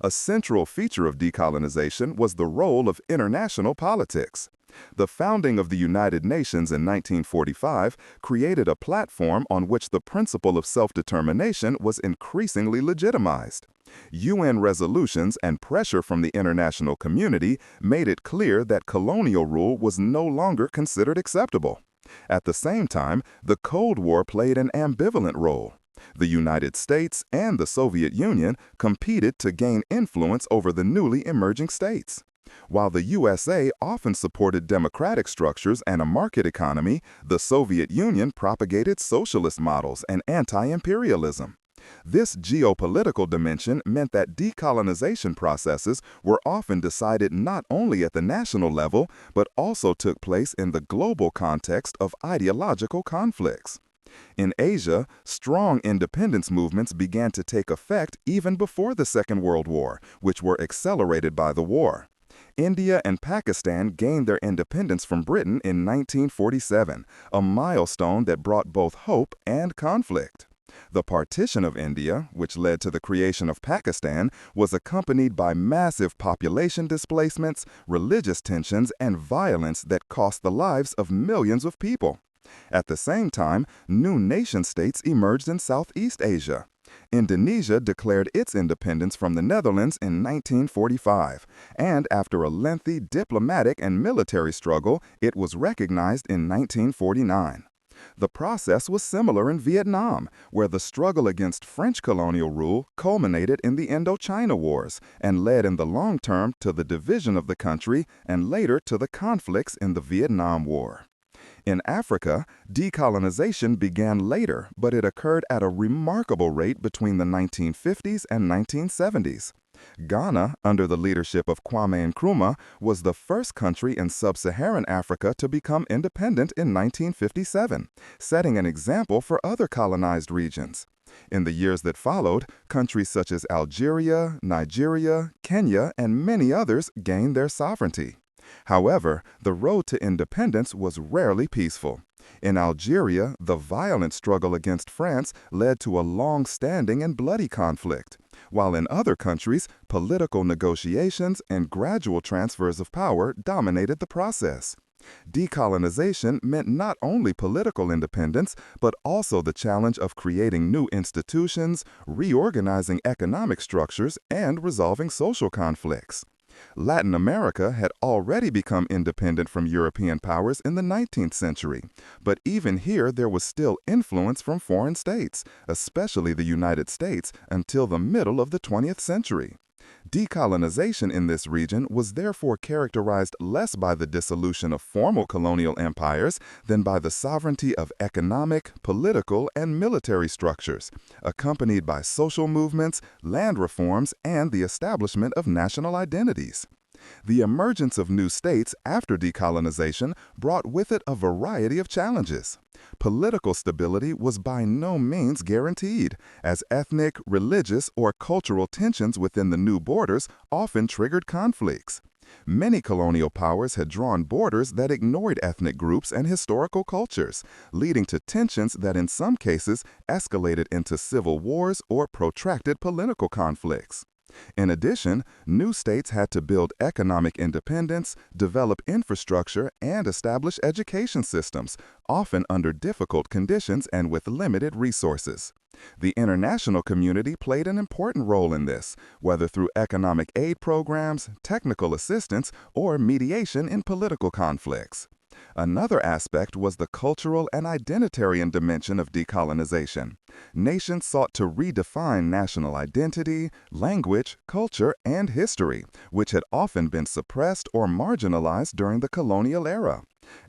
A central feature of decolonization was the role of international politics. The founding of the United Nations in 1945 created a platform on which the principle of self-determination was increasingly legitimized. UN resolutions and pressure from the international community made it clear that colonial rule was no longer considered acceptable. At the same time, the Cold War played an ambivalent role. The United States and the Soviet Union competed to gain influence over the newly emerging states. While the USA often supported democratic structures and a market economy, the Soviet Union propagated socialist models and anti-imperialism. This geopolitical dimension meant that decolonization processes were often decided not only at the national level, but also took place in the global context of ideological conflicts. In Asia, strong independence movements began to take effect even before the Second World War, which were accelerated by the war. India and Pakistan gained their independence from Britain in 1947, a milestone that brought both hope and conflict. The partition of India, which led to the creation of Pakistan, was accompanied by massive population displacements, religious tensions, and violence that cost the lives of millions of people. At the same time, new nation-states emerged in Southeast Asia. Indonesia declared its independence from the Netherlands in 1945, and after a lengthy diplomatic and military struggle, it was recognized in 1949. The process was similar in Vietnam, where the struggle against French colonial rule culminated in the Indochina Wars and led in the long term to the division of the country and later to the conflicts in the Vietnam War. In Africa, decolonization began later, but it occurred at a remarkable rate between the 1950s and 1970s. Ghana, under the leadership of Kwame Nkrumah, was the first country in sub-Saharan Africa to become independent in 1957, setting an example for other colonized regions. In the years that followed, countries such as Algeria, Nigeria, Kenya, and many others gained their sovereignty. However, the road to independence was rarely peaceful. In Algeria, the violent struggle against France led to a long-standing and bloody conflict, while in other countries, political negotiations and gradual transfers of power dominated the process. Decolonization meant not only political independence, but also the challenge of creating new institutions, reorganizing economic structures, and resolving social conflicts. Latin America had already become independent from European powers in the 19th century, but even here there was still influence from foreign states, especially the United States, until the middle of the 20th century. Decolonization in this region was therefore characterized less by the dissolution of formal colonial empires than by the sovereignty of economic, political, and military structures, accompanied by social movements, land reforms, and the establishment of national identities. The emergence of new states after decolonization brought with it a variety of challenges. Political stability was by no means guaranteed, as ethnic, religious, or cultural tensions within the new borders often triggered conflicts. Many colonial powers had drawn borders that ignored ethnic groups and historical cultures, leading to tensions that in some cases escalated into civil wars or protracted political conflicts. In addition, new states had to build economic independence, develop infrastructure, and establish education systems, often under difficult conditions and with limited resources. The international community played an important role in this, whether through economic aid programs, technical assistance, or mediation in political conflicts. Another aspect was the cultural and identitarian dimension of decolonization. Nations sought to redefine national identity, language, culture, and history, which had often been suppressed or marginalized during the colonial era.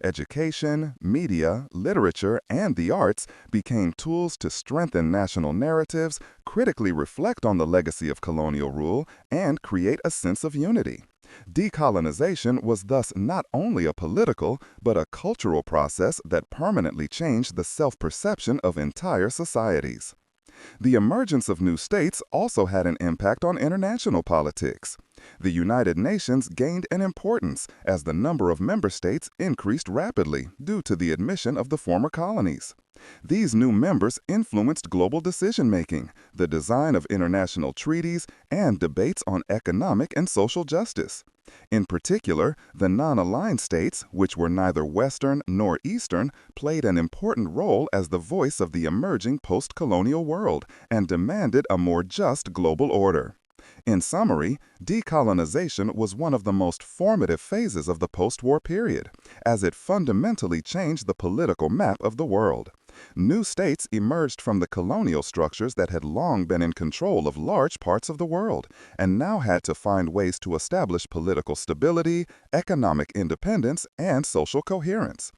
Education, media, literature, and the arts became tools to strengthen national narratives, critically reflect on the legacy of colonial rule, and create a sense of unity. Decolonization was thus not only a political, but a cultural process that permanently changed the self-perception of entire societies. The emergence of new states also had an impact on international politics. The United Nations gained in importance as the number of member states increased rapidly due to the admission of the former colonies. These new members influenced global decision-making, the design of international treaties, and debates on economic and social justice. In particular, the non-aligned states, which were neither Western nor Eastern, played an important role as the voice of the emerging post-colonial world and demanded a more just global order. In summary, decolonization was one of the most formative phases of the post-war period, as it fundamentally changed the political map of the world. New states emerged from the colonial structures that had long been in control of large parts of the world, and now had to find ways to establish political stability, economic independence, and social coherence.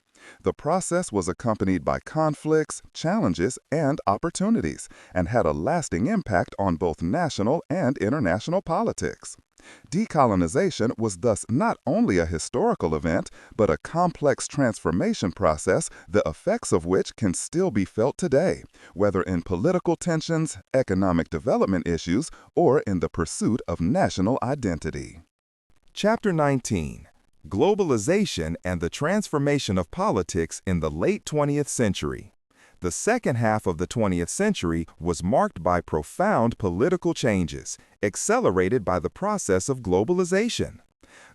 The process was accompanied by conflicts, challenges, and opportunities, and had a lasting impact on both national and international politics. Decolonization was thus not only a historical event, but a complex transformation process, the effects of which can still be felt today, whether in political tensions, economic development issues, or in the pursuit of national identity. Chapter 19: Globalization and the Transformation of Politics in the Late 20th Century. The second half of the 20th century was marked by profound political changes, accelerated by the process of globalization.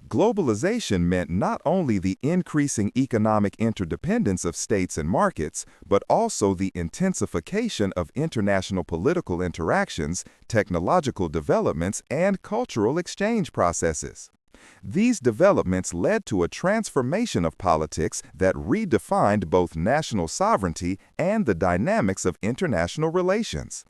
Globalization meant not only the increasing economic interdependence of states and markets, but also the intensification of international political interactions, technological developments, and cultural exchange processes. These developments led to a transformation of politics that redefined both national sovereignty and the dynamics of international relations.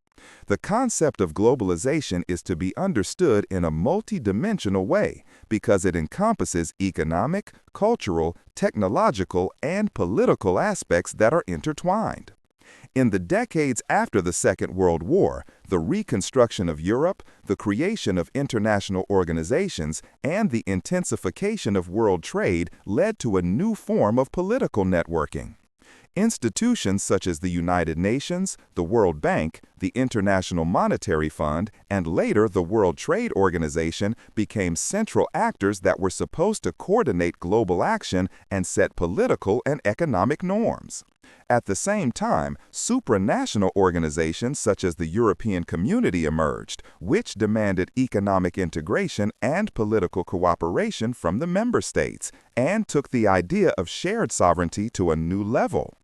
The concept of globalization is to be understood in a multidimensional way because it encompasses economic, cultural, technological, and political aspects that are intertwined. In the decades after the Second World War, the reconstruction of Europe, the creation of international organizations, and the intensification of world trade led to a new form of political networking. Institutions such as the United Nations, the World Bank, the International Monetary Fund, and later the World Trade Organization became central actors that were supposed to coordinate global action and set political and economic norms. At the same time, supranational organizations such as the European Community emerged, which demanded economic integration and political cooperation from the member states, and took the idea of shared sovereignty to a new level.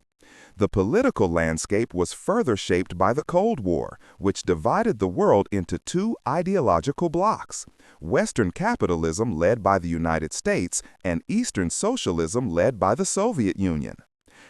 The political landscape was further shaped by the Cold War, which divided the world into two ideological blocs: Western capitalism led by the United States and Eastern socialism led by the Soviet Union.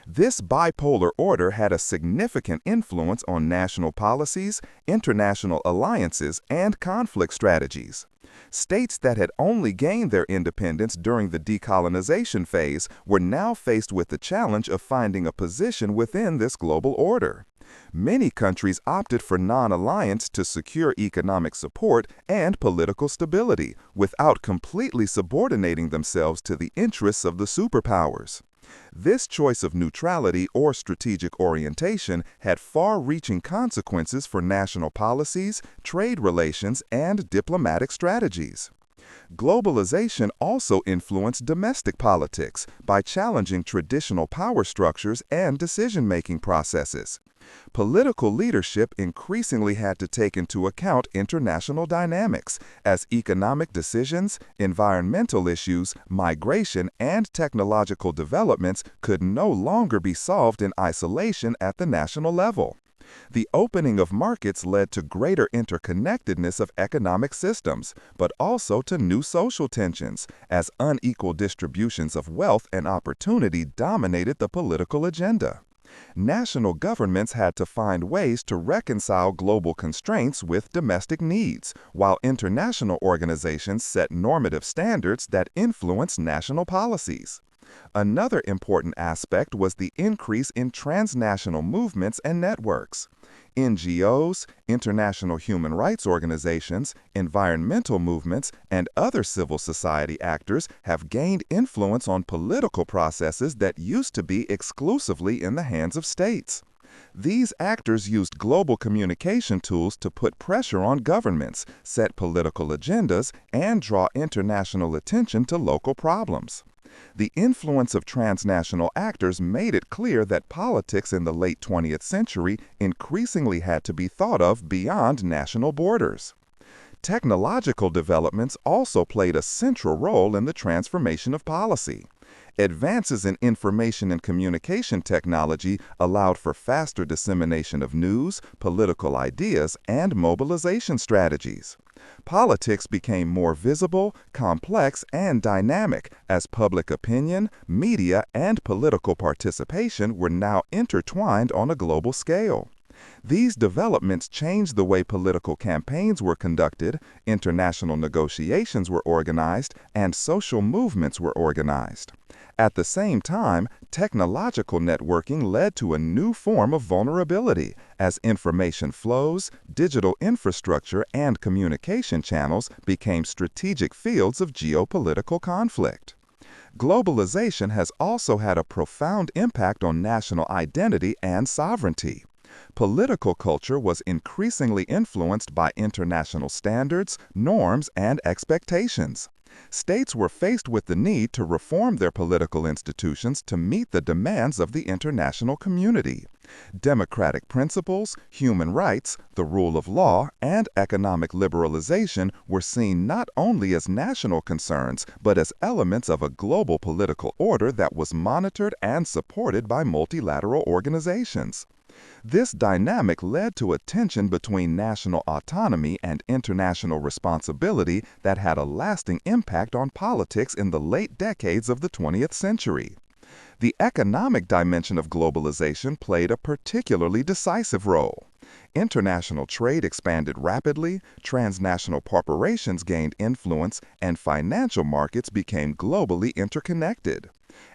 This bipolar order had a significant influence on national policies, international alliances, and conflict strategies. States that had only gained their independence during the decolonization phase were now faced with the challenge of finding a position within this global order. Many countries opted for non-alliance to secure economic support and political stability, without completely subordinating themselves to the interests of the superpowers. This choice of neutrality or strategic orientation had far-reaching consequences for national policies, trade relations, and diplomatic strategies. Globalization also influenced domestic politics by challenging traditional power structures and decision-making processes. Political leadership increasingly had to take into account international dynamics, as economic decisions, environmental issues, migration, and technological developments could no longer be solved in isolation at the national level. The opening of markets led to greater interconnectedness of economic systems, but also to new social tensions, as unequal distributions of wealth and opportunity dominated the political agenda. National governments had to find ways to reconcile global constraints with domestic needs, while international organizations set normative standards that influence national policies. Another important aspect was the increase in transnational movements and networks. NGOs, international human rights organizations, environmental movements, and other civil society actors have gained influence on political processes that used to be exclusively in the hands of states. These actors used global communication tools to put pressure on governments, set political agendas, and draw international attention to local problems. The influence of transnational actors made it clear that politics in the late 20th century increasingly had to be thought of beyond national borders. Technological developments also played a central role in the transformation of policy. Advances in information and communication technology allowed for faster dissemination of news, political ideas, and mobilization strategies. Politics became more visible, complex, and dynamic as public opinion, media, and political participation were now intertwined on a global scale. These developments changed the way political campaigns were conducted, international negotiations were organized, and social movements were organized. At the same time, technological networking led to a new form of vulnerability as information flows, digital infrastructure, and communication channels became strategic fields of geopolitical conflict. Globalization has also had a profound impact on national identity and sovereignty. Political culture was increasingly influenced by international standards, norms, and expectations. States were faced with the need to reform their political institutions to meet the demands of the international community. Democratic principles, human rights, the rule of law, and economic liberalization were seen not only as national concerns, but as elements of a global political order that was monitored and supported by multilateral organizations. This dynamic led to a tension between national autonomy and international responsibility that had a lasting impact on politics in the late decades of the 20th century. The economic dimension of globalization played a particularly decisive role. International trade expanded rapidly, transnational corporations gained influence, and financial markets became globally interconnected.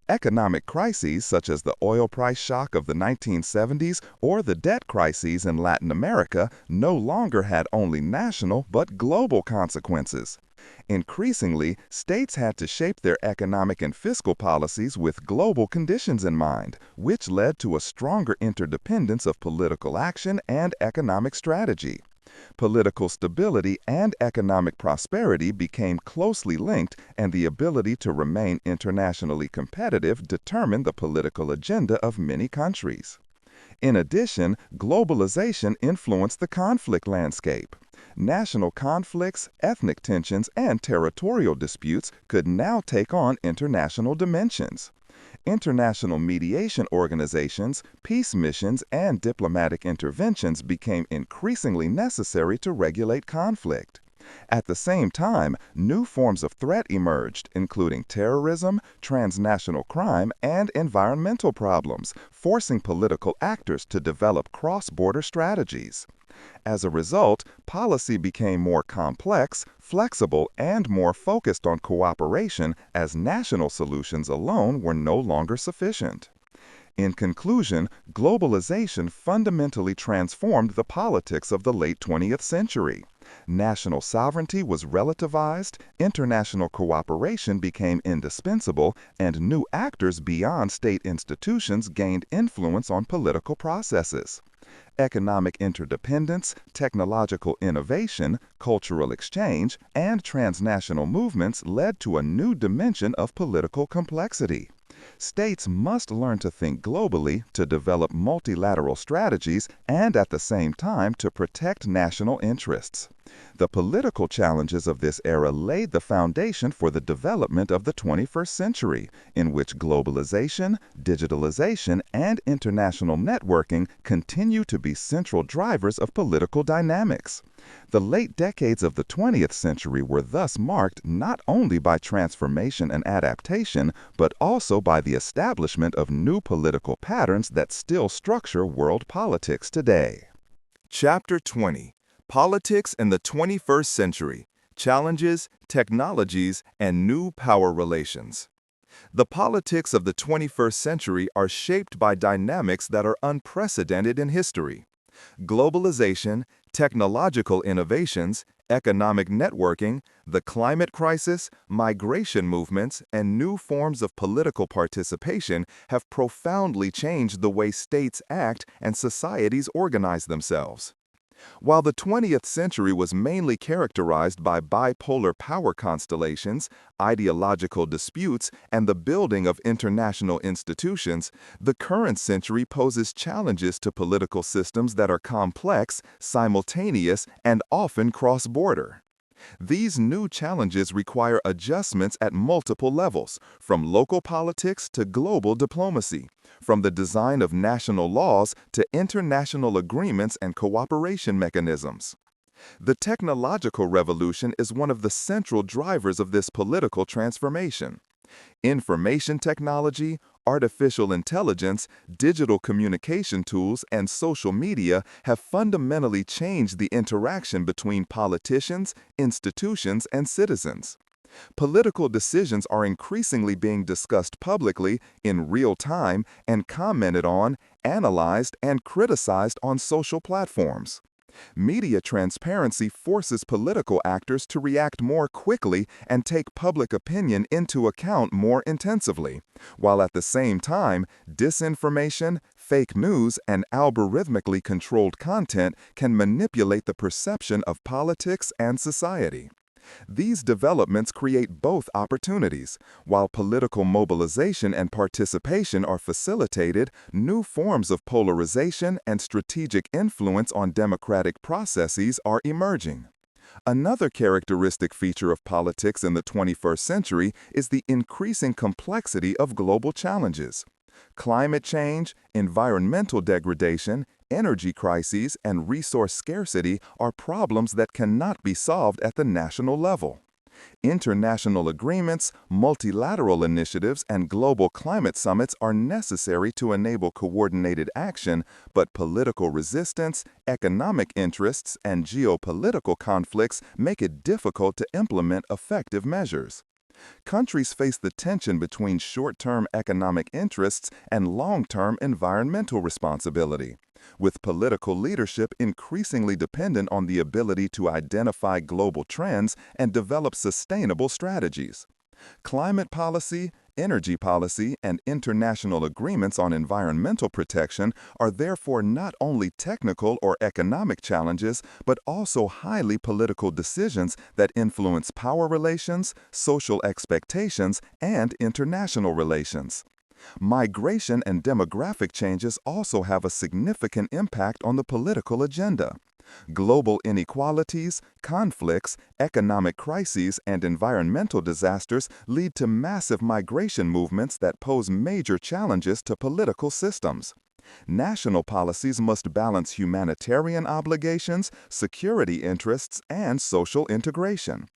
Economic crises such as the oil price shock of the 1970s or the debt crises in Latin America no longer had only national but global consequences. Increasingly, states had to shape their economic and fiscal policies with global conditions in mind, which led to a stronger interdependence of political action and economic strategy. Political stability and economic prosperity became closely linked, and the ability to remain internationally competitive determined the political agenda of many countries. In addition, globalization influenced the conflict landscape. National conflicts, ethnic tensions, and territorial disputes could now take on international dimensions. International mediation organizations, peace missions, and diplomatic interventions became increasingly necessary to regulate conflict. At the same time, new forms of threat emerged, including terrorism, transnational crime, and environmental problems, forcing political actors to develop cross-border strategies. As a result, policy became more complex, flexible, and more focused on cooperation as national solutions alone were no longer sufficient. In conclusion, globalization fundamentally transformed the politics of the late 20th century. National sovereignty was relativized, international cooperation became indispensable, and new actors beyond state institutions gained influence on political processes. Economic interdependence, technological innovation, cultural exchange, and transnational movements led to a new dimension of political complexity. States must learn to think globally, to develop multilateral strategies, and at the same time to protect national interests. The political challenges of this era laid the foundation for the development of the 21st century, in which globalization, digitalization, and international networking continue to be central drivers of political dynamics. The late decades of the 20th century were thus marked not only by transformation and adaptation, but also by the establishment of new political patterns that still structure world politics today. Chapter 20: Politics in the 21st Century: Challenges, Technologies, and New Power Relations. The politics of the 21st century are shaped by dynamics that are unprecedented in history. Globalization, technological innovations, economic networking, the climate crisis, migration movements, and new forms of political participation have profoundly changed the way states act and societies organize themselves. While the 20th century was mainly characterized by bipolar power constellations, ideological disputes, and the building of international institutions, the current century poses challenges to political systems that are complex, simultaneous, and often cross-border. These new challenges require adjustments at multiple levels, from local politics to global diplomacy, from the design of national laws to international agreements and cooperation mechanisms. The technological revolution is one of the central drivers of this political transformation. Information technology, artificial intelligence, digital communication tools, and social media have fundamentally changed the interaction between politicians, institutions, and citizens. Political decisions are increasingly being discussed publicly in real time and commented on, analyzed, and criticized on social platforms. Media transparency forces political actors to react more quickly and take public opinion into account more intensively, while at the same time, disinformation, fake news, and algorithmically controlled content can manipulate the perception of politics and society. These developments create both opportunities. While political mobilization and participation are facilitated, new forms of polarization and strategic influence on democratic processes are emerging. Another characteristic feature of politics in the 21st century is the increasing complexity of global challenges. Climate change, environmental degradation, energy crises, and resource scarcity are problems that cannot be solved at the national level. International agreements, multilateral initiatives, and global climate summits are necessary to enable coordinated action, but political resistance, economic interests, and geopolitical conflicts make it difficult to implement effective measures. Countries face the tension between short-term economic interests and long-term environmental responsibility, with political leadership increasingly dependent on the ability to identify global trends and develop sustainable strategies. Climate policy, energy policy, and international agreements on environmental protection are therefore not only technical or economic challenges, but also highly political decisions that influence power relations, social expectations, and international relations. Migration and demographic changes also have a significant impact on the political agenda. Global inequalities, conflicts, economic crises, and environmental disasters lead to massive migration movements that pose major challenges to political systems. National policies must balance humanitarian obligations, security interests, and social integration.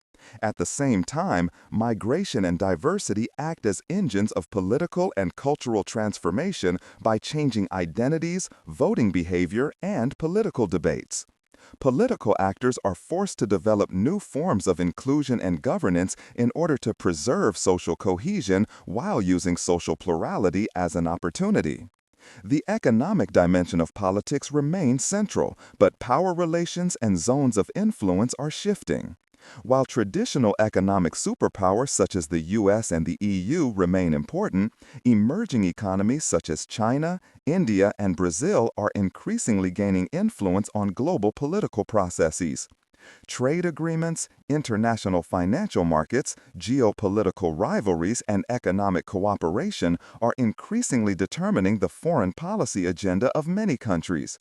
At the same time, migration and diversity act as engines of political and cultural transformation by changing identities, voting behavior, and political debates. Political actors are forced to develop new forms of inclusion and governance in order to preserve social cohesion while using social plurality as an opportunity. The economic dimension of politics remains central, but power relations and zones of influence are shifting. While traditional economic superpowers such as the US and the EU remain important, emerging economies such as China, India, and Brazil are increasingly gaining influence on global political processes. Trade agreements, international financial markets, geopolitical rivalries, and economic cooperation are increasingly determining the foreign policy agenda of many countries.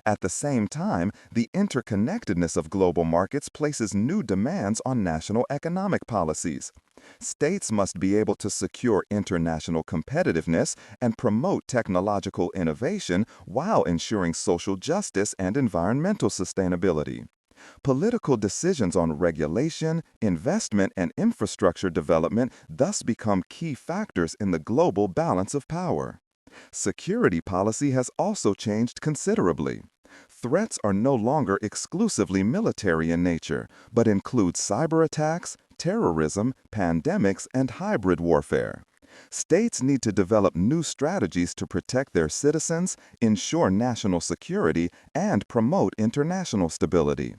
At the same time, the interconnectedness of global markets places new demands on national economic policies. States must be able to secure international competitiveness and promote technological innovation while ensuring social justice and environmental sustainability. Political decisions on regulation, investment, and infrastructure development thus become key factors in the global balance of power. Security policy has also changed considerably. Threats are no longer exclusively military in nature, but include cyber attacks, terrorism, pandemics, and hybrid warfare. States need to develop new strategies to protect their citizens, ensure national security, and promote international stability.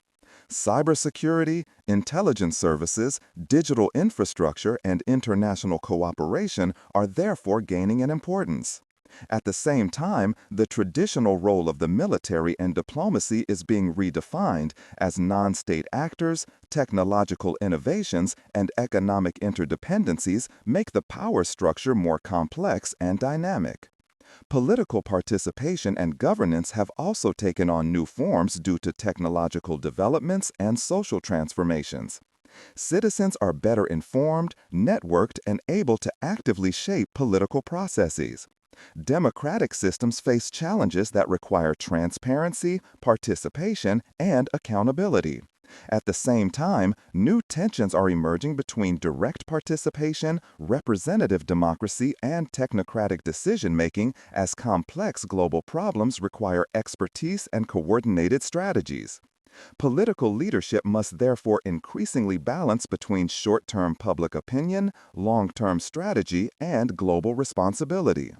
Cybersecurity, intelligence services, digital infrastructure, and international cooperation are therefore gaining in importance. At the same time, the traditional role of the military and diplomacy is being redefined as non-state actors, technological innovations, and economic interdependencies make the power structure more complex and dynamic. Political participation and governance have also taken on new forms due to technological developments and social transformations. Citizens are better informed, networked, and able to actively shape political processes. Democratic systems face challenges that require transparency, participation, and accountability. At the same time, new tensions are emerging between direct participation, representative democracy, and technocratic decision-making as complex global problems require expertise and coordinated strategies. Political leadership must therefore increasingly balance between short-term public opinion, long-term strategy, and global responsibility.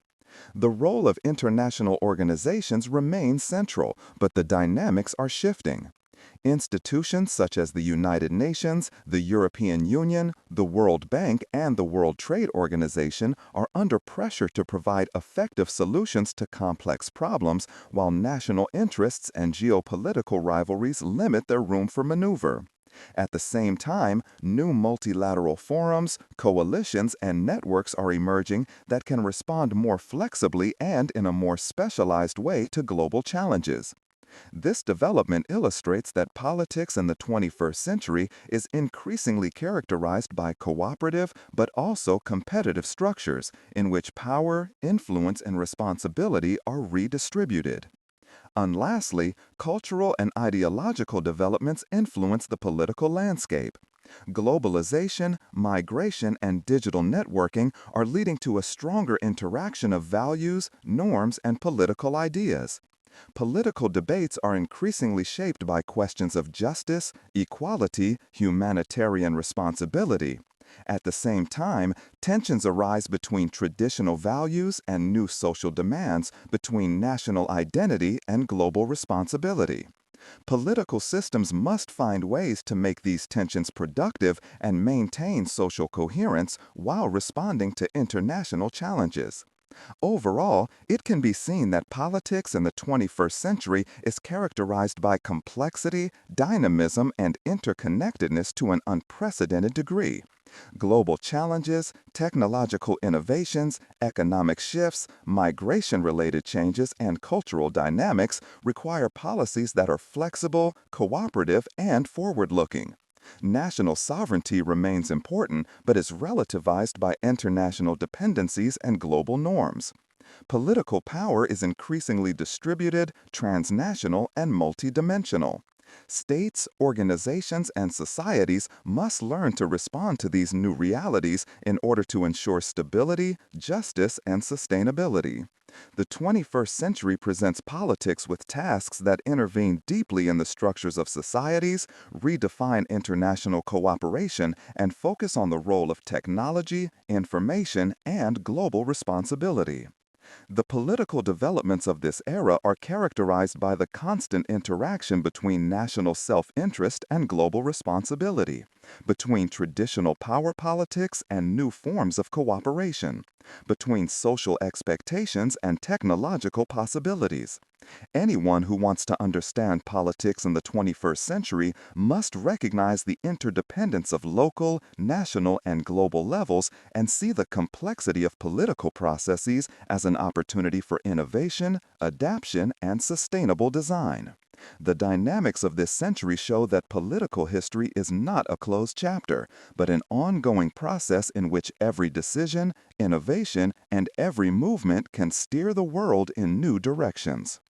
The role of international organizations remains central, but the dynamics are shifting. Institutions such as the United Nations, the European Union, the World Bank, and the World Trade Organization are under pressure to provide effective solutions to complex problems, while national interests and geopolitical rivalries limit their room for maneuver. At the same time, new multilateral forums, coalitions, and networks are emerging that can respond more flexibly and in a more specialized way to global challenges. This development illustrates that politics in the 21st century is increasingly characterized by cooperative but also competitive structures in which power, influence, and responsibility are redistributed. And lastly, cultural and ideological developments influence the political landscape. Globalization, migration, and digital networking are leading to a stronger interaction of values, norms, and political ideas. Political debates are increasingly shaped by questions of justice, equality, humanitarian responsibility. At the same time, tensions arise between traditional values and new social demands, between national identity and global responsibility. Political systems must find ways to make these tensions productive and maintain social coherence while responding to international challenges. Overall, it can be seen that politics in the 21st century is characterized by complexity, dynamism, and interconnectedness to an unprecedented degree. Global challenges, technological innovations, economic shifts, migration-related changes, and cultural dynamics require policies that are flexible, cooperative, and forward-looking. National sovereignty remains important but is relativized by international dependencies and global norms. Political power is increasingly distributed, transnational, and multidimensional. States, organizations, and societies must learn to respond to these new realities in order to ensure stability, justice, and sustainability. The 21st century presents politics with tasks that intervene deeply in the structures of societies, redefine international cooperation, and focus on the role of technology, information, and global responsibility. The political developments of this era are characterized by the constant interaction between national self-interest and global responsibility, between traditional power politics and new forms of cooperation, between social expectations and technological possibilities. Anyone who wants to understand politics in the 21st century must recognize the interdependence of local, national, and global levels and see the complexity of political processes as an opportunity for innovation, adaptation, and sustainable design. The dynamics of this century show that political history is not a closed chapter, but an ongoing process in which every decision, innovation, and every movement can steer the world in new directions.